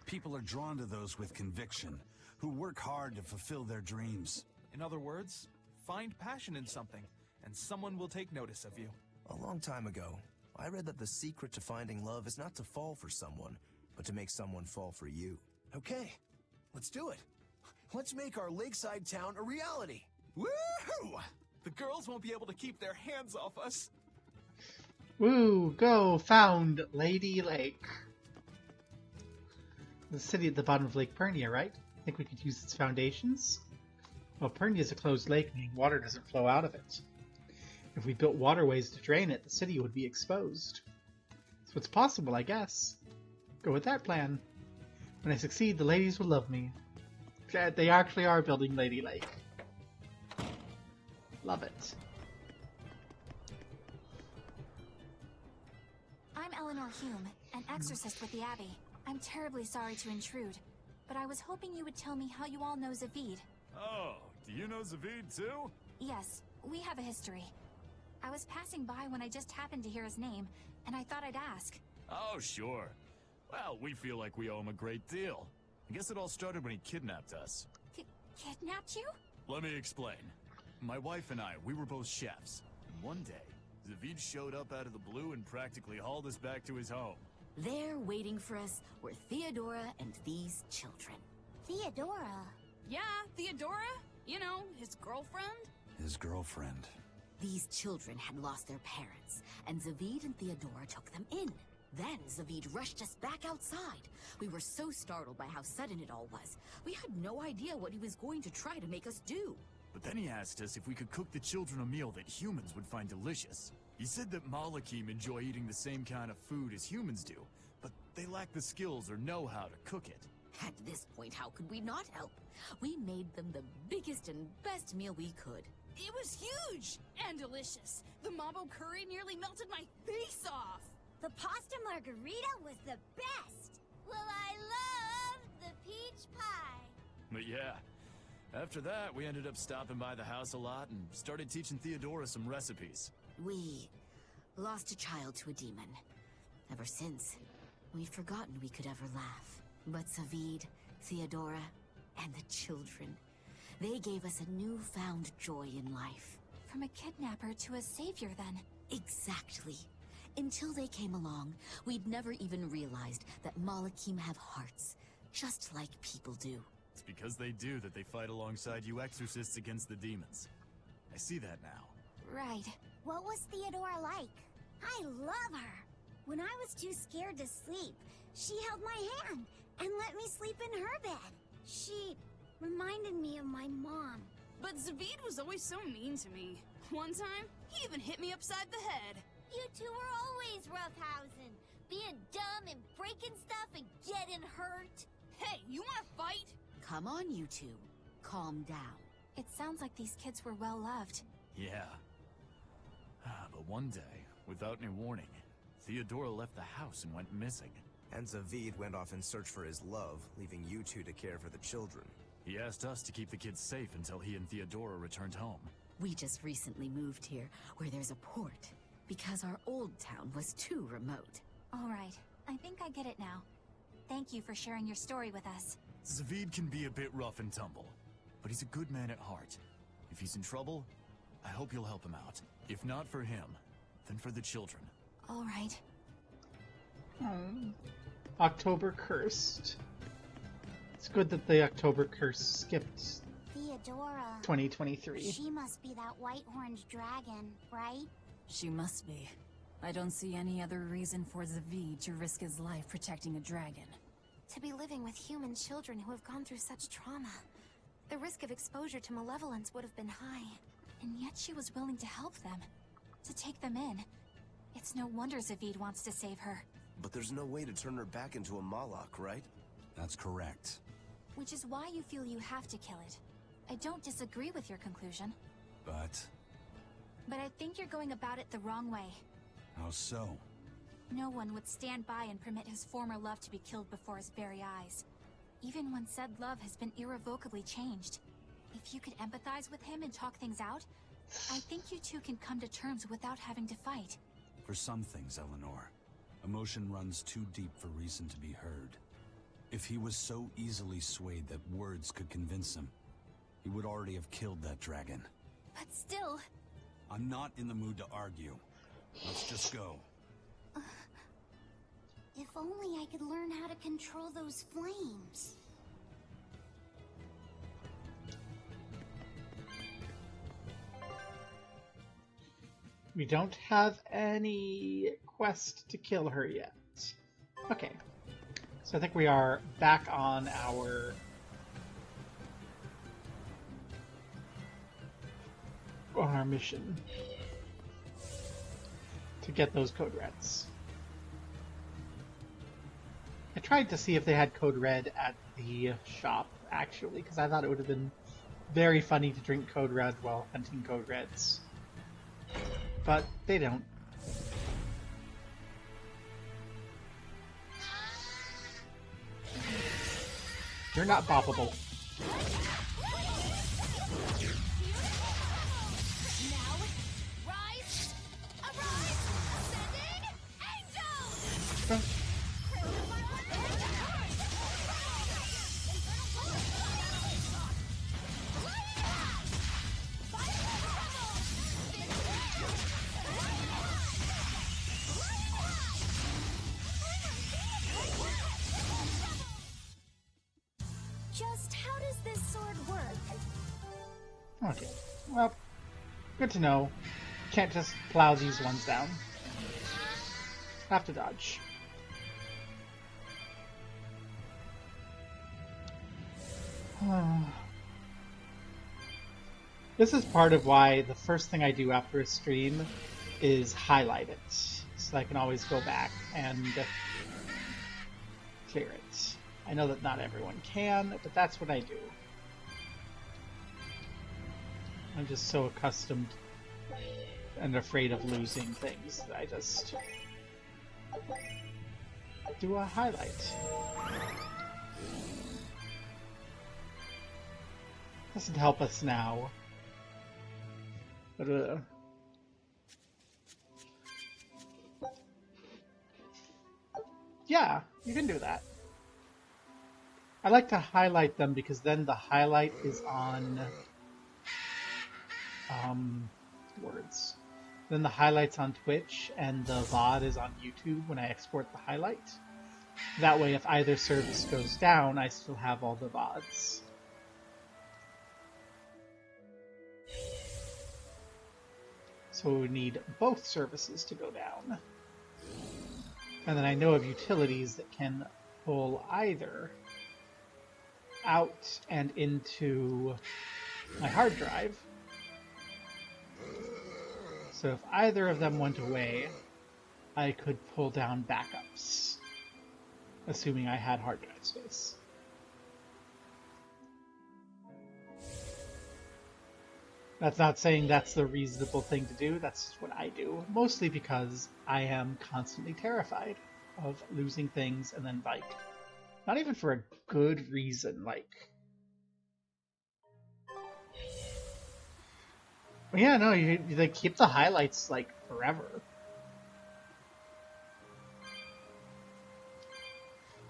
People are drawn to those with conviction, who work hard to fulfill their dreams. In other words, find passion in something, and someone will take notice of you. A long time ago, I read that the secret to finding love is not to fall for someone, but to make someone fall for you. Okay, let's do it. Let's make our lakeside town a reality. Woohoo! The girls won't be able to keep their hands off us. Woo! Go! Found Lady Lake. The city at the bottom of Lake Pernia, right? Think we could use its foundations? Well, Pernia is a closed lake, meaning water doesn't flow out of it. If we built waterways to drain it, the city would be exposed. So it's possible, I guess. Go with that plan. When I succeed, the ladies will love me. They actually are building Lady Lake. Love it. I'm Eleanor Hume, an exorcist with the Abbey. I'm terribly sorry to intrude, but I was hoping you would tell me how you all know Zavid. Oh, do you know Zavid too? Yes, we have a history. I was passing by when I just happened to hear his name, and I thought I'd ask. Oh, sure. Well, we feel like we owe him a great deal. I guess it all started when he kidnapped us. Kidnapped you? Let me explain. My wife and I, we were both chefs. And one day, Zavid showed up out of the blue and practically hauled us back to his home. There waiting for us were Theodora and these children. Theodora? Yeah, Theodora. You know, his girlfriend. His girlfriend. These children had lost their parents, and Zavid and Theodora took them in. Then Zavid rushed us back outside. We were so startled by how sudden it all was. We had no idea what he was going to try to make us do. But then he asked us if we could cook the children a meal that humans would find delicious. He said that Malakim enjoy eating the same kind of food as humans do, but they lack the skills or know how to cook it. At this point, how could we not help? We made them the biggest and best meal we could. It was huge and delicious. The mambo curry nearly melted my face off. The pasta margarita was the best. Well, I love the peach pie. But yeah, after that, we ended up stopping by the house a lot and started teaching Theodora some recipes. We lost a child to a demon. Ever since, we've forgotten we could ever laugh. But Savid, Theodora, and the children, they gave us a newfound joy in life. From a kidnapper to a savior, then. Exactly. Until they came along, we'd never even realized that Malakim have hearts, just like people do. It's because they do that they fight alongside you exorcists against the demons. I see that now. Right. What was Theodora like? I love her. When I was too scared to sleep, she held my hand and let me sleep in her bed. She reminded me of my mom. But Zavid was always so mean to me. One time, he even hit me upside the head. You two were always roughhousing, being dumb and breaking stuff and getting hurt. Hey, you wanna fight? Come on, you two. Calm down. It sounds like these kids were well loved. Yeah. But one day, without any warning, Theodora left the house and went missing. And Zavid went off in search for his love, leaving you two to care for the children. He asked us to keep the kids safe until he and Theodora returned home. We just recently moved here, where there's a port, because our old town was too remote. All right. I think I get it now. Thank you for sharing your story with us. Zavid can be a bit rough and tumble, but he's a good man at heart. If he's in trouble, I hope you'll help him out. If not for him, then for the children. All right. October Cursed. It's good that the October Curse skipped Theodora. 2023. She must be that white-horned dragon, right? She must be. I don't see any other reason for Zavid to risk his life protecting a dragon. To be living with human children who have gone through such trauma, the risk of exposure to malevolence would have been high. And yet she was willing to help them, to take them in. It's no wonder Zavid wants to save her. But there's no way to turn her back into a Malak, right? That's correct. Which is why you feel you have to kill it. I don't disagree with your conclusion. But I think you're going about it the wrong way. how so? No one would stand by and permit his former love to be killed before his very eyes. Even when said love has been irrevocably changed. If you could empathize with him and talk things out, I think you two can come to terms without having to fight. For some things, Eleanor, emotion runs too deep for reason to be heard. If he was so easily swayed that words could convince him, he would already have killed that dragon. But still... I'm not in the mood to argue. Let's just go. If only I could learn how to control those flames. We don't have any quest to kill her yet. Okay. So I think we are back on our mission to get those code reds. I tried to see if they had code red at the shop, actually, because I thought it would have been very funny to drink code red while hunting code reds. But they don't. You're not boppable. Just how does this sword work? Okay, well, good to know. Can't just plow these ones down. Have to dodge. This is part of why the first thing I do after a stream is highlight it, so I can always go back and clear it. I know that not everyone can, but that's what I do. I'm just so accustomed and afraid of losing things that I just do a highlight. Doesn't help us now. But Yeah, you can do that. I like to highlight them because then the highlight is on words. Then the highlight's on Twitch and the VOD is on YouTube when I export the highlight. That way, if either service goes down, I still have all the VODs. So we would need both services to go down. And then I know of utilities that can pull either out and into my hard drive. So if either of them went away, I could pull down backups, assuming I had hard drive space. That's not saying that's the reasonable thing to do, that's just what I do. Mostly because I am constantly terrified of losing things and then, like, not even for a good reason, like... Yeah, no, you like, keep the highlights, like, forever.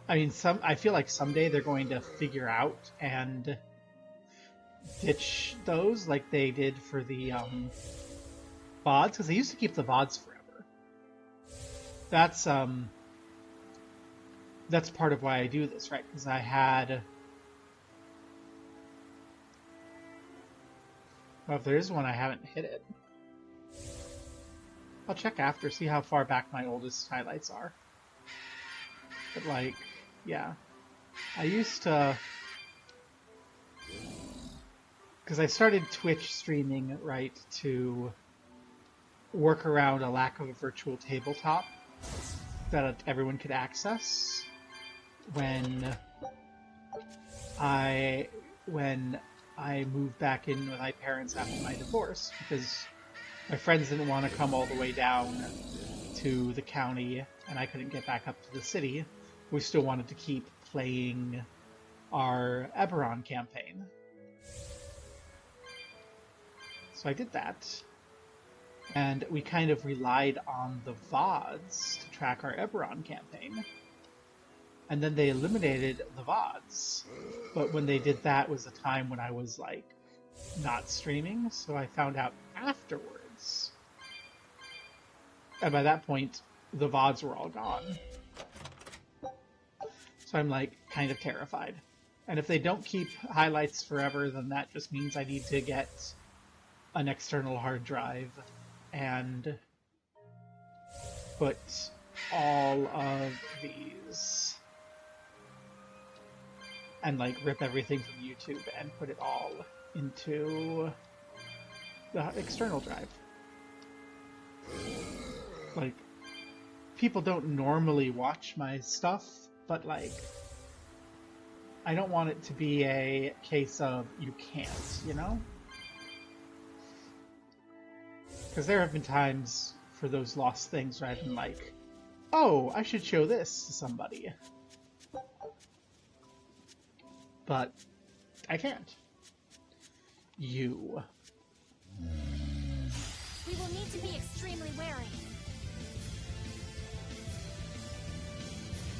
I mean, I feel like someday they're going to figure out and ditch those like they did for the VODs, because they used to keep the VODs forever. That's part of why I do this, right? Because I had... Well, if there is one, I haven't hit it. I'll check after, see how far back my oldest highlights are. But, like, yeah. I used to... Because I started Twitch streaming, right, to work around a lack of a virtual tabletop that everyone could access when I moved back in with my parents after my divorce, because my friends didn't want to come all the way down to the county and I couldn't get back up to the city. We still wanted to keep playing our Eberron campaign. So I did that, and we kind of relied on the VODs to track our Eberron campaign. And then they eliminated the VODs. But when they did that was a time when I was, like, not streaming, so I found out afterwards. And by that point, the VODs were all gone. So I'm, like, kind of terrified. And if they don't keep highlights forever, then that just means I need to get an external hard drive and put all of these and like rip everything from YouTube and put it all into the external drive. Like, people don't normally watch my stuff, but like, I don't want it to be a case of you can't, you know? Because there have been times for those lost things where I've been like, oh, I should show this to somebody. But I can't. You. We will need to be extremely wary.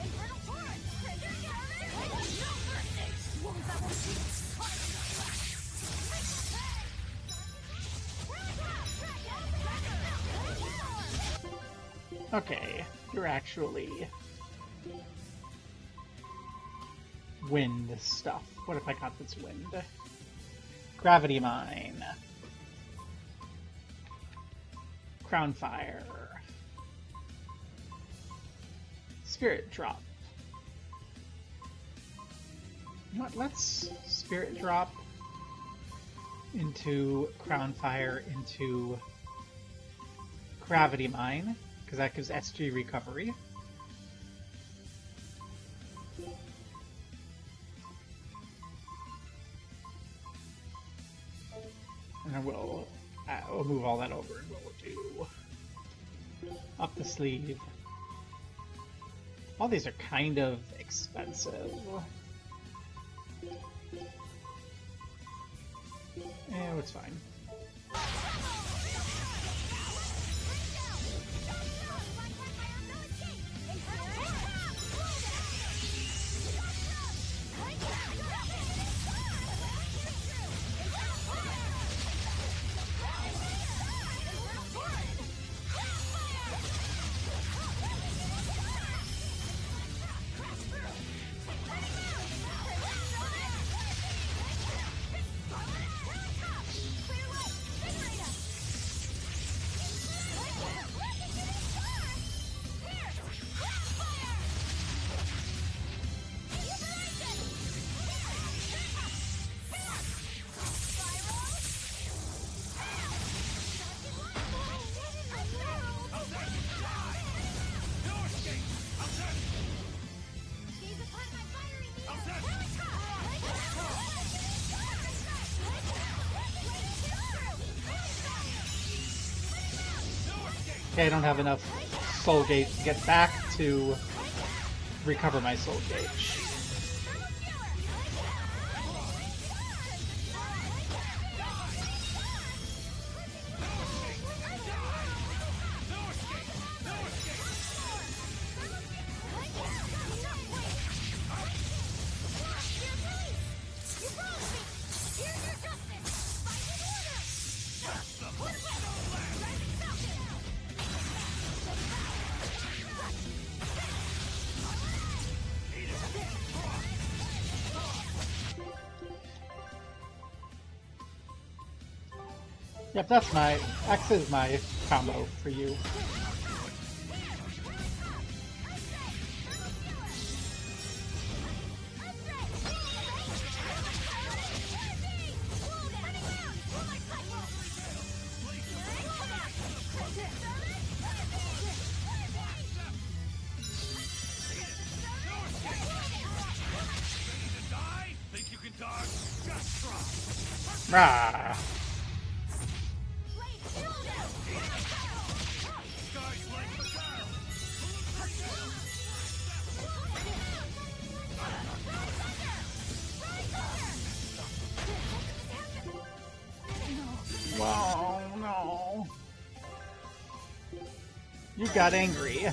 Infernal Torrent! No mercy! Wounds that will shoot! Okay, you're actually wind stuff. What if I got this wind? Gravity Mine. Crown Fire. Spirit Drop. You know what, let's Spirit Drop into Crown Fire into Gravity Mine, because that gives SG recovery. And then we'll move all that over and we'll do up the sleeve. All these are kind of expensive. Eh, it's fine. Okay, I don't have enough soul gauge to get back to recover my soul gauge. Yep, that's my... X is my combo for you. Rah! Whoa, no. You got angry.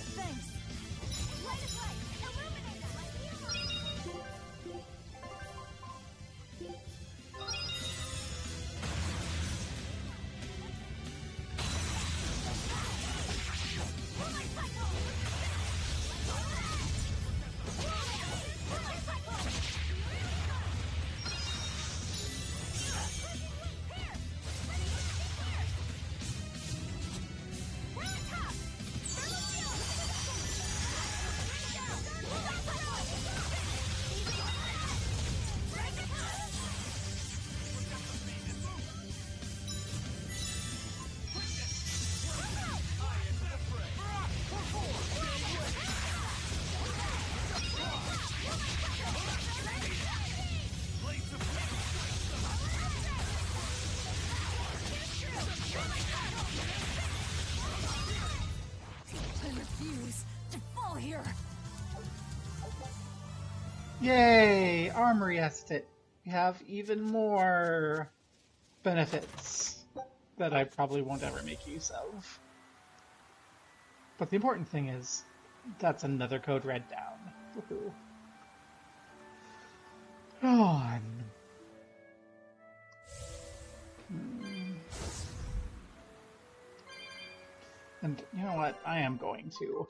Yay! Armory Estate. We have even more benefits that I probably won't ever make use of. But the important thing is, that's another code red down. Woohoo. On. And you know what? I am going to.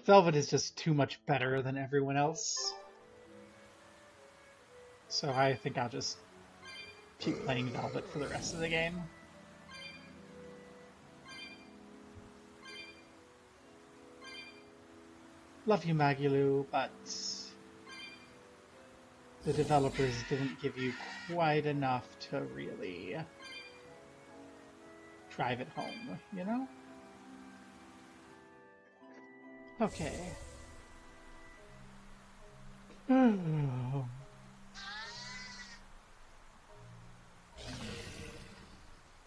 Velvet is just too much better than everyone else. So I think I'll just keep playing Velvet for the rest of the game. Love you, Magilu, but the developers didn't give you quite enough to really drive it home, you know? Okay.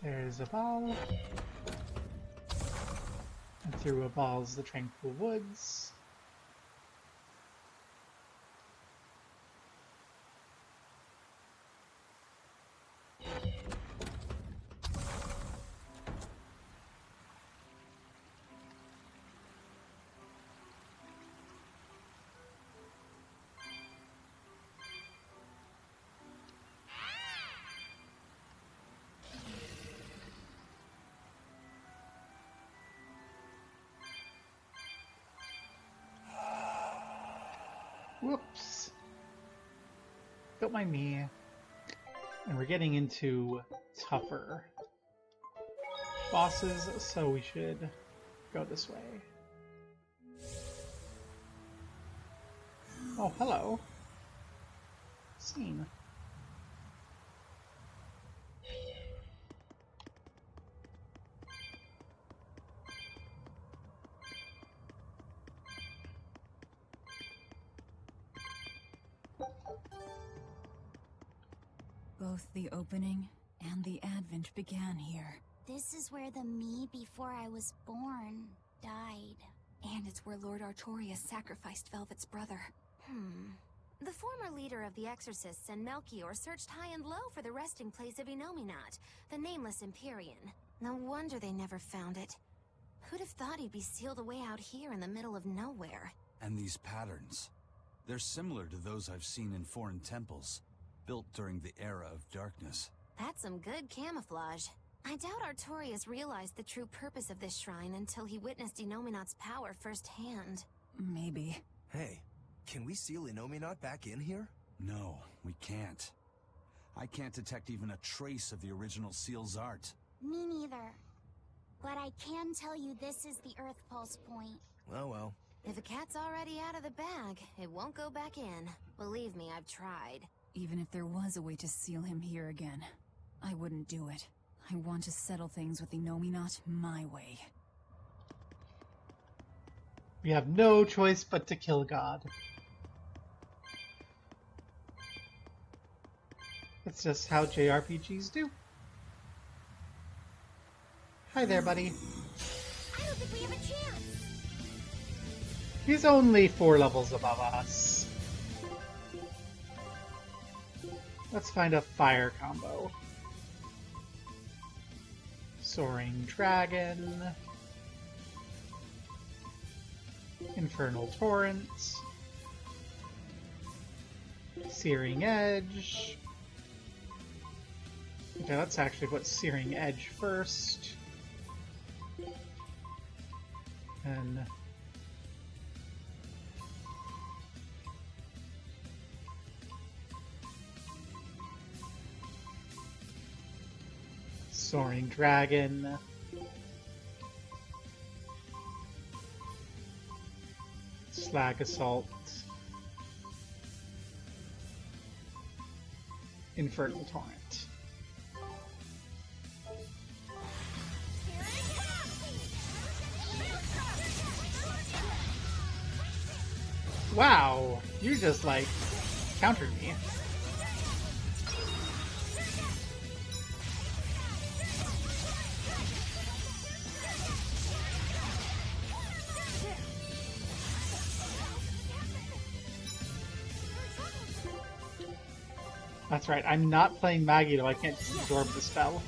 There's a ball. And through a ball's the tranquil woods. Whoops. Don't mind me. And we're getting into tougher bosses, so we should go this way. Oh, hello. Scene. Both the opening and the advent began here. This is where the me before I was born died. And it's where Lord Artorius sacrificed Velvet's brother. The former leader of the Exorcists and Melchior searched high and low for the resting place of Inominat, the nameless Empyrean. No wonder they never found it. Who'd have thought he'd be sealed away out here in the middle of nowhere? And these patterns, they're similar to those I've seen in foreign temples, built during the era of darkness. That's some good camouflage. I doubt Artorius realized the true purpose of this shrine until he witnessed Inominat's power firsthand. Maybe. Hey, can we seal Inominat back in here? No, we can't. I can't detect even a trace of the original seal's art. Me neither. But I can tell you this is the Earth Pulse point. Well. If a cat's already out of the bag, it won't go back in. Believe me, I've tried. Even if there was a way to seal him here again, I wouldn't do it. I want to settle things with Inominat my way. We have no choice but to kill God. That's just how JRPGs do. Hi there, buddy. I don't think we have a chance. He's only 4 levels above us. Let's find a fire combo. Soaring Dragon. Infernal Torrent. Searing Edge. Okay, let's actually put Searing Edge first. And Soaring Dragon. Slag Assault. Infernal Torrent. Wow, you just like countered me. That's right, I'm not playing Maggie though I can't absorb the spell.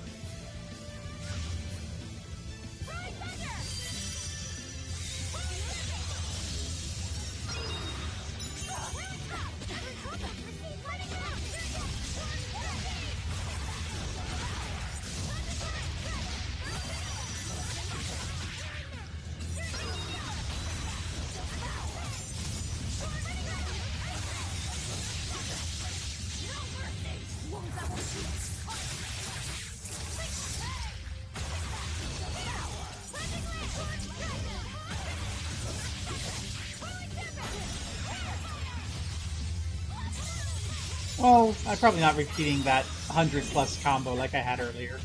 Well, I'm probably not repeating that 100+ combo like I had earlier.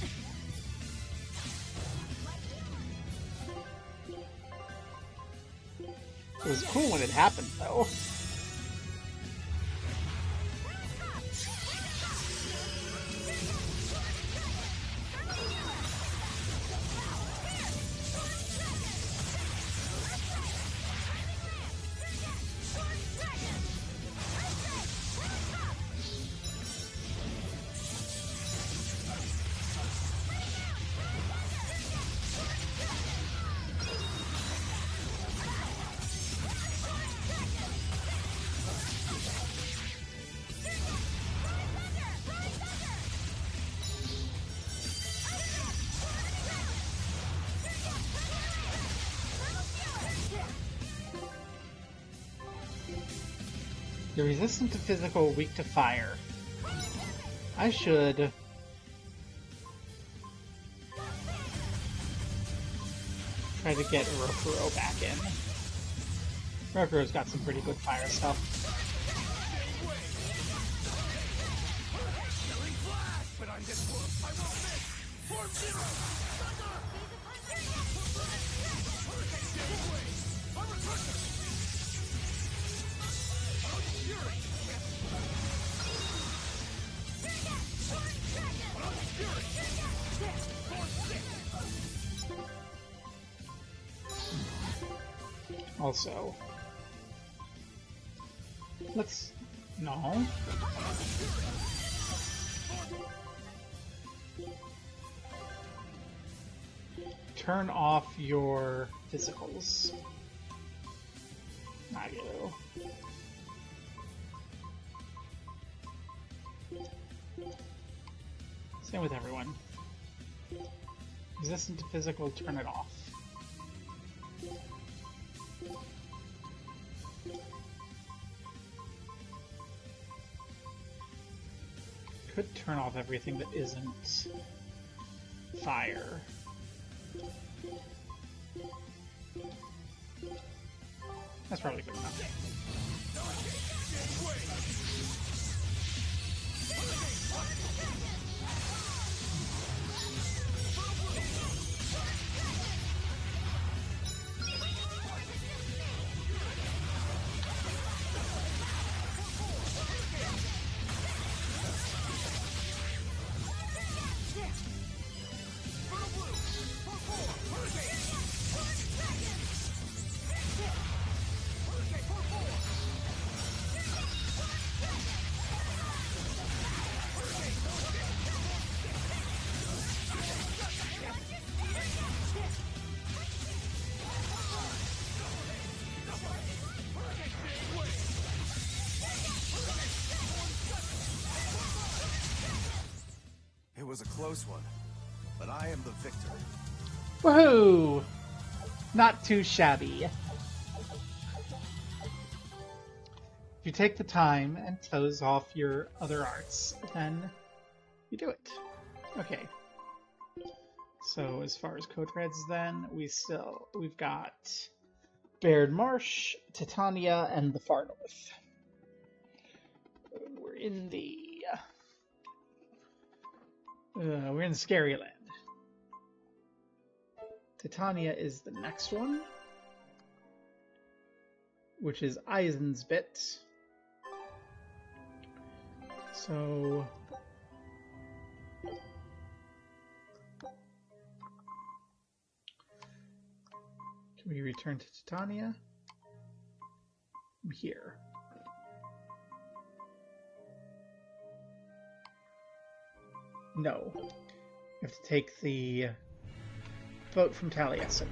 It was cool when it happened, though. You're resistant to physical, weak to fire. I should... try to get Rokuro back in. Rokuro's got some pretty good fire stuff. Also, let's... no. Turn off your physicals. Not you. Same with everyone. Resistant to physical, turn it off. Could turn off everything that isn't fire. That's probably good enough. It was a close one, but I am the victor. Woohoo! Not too shabby. If you take the time and close off your other arts, then you do it. Okay. So as far as code reds, then we've got Baird Marsh, Titania, and the Far North. We're in the Scary Land. Titania is the next one, which is Eisen's Bit. So can we return to Titania? I'm here. No. You have to take the boat from Taliesin.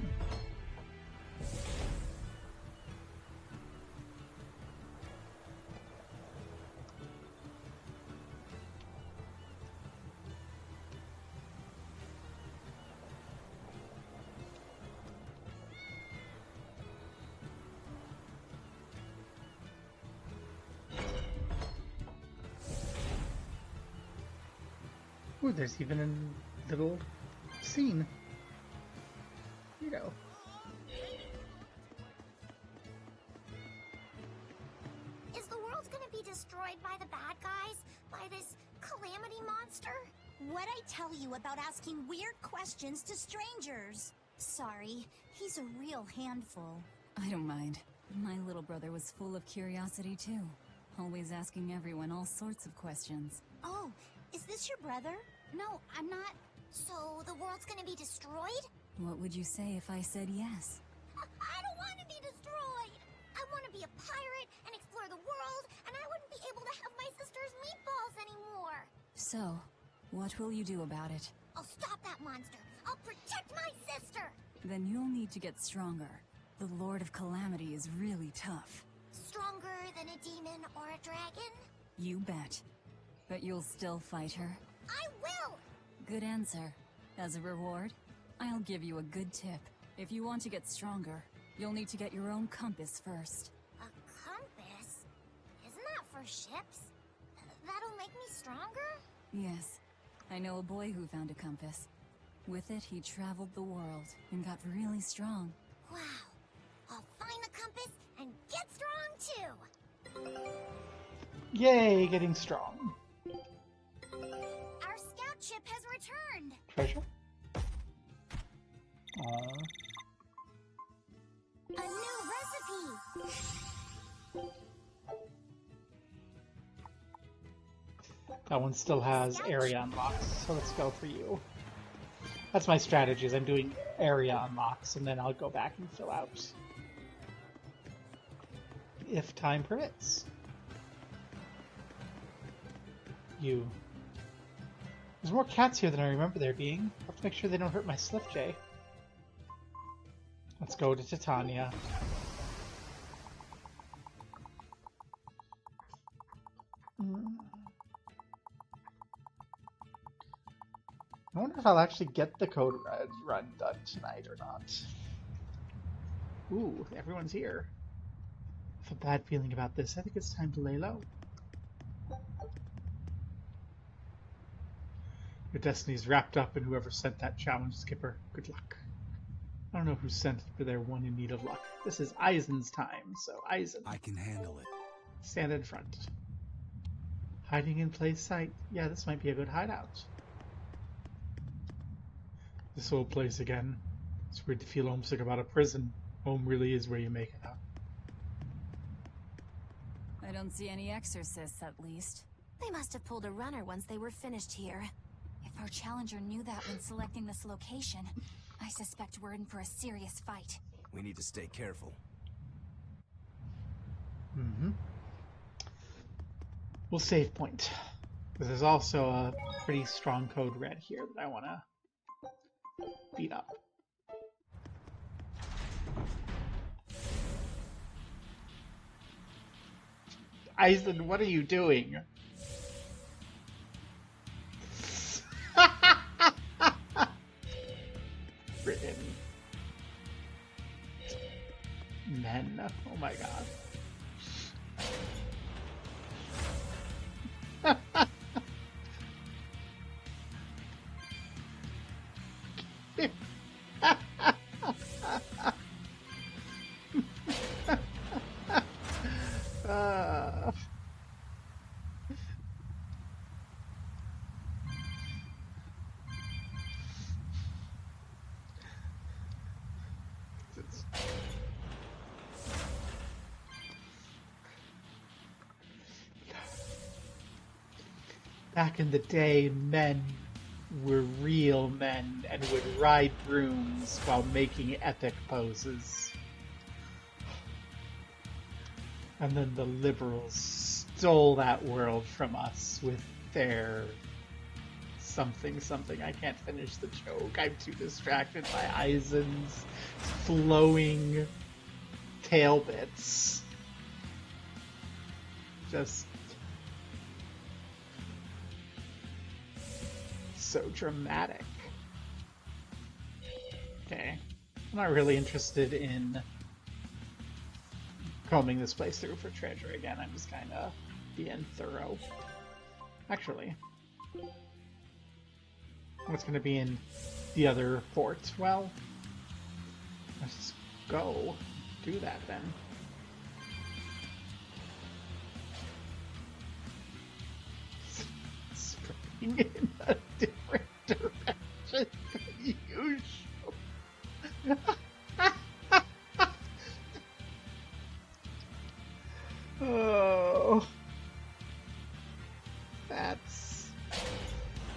Ooh, there's even a little scene. You know. Is the world gonna be destroyed by the bad guys? By this calamity monster? What'd I tell you about asking weird questions to strangers? Sorry, he's a real handful. I don't mind. My little brother was full of curiosity too. Always asking everyone all sorts of questions. Oh, is this your brother? No, I'm not. So the world's gonna be destroyed? What would you say if I said yes? I don't want to be destroyed! I want to be a pirate and explore the world, and I wouldn't be able to have my sister's meatballs anymore! So, what will you do about it? I'll stop that monster! I'll protect my sister! Then you'll need to get stronger. The Lord of Calamity is really tough. Stronger than a demon or a dragon? You bet. But you'll still fight her? I will! Good answer. As a reward, I'll give you a good tip. If you want to get stronger, you'll need to get your own compass first. A compass? Isn't that for ships? That'll make me stronger? Yes. I know a boy who found a compass. With it, he traveled the world and got really strong. Wow. I'll find the compass and get strong too! Yay, getting strong. Our scout ship has returned! Treasure? A new recipe! That one still has area unlocks, so let's go for you. That's my strategy, is I'm doing area unlocks, and then I'll go back and fill out if time permits. There's more cats here than I remember there being. I'll have to make sure they don't hurt my Sliff-Jay. Let's go to Titania. I wonder if I'll actually get the code red run done tonight or not. Ooh, everyone's here. I have a bad feeling about this. I think it's time to lay low. Your destiny's wrapped up in whoever sent that challenge, Skipper. Good luck. I don't know who sent it, but they're one in need of luck. This is Eisen's time, so Eisen. I can handle it. Stand in front. Hiding in plain sight. Yeah, this might be a good hideout. This old place again. It's weird to feel homesick about a prison. Home really is where you make it out. I don't see any exorcists, at least. They must have pulled a runner once they were finished here. If our challenger knew that when selecting this location, I suspect we're in for a serious fight. We need to stay careful. We'll save point. There's also a pretty strong code red here that I want to beat up. Eisen, what are you doing? Written. Men. Oh my god. Back in the day, men were real men and would ride brooms while making epic poses. And then the liberals stole that world from us with their something. I can't finish the joke. I'm too distracted by Eisen's flowing tail bits. Just so dramatic. Okay. I'm not really interested in combing this place through for treasure again. I'm just kind of being thorough. Actually, what's going to be in the other port? Well, let's just go do that then. Spring in a different direction than usual. Oh,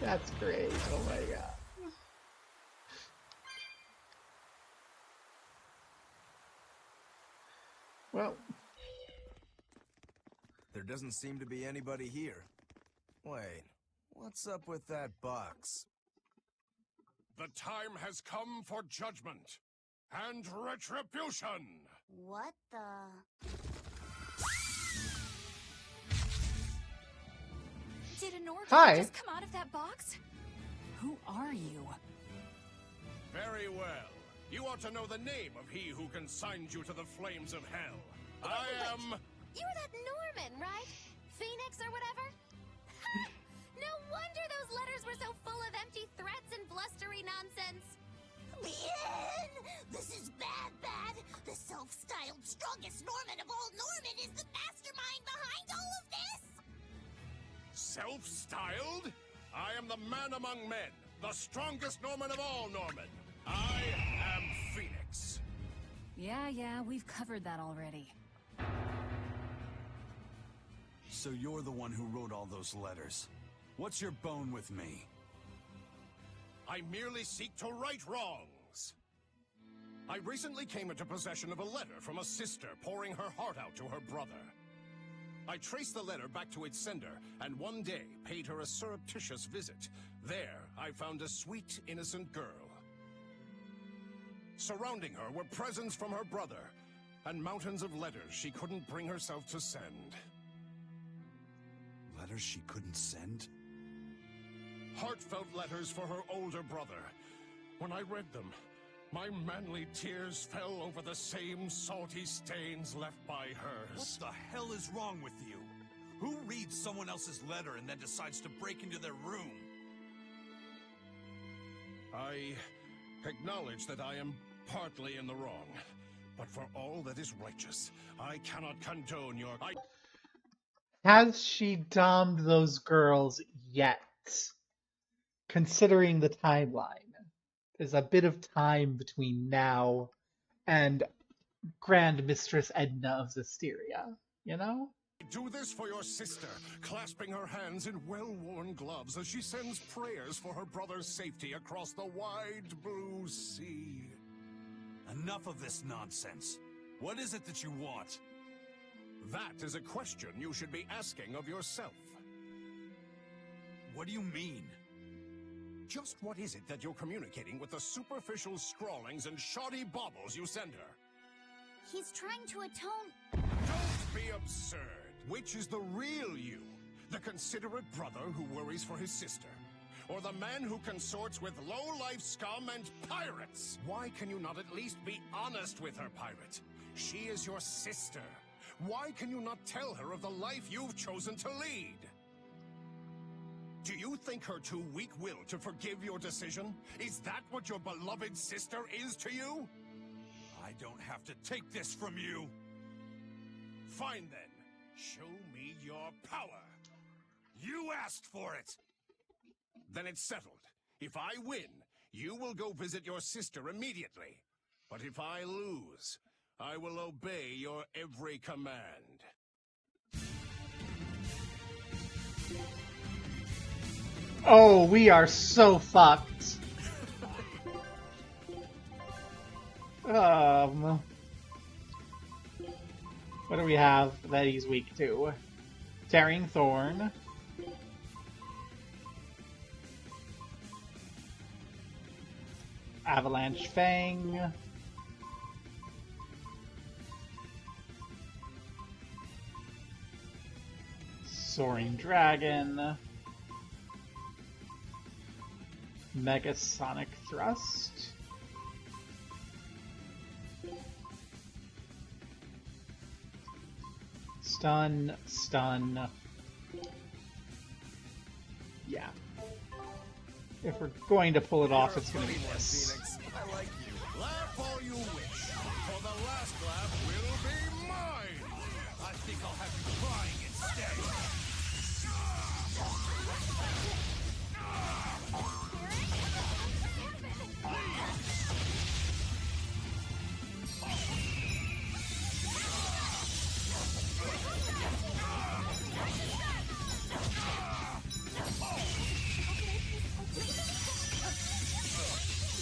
that's great. Oh my god. Well, there doesn't seem to be anybody here. Wait, what's up with that box? The time has come for judgment and retribution. What the? Did an order Hi. just come out of that box? Who are you? Very well. You ought to know the name of he who consigned you to the flames of hell. I am... You're that Norman, right? Phoenix or whatever? No wonder those letters were so full of empty threats and blustery nonsense. Bien! This is bad. The self-styled strongest Norman of all Norman is the mastermind behind all of this! Self-styled? I am the man among men, the strongest Norman of all Norman. I am Phoenix. Yeah, we've covered that already. So you're the one who wrote all those letters. What's your bone with me? I merely seek to right wrongs. I recently came into possession of a letter from a sister pouring her heart out to her brother. I traced the letter back to its sender, and one day paid her a surreptitious visit. There, I found a sweet, innocent girl. Surrounding her were presents from her brother, and mountains of letters she couldn't bring herself to send. Letters she couldn't send? Heartfelt letters for her older brother. When I read them, my manly tears fell over the same salty stains left by hers. What the hell is wrong with you? Who reads someone else's letter and then decides to break into their room? I acknowledge that I am partly in the wrong, but for all that is righteous, I cannot condone your... Has she domed those girls yet? Considering the timeline. There's a bit of time between now and Grand Mistress Edna of Zestiria, you know? Do this for your sister, clasping her hands in well-worn gloves as she sends prayers for her brother's safety across the wide blue sea. Enough of this nonsense. What is it that you want? That is a question you should be asking of yourself. What do you mean? Just what is it that you're communicating with the superficial scrawlings and shoddy baubles you send her? He's trying to atone. Don't be absurd. Which is the real you? The considerate brother who worries for his sister? Or the man who consorts with low-life scum and pirates? Why can you not at least be honest with her, pirate? She is your sister. Why can you not tell her of the life you've chosen to lead? Do you think her too weak-willed to forgive your decision? Is that what your beloved sister is to you? I don't have to take this from you. Fine then. Show me your power. You asked for it. Then it's settled. If I win, you will go visit your sister immediately. But if I lose, I will obey your every command. Oh, we are so fucked. What do we have that he's weak to? Tearing Thorn. Avalanche Fang. Soaring Dragon. Mega Sonic Thrust. Stun, stun. Yeah. If we're going to pull it off, it's going to be this. I like you. Laugh all you wish, for the last laugh will be mine. I think I'll have you crying instead.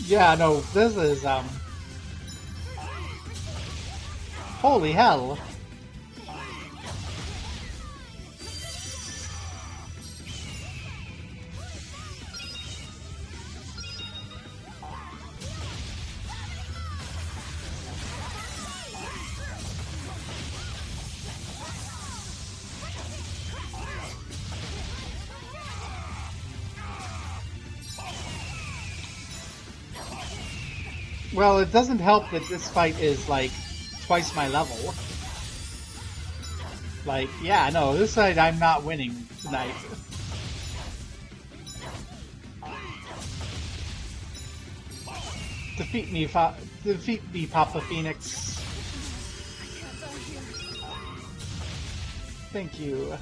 Yeah, no, this is, holy hell. Well, it doesn't help that this fight is, like, twice my level. Like, yeah, no, this fight I'm not winning tonight. Defeat me, Papa Phoenix. Thank you.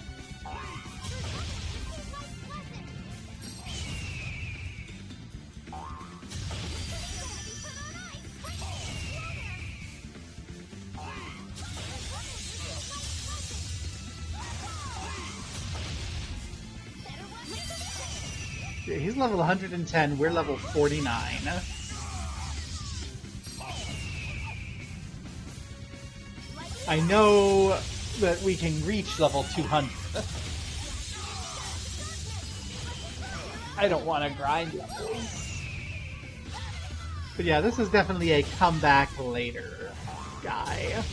Yeah, he's level 110, we're level 49. I know that we can reach level 200. I don't want to grind levels. But yeah, this is definitely a comeback later guy.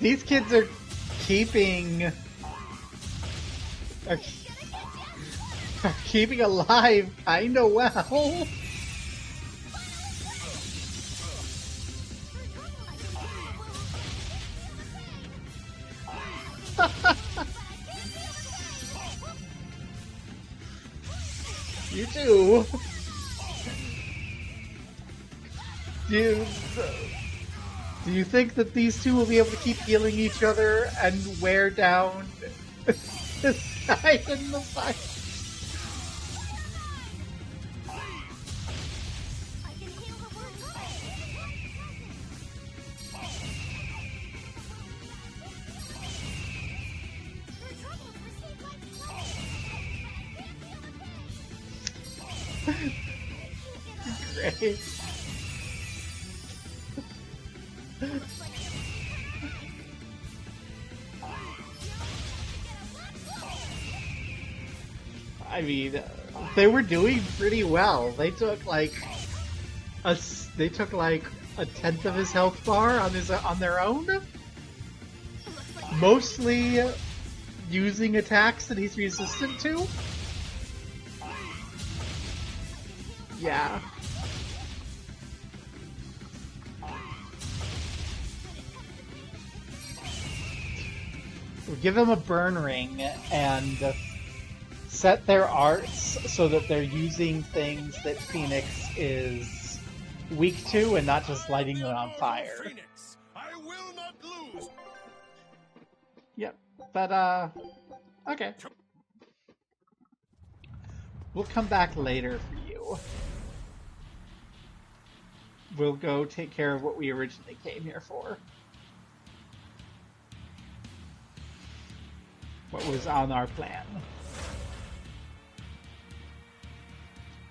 These kids are keeping are keeping alive kinda well. You too. Do you think that these two will be able to keep healing each other and wear down this guy in the fight? Great. I mean, they were doing pretty well. They took like a 10th of his health bar on their own. Mostly using attacks that he's resistant to. Yeah. We'll give them a burn ring and set their arts so that they're using things that Phoenix is weak to and not just lighting them on fire. Phoenix, I will not lose. Yep, but okay. We'll come back later for you. We'll go take care of what we originally came here for. What was on our plan.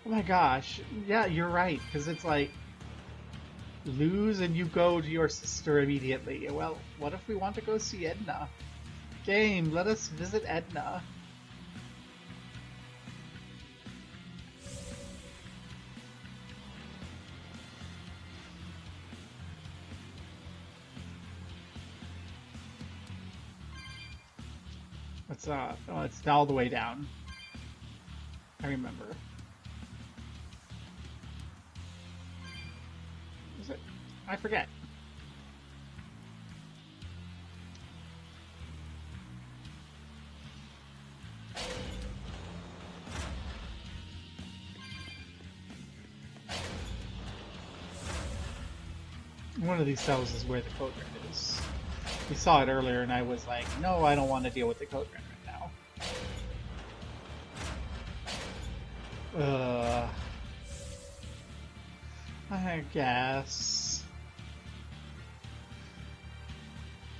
Oh my gosh. Yeah, you're right, because it's like, lose and you go to your sister immediately. Well, what if we want to go see Edna? Game, let us visit Edna. It's all the way down. I remember. Is it? I forget. One of these cells is where the code red is. We saw it earlier and I was like, no, I don't want to deal with the code red right now. I guess.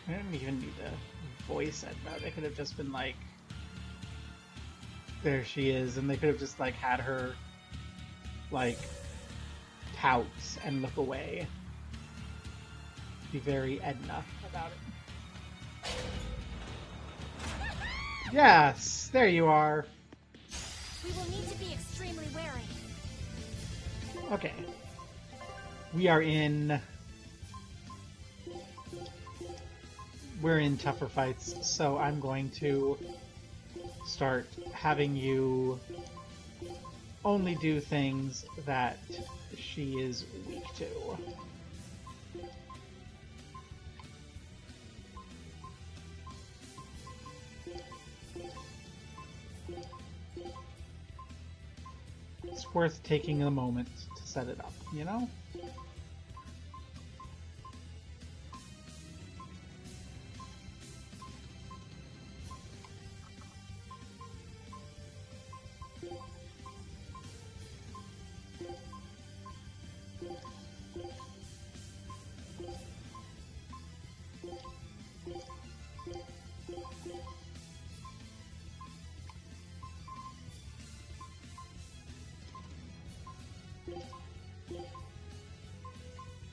I didn't even need to voice Edna. They could have just been like, there she is, and they could have just like had her like pout and look away. Be very Edna about it. Yes, there you are. We will need to be extremely wary. Okay. We are in... We're in tougher fights, so I'm going to start having you only do things that she is weak to. It's worth taking a moment to set it up, you know?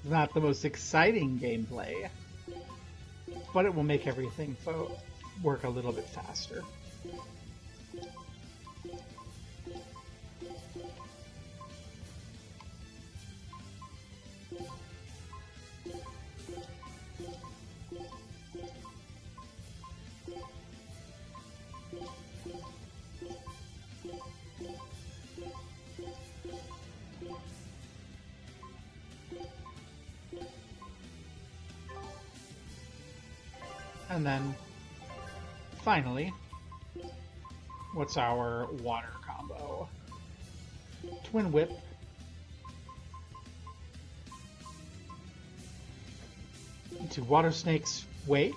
not the most exciting gameplay, but it will make everything work a little bit faster. And then, finally, what's our water combo? Twin Whip. Into Water Snake's Wake.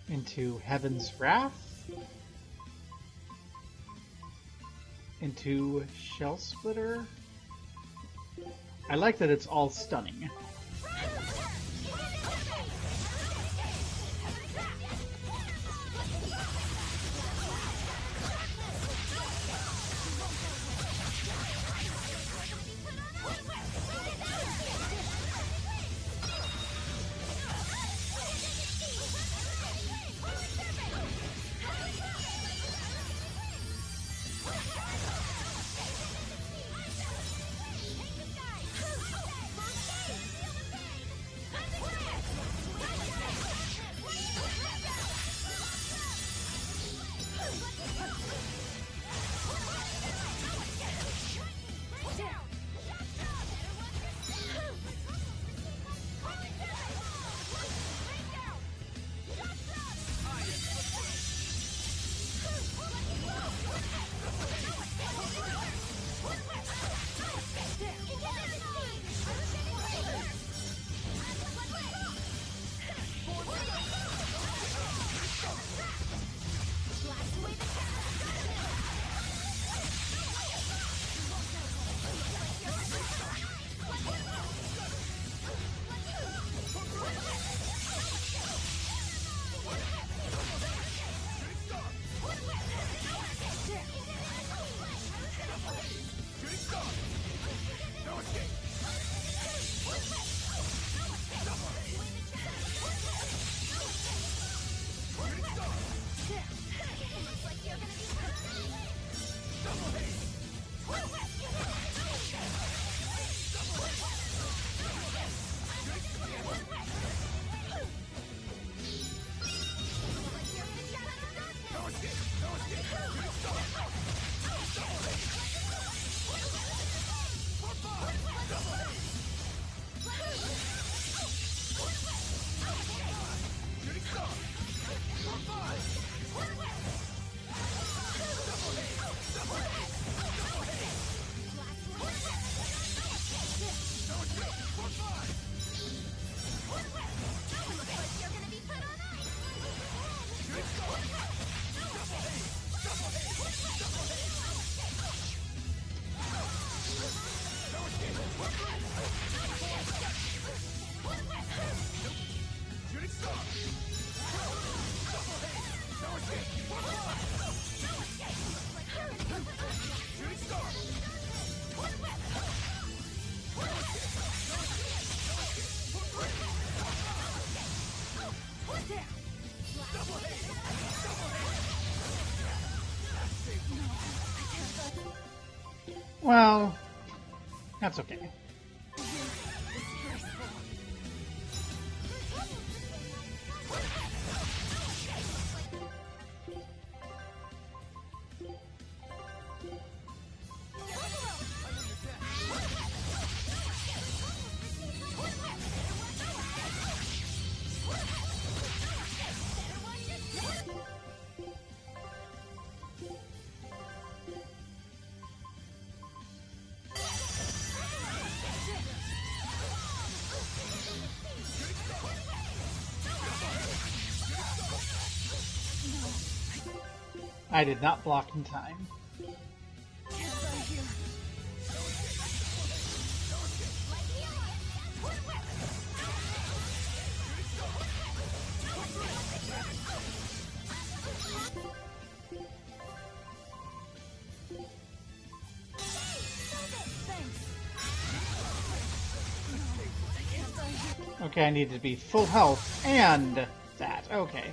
Into Heaven's Wrath. Into Shell Splitter. I like that it's all stunning. Well, that's okay. I did not block in time. Okay, I need to be full health and that. Okay.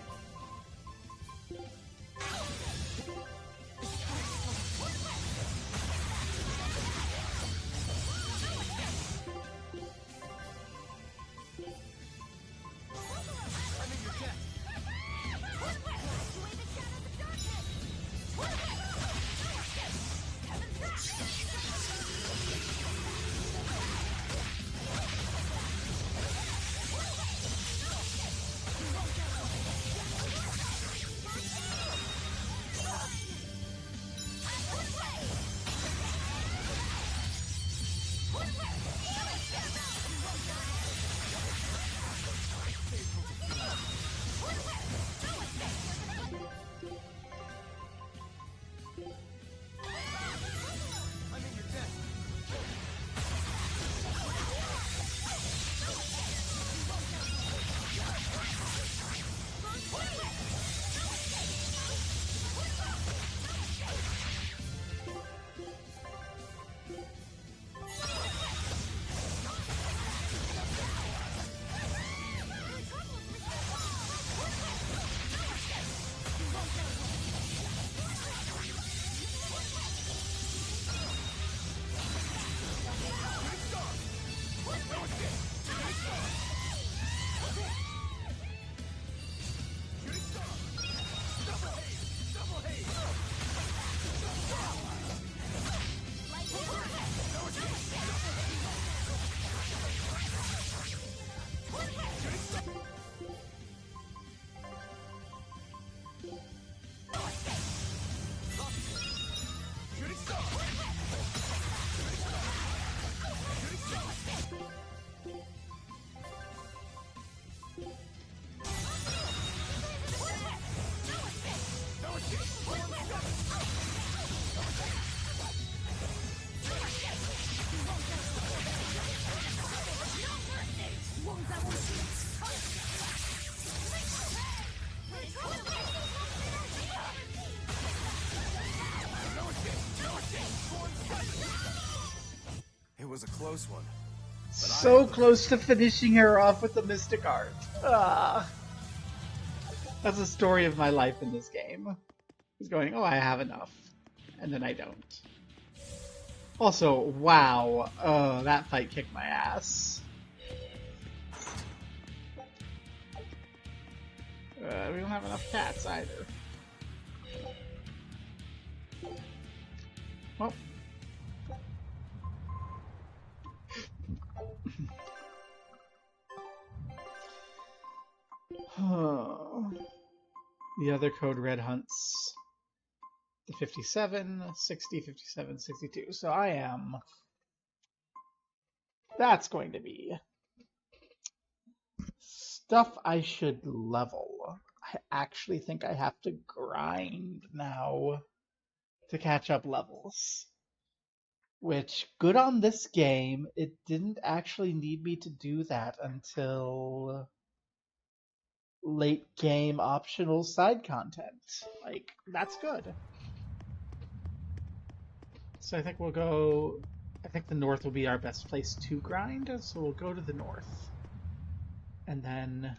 It was a close one. So close to finishing her off with the Mystic Art. Ah. That's the story of my life in this game. Is going, oh, I have enough. And then I don't. Also, wow. Oh, that fight kicked my ass. We don't have enough cats either. Well. The other Code Red hunts the 57, 60, 57, 62. So I am... That's going to be stuff I should level. I actually think I have to grind now to catch up levels. Which, good on this game, it didn't actually need me to do that until late game optional side content. Like, that's good. So I think we'll go... I think the north will be our best place to grind, so we'll go to the north. And then...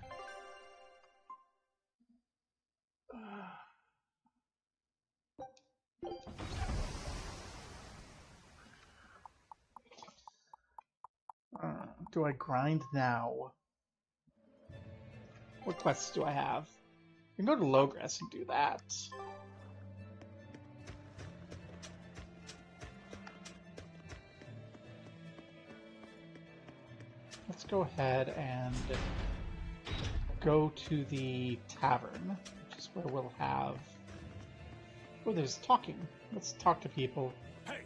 do I grind now? What quests do I have? I can go to Logress and do that. Let's go ahead and go to the tavern, which is where we'll have... Oh, there's talking. Let's talk to people. Hey,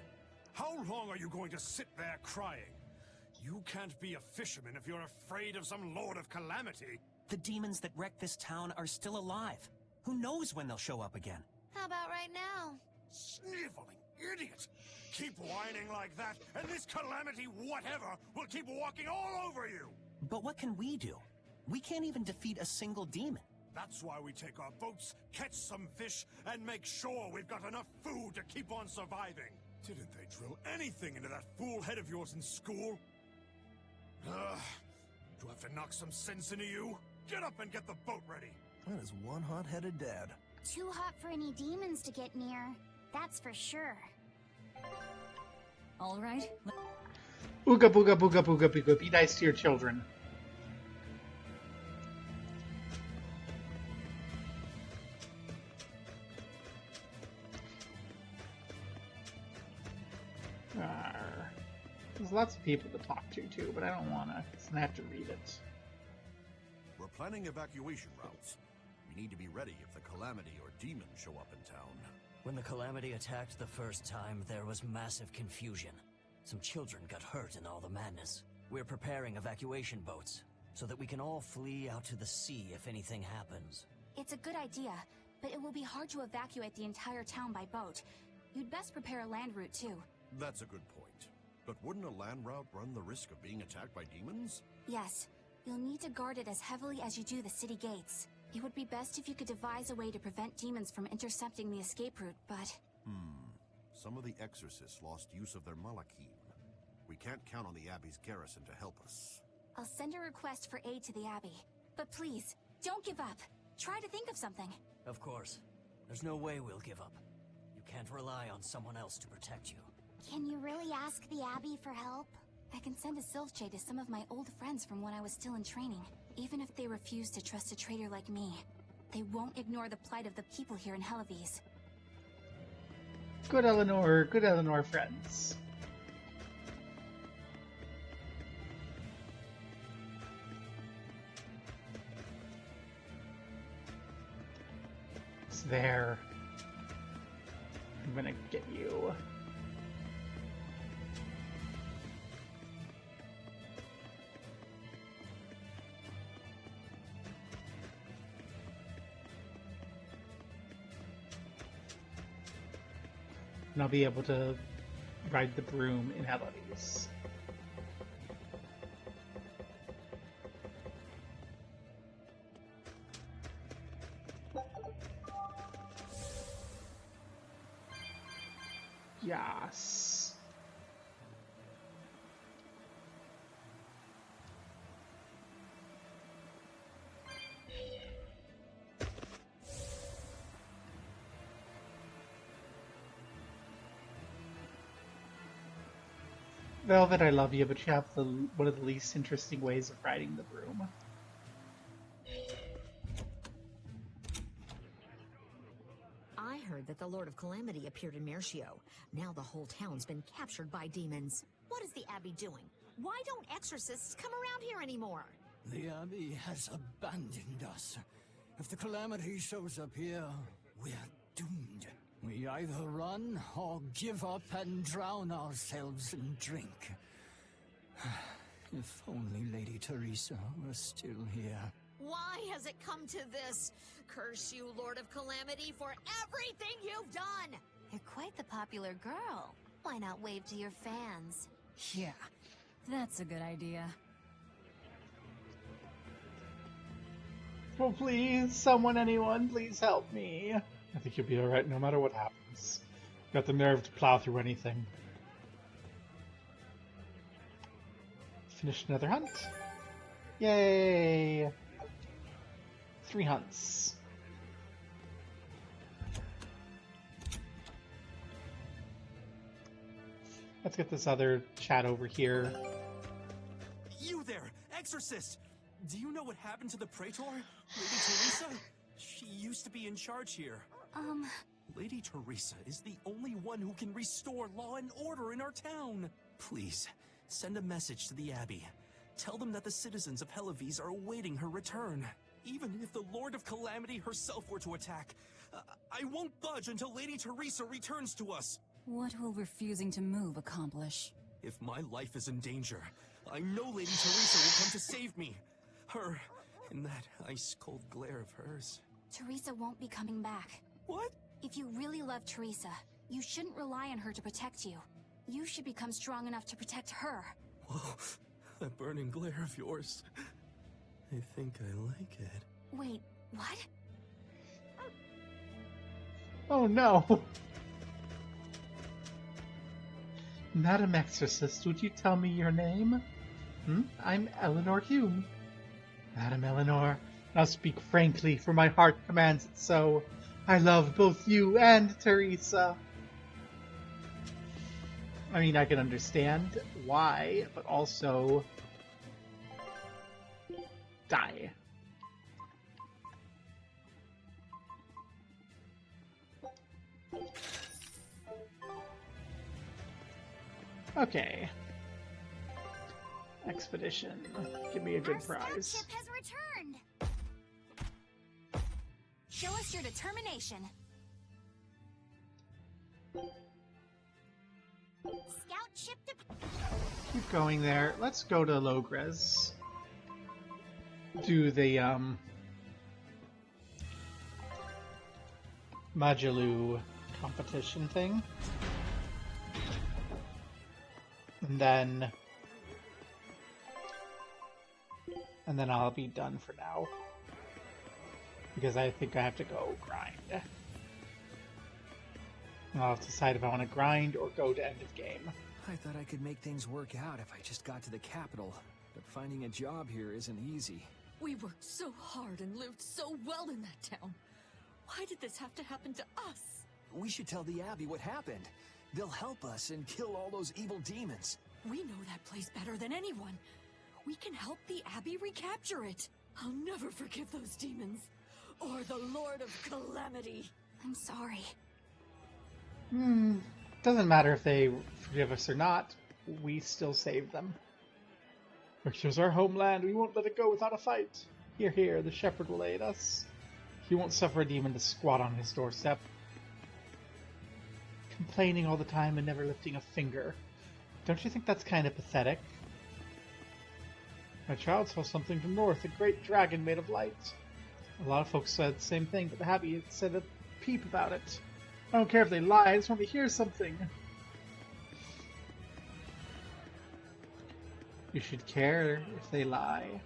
how long are you going to sit there crying? You can't be a fisherman if you're afraid of some Lord of Calamity. The demons that wrecked this town are still alive. Who knows when they'll show up again? How about right now? Sniveling idiot! Keep whining like that, and this Calamity whatever will keep walking all over you! But what can we do? We can't even defeat a single demon. That's why we take our boats, catch some fish, and make sure we've got enough food to keep on surviving. Didn't they drill anything into that fool head of yours in school? Ugh. Do I have to knock some sense into you? Get up and get the boat ready! That is one hot-headed dad. Too hot for any demons to get near. That's for sure. All right. Ooga booga booga booga booga. Be nice to your children. There's lots of people to talk to too, but I don't wanna, because I have to read it. We're planning evacuation routes. We need to be ready if the Calamity or demons show up in town. When the Calamity attacked the first time, there was massive confusion. Some children got hurt in all the madness. We're preparing evacuation boats, so that we can all flee out to the sea if anything happens. It's a good idea, but it will be hard to evacuate the entire town by boat. You'd best prepare a land route too. That's a good point. But wouldn't a land route run the risk of being attacked by demons? Yes, you'll need to guard it as heavily as you do the city gates. It would be best if you could devise a way to prevent demons from intercepting the escape route, but... Some of the exorcists lost use of their Malachim. We can't count on the Abbey's garrison to help us. I'll send a request for aid to the Abbey. But please, don't give up. Try to think of something. Of course. There's no way we'll give up. You can't rely on someone else to protect you. Can you really ask the Abbey for help? I can send a Sylph to some of my old friends from when I was still in training. Even if they refuse to trust a traitor like me, they won't ignore the plight of the people here in Helives. Good Eleanor friends. It's there. I'm gonna get you. And I'll be able to ride the broom in Helives. Yes. Velvet, I love you, but you have one of the least interesting ways of riding the broom. I heard that the Lord of Calamity appeared in Mercio. Now the whole town's been captured by demons. What is the Abbey doing? Why don't exorcists come around here anymore? The Abbey has abandoned us. If the Calamity shows up here, we're doomed. We either run or give up and drown ourselves in drink. If only Lady Teresa were still here. Why has it come to this? Curse you, Lord of Calamity, for everything you've done! You're quite the popular girl. Why not wave to your fans? Yeah. That's a good idea. Oh, please, anyone, please help me. I think you'll be alright no matter what happens. Got the nerve to plow through anything. Finished another hunt. Yay! 3 hunts. Let's get this other chat over here. You there, exorcist! Do you know what happened to the Praetor? Lady Teresa? She used to be in charge here. Lady Teresa is the only one who can restore law and order in our town. Please, send a message to the Abbey. Tell them that the citizens of Helives are awaiting her return. Even if the Lord of Calamity herself were to attack, I won't budge until Lady Teresa returns to us. What will refusing to move accomplish? If my life is in danger, I know Lady Teresa will come to save me. Her, in that ice-cold glare of hers. Teresa won't be coming back. What? If you really love Teresa, you shouldn't rely on her to protect you. You should become strong enough to protect her. Whoa, that burning glare of yours. I think I like it. Wait, what? Oh no! Madam Exorcist, would you tell me your name? I'm Eleanor Hume. Madam Eleanor, now speak frankly, for my heart commands it so. I love both you and Teresa. I mean, I can understand why, but also... die. Okay. Expedition. Give me a good prize. Scout ship has returned. Show us your determination. Scout ship to... Keep going there. Let's go to Logres. Do the, Majalu competition thing. And then I'll be done for now. Because I think I have to go grind. And I'll have to decide if I want to grind or go to end of game. I thought I could make things work out if I just got to the capital, but finding a job here isn't easy. We worked so hard and lived so well in that town. Why did this have to happen to us? We should tell the Abbey what happened. They'll help us and kill all those evil demons. We know that place better than anyone. We can help the Abbey recapture it. I'll never forgive those demons. Or the Lord of Calamity. I'm sorry. Doesn't matter if they forgive us or not. We still saved them. Berkshires our homeland. We won't let it go without a fight. Here, here, the shepherd will aid us. He won't suffer a demon to squat on his doorstep. Complaining all the time and never lifting a finger. Don't you think that's kind of pathetic? My child saw something from north, a great dragon made of light. A lot of folks said the same thing, but the Abbey said a peep about it. I don't care if they lie, I just want to hear something. You should care if they lie.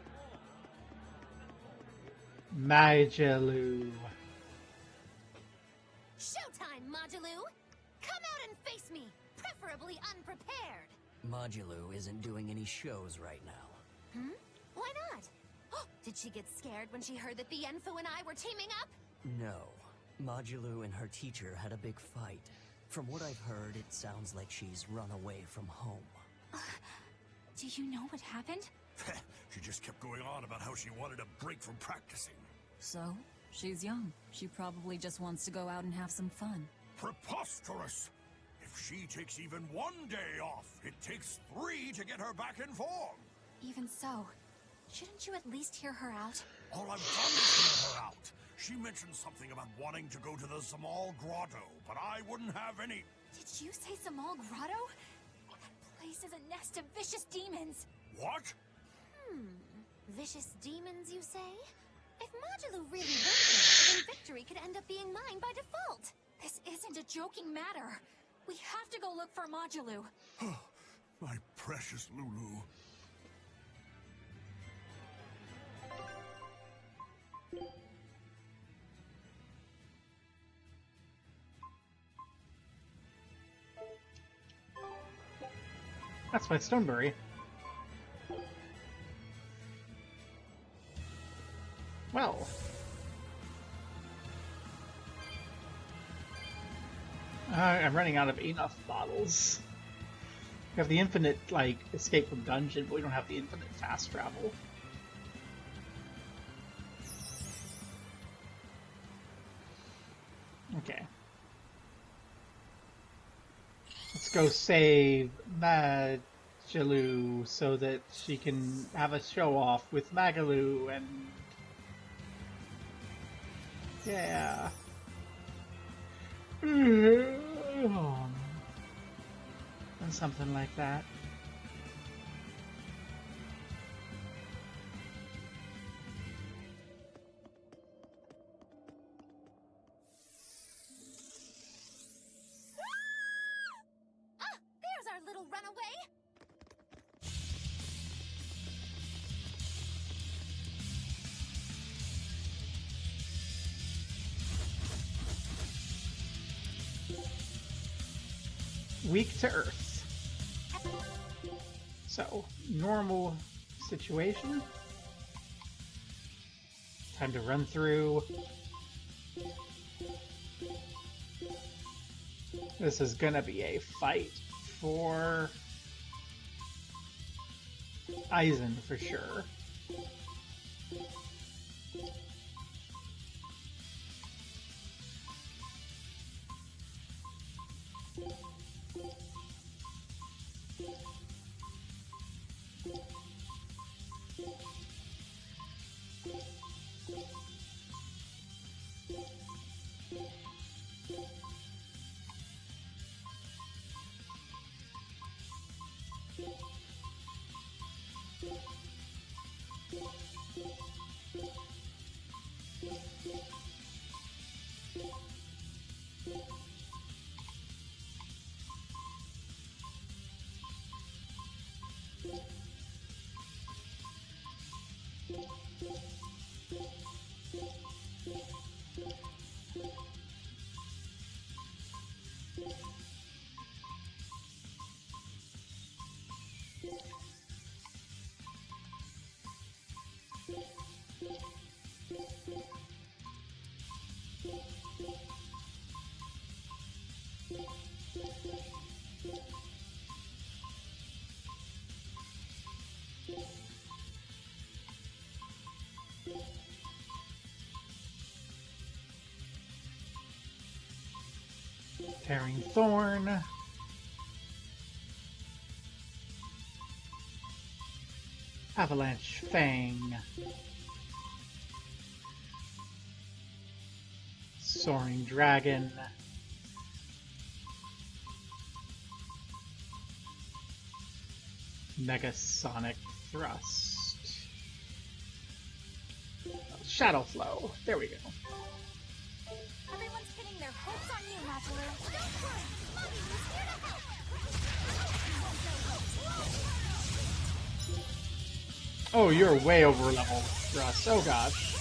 Majalu. Showtime, Majalu! Come out and face me, preferably unprepared. Majalu isn't doing any shows right now. Why not? Did she get scared when she heard that the Enfu and I were teaming up? No. Majalu and her teacher had a big fight. From what I've heard, it sounds like she's run away from home. Do you know what happened? She just kept going on about how she wanted a break from practicing. So? She's young. She probably just wants to go out and have some fun. Preposterous! If she takes even one day off, it takes 3 to get her back in form. Even so, shouldn't you at least hear her out? All I've done is hear her out. She mentioned something about wanting to go to the Zamal Grotto, but I wouldn't have any... Did you say Zamal Grotto? That place is a nest of vicious demons. What? Vicious demons, you say? If Majalu really went there, then victory could end up being mine by default. This isn't a joking matter. We have to go look for Majalu. My precious Lulu. That's my Stoneberry. Well. I'm running out of enough bottles. We have the infinite, like, escape from dungeon, but we don't have the infinite fast travel. Okay. Let's go save Majalu so that she can have a show off with Magalu and... yeah. And something like that. There's our little runaway! Weak to earth. So, normal situation. Time to run through. This is gonna be a fight for Eisen for sure. Tearing Thorn. Avalanche Fang. Soaring Dragon. Megasonic Thrust. Shadow Flow. There we go. Everyone's pinning their hopes on you, Masaru. Don't worry, Mommy was here to help. Oh, you're way over level, Russ. Oh gosh.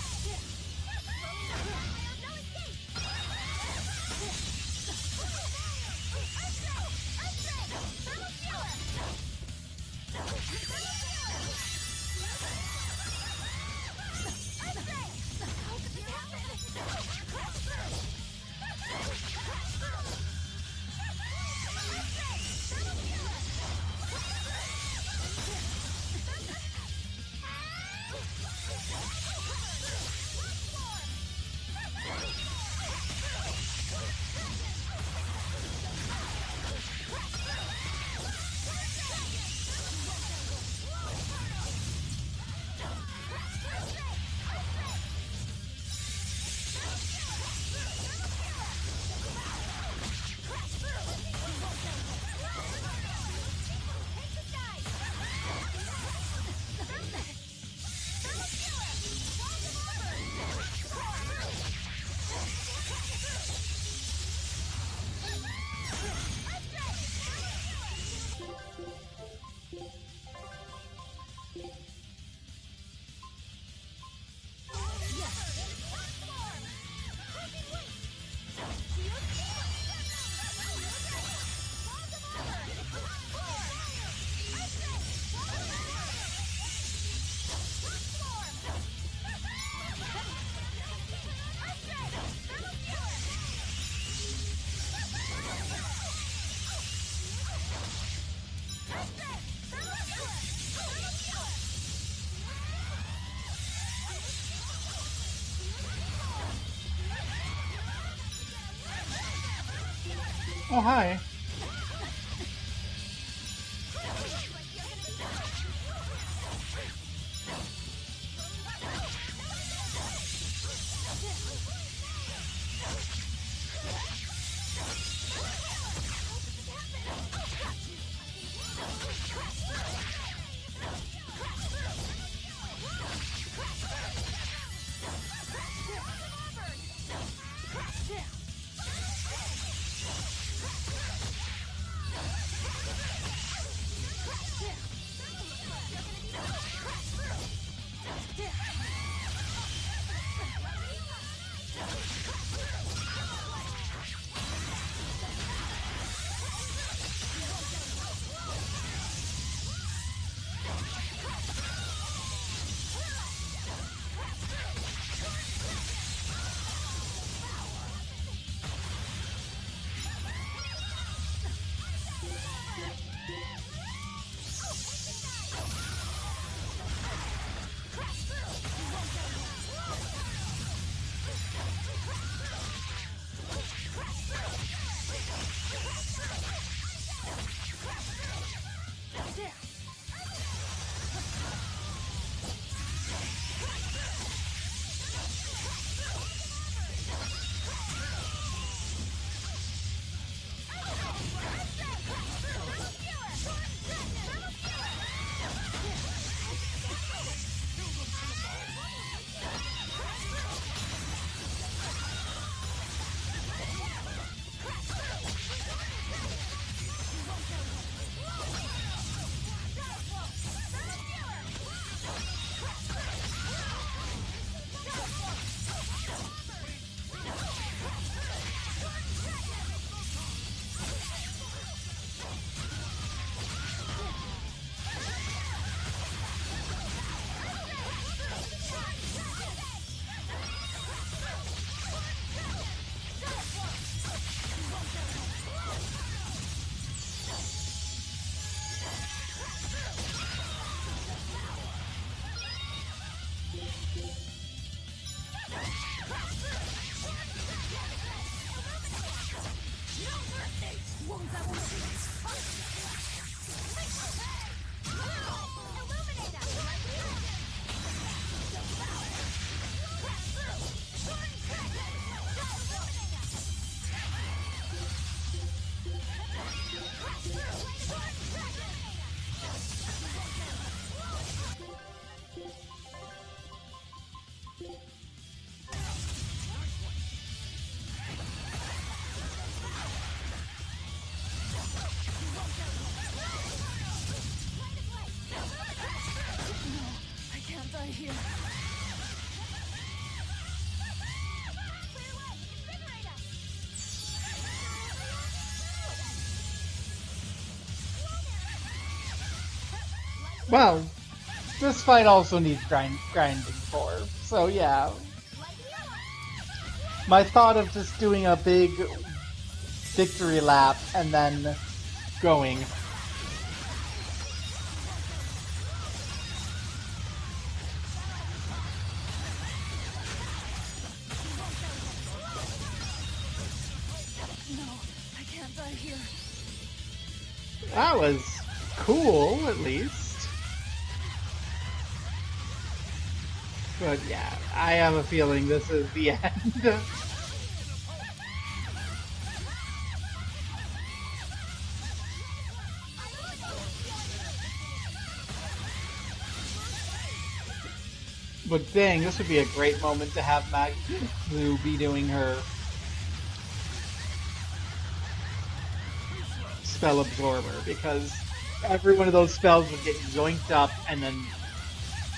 Oh, hi. Well, this fight also needs grinding for, so yeah. My thought of just doing a big victory lap and then going. No, I can't die here. That was cool, at least. But yeah, I have a feeling this is the end. But dang, this would be a great moment to have Maglu be doing her spell absorber, because every one of those spells would get zoinked up and then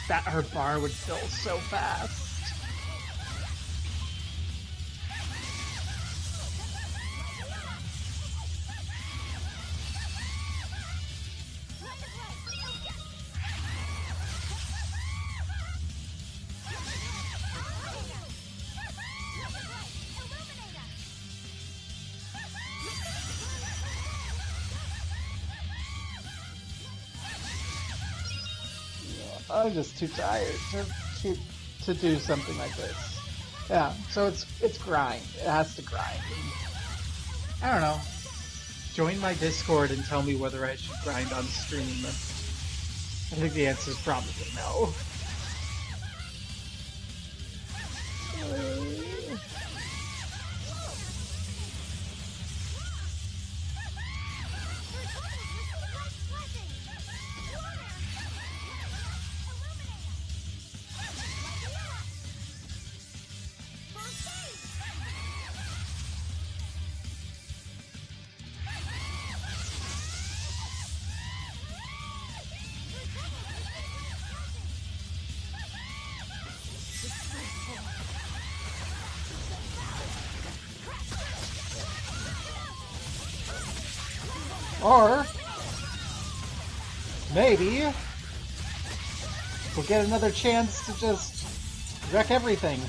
that her bar would fill so fast. I'm just too tired to do something like this. Yeah, so it's grind. It has to grind. I don't know. Join my Discord and tell me whether I should grind on stream. I think the answer is probably no. Or maybe we'll get another chance to just wreck everything.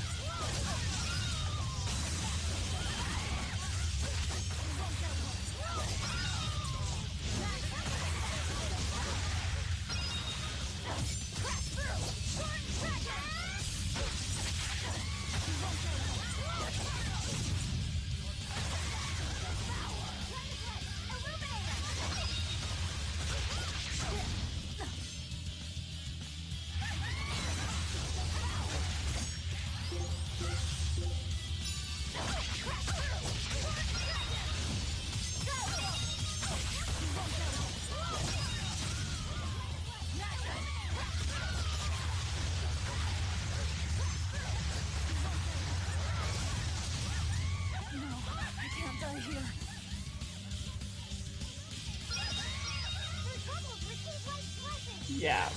Yeah.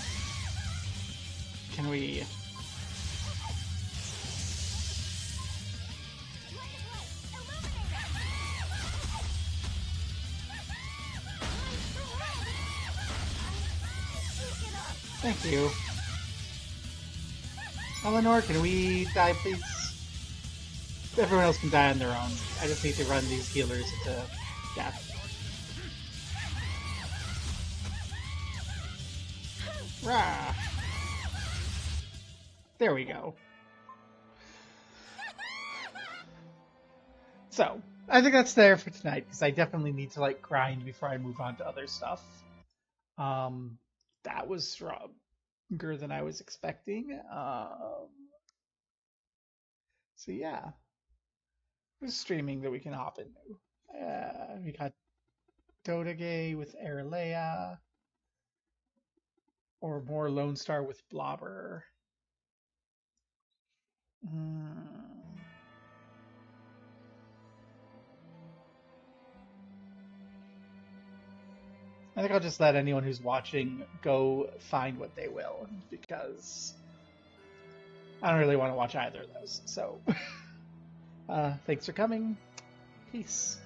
Can we... Thank you. Eleanor, can we die, please? Everyone else can die on their own. I just need to run these healers into death. Rah! There we go. So, I think that's there for tonight, because I definitely need to, like, grind before I move on to other stuff. That was stronger than I was expecting. So yeah. There's streaming that we can hop into. We got Dodage with Aralea, or more Lone Star with Blobber. I think I'll just let anyone who's watching go find what they will, because I don't really want to watch either of those. So, thanks for coming. Peace.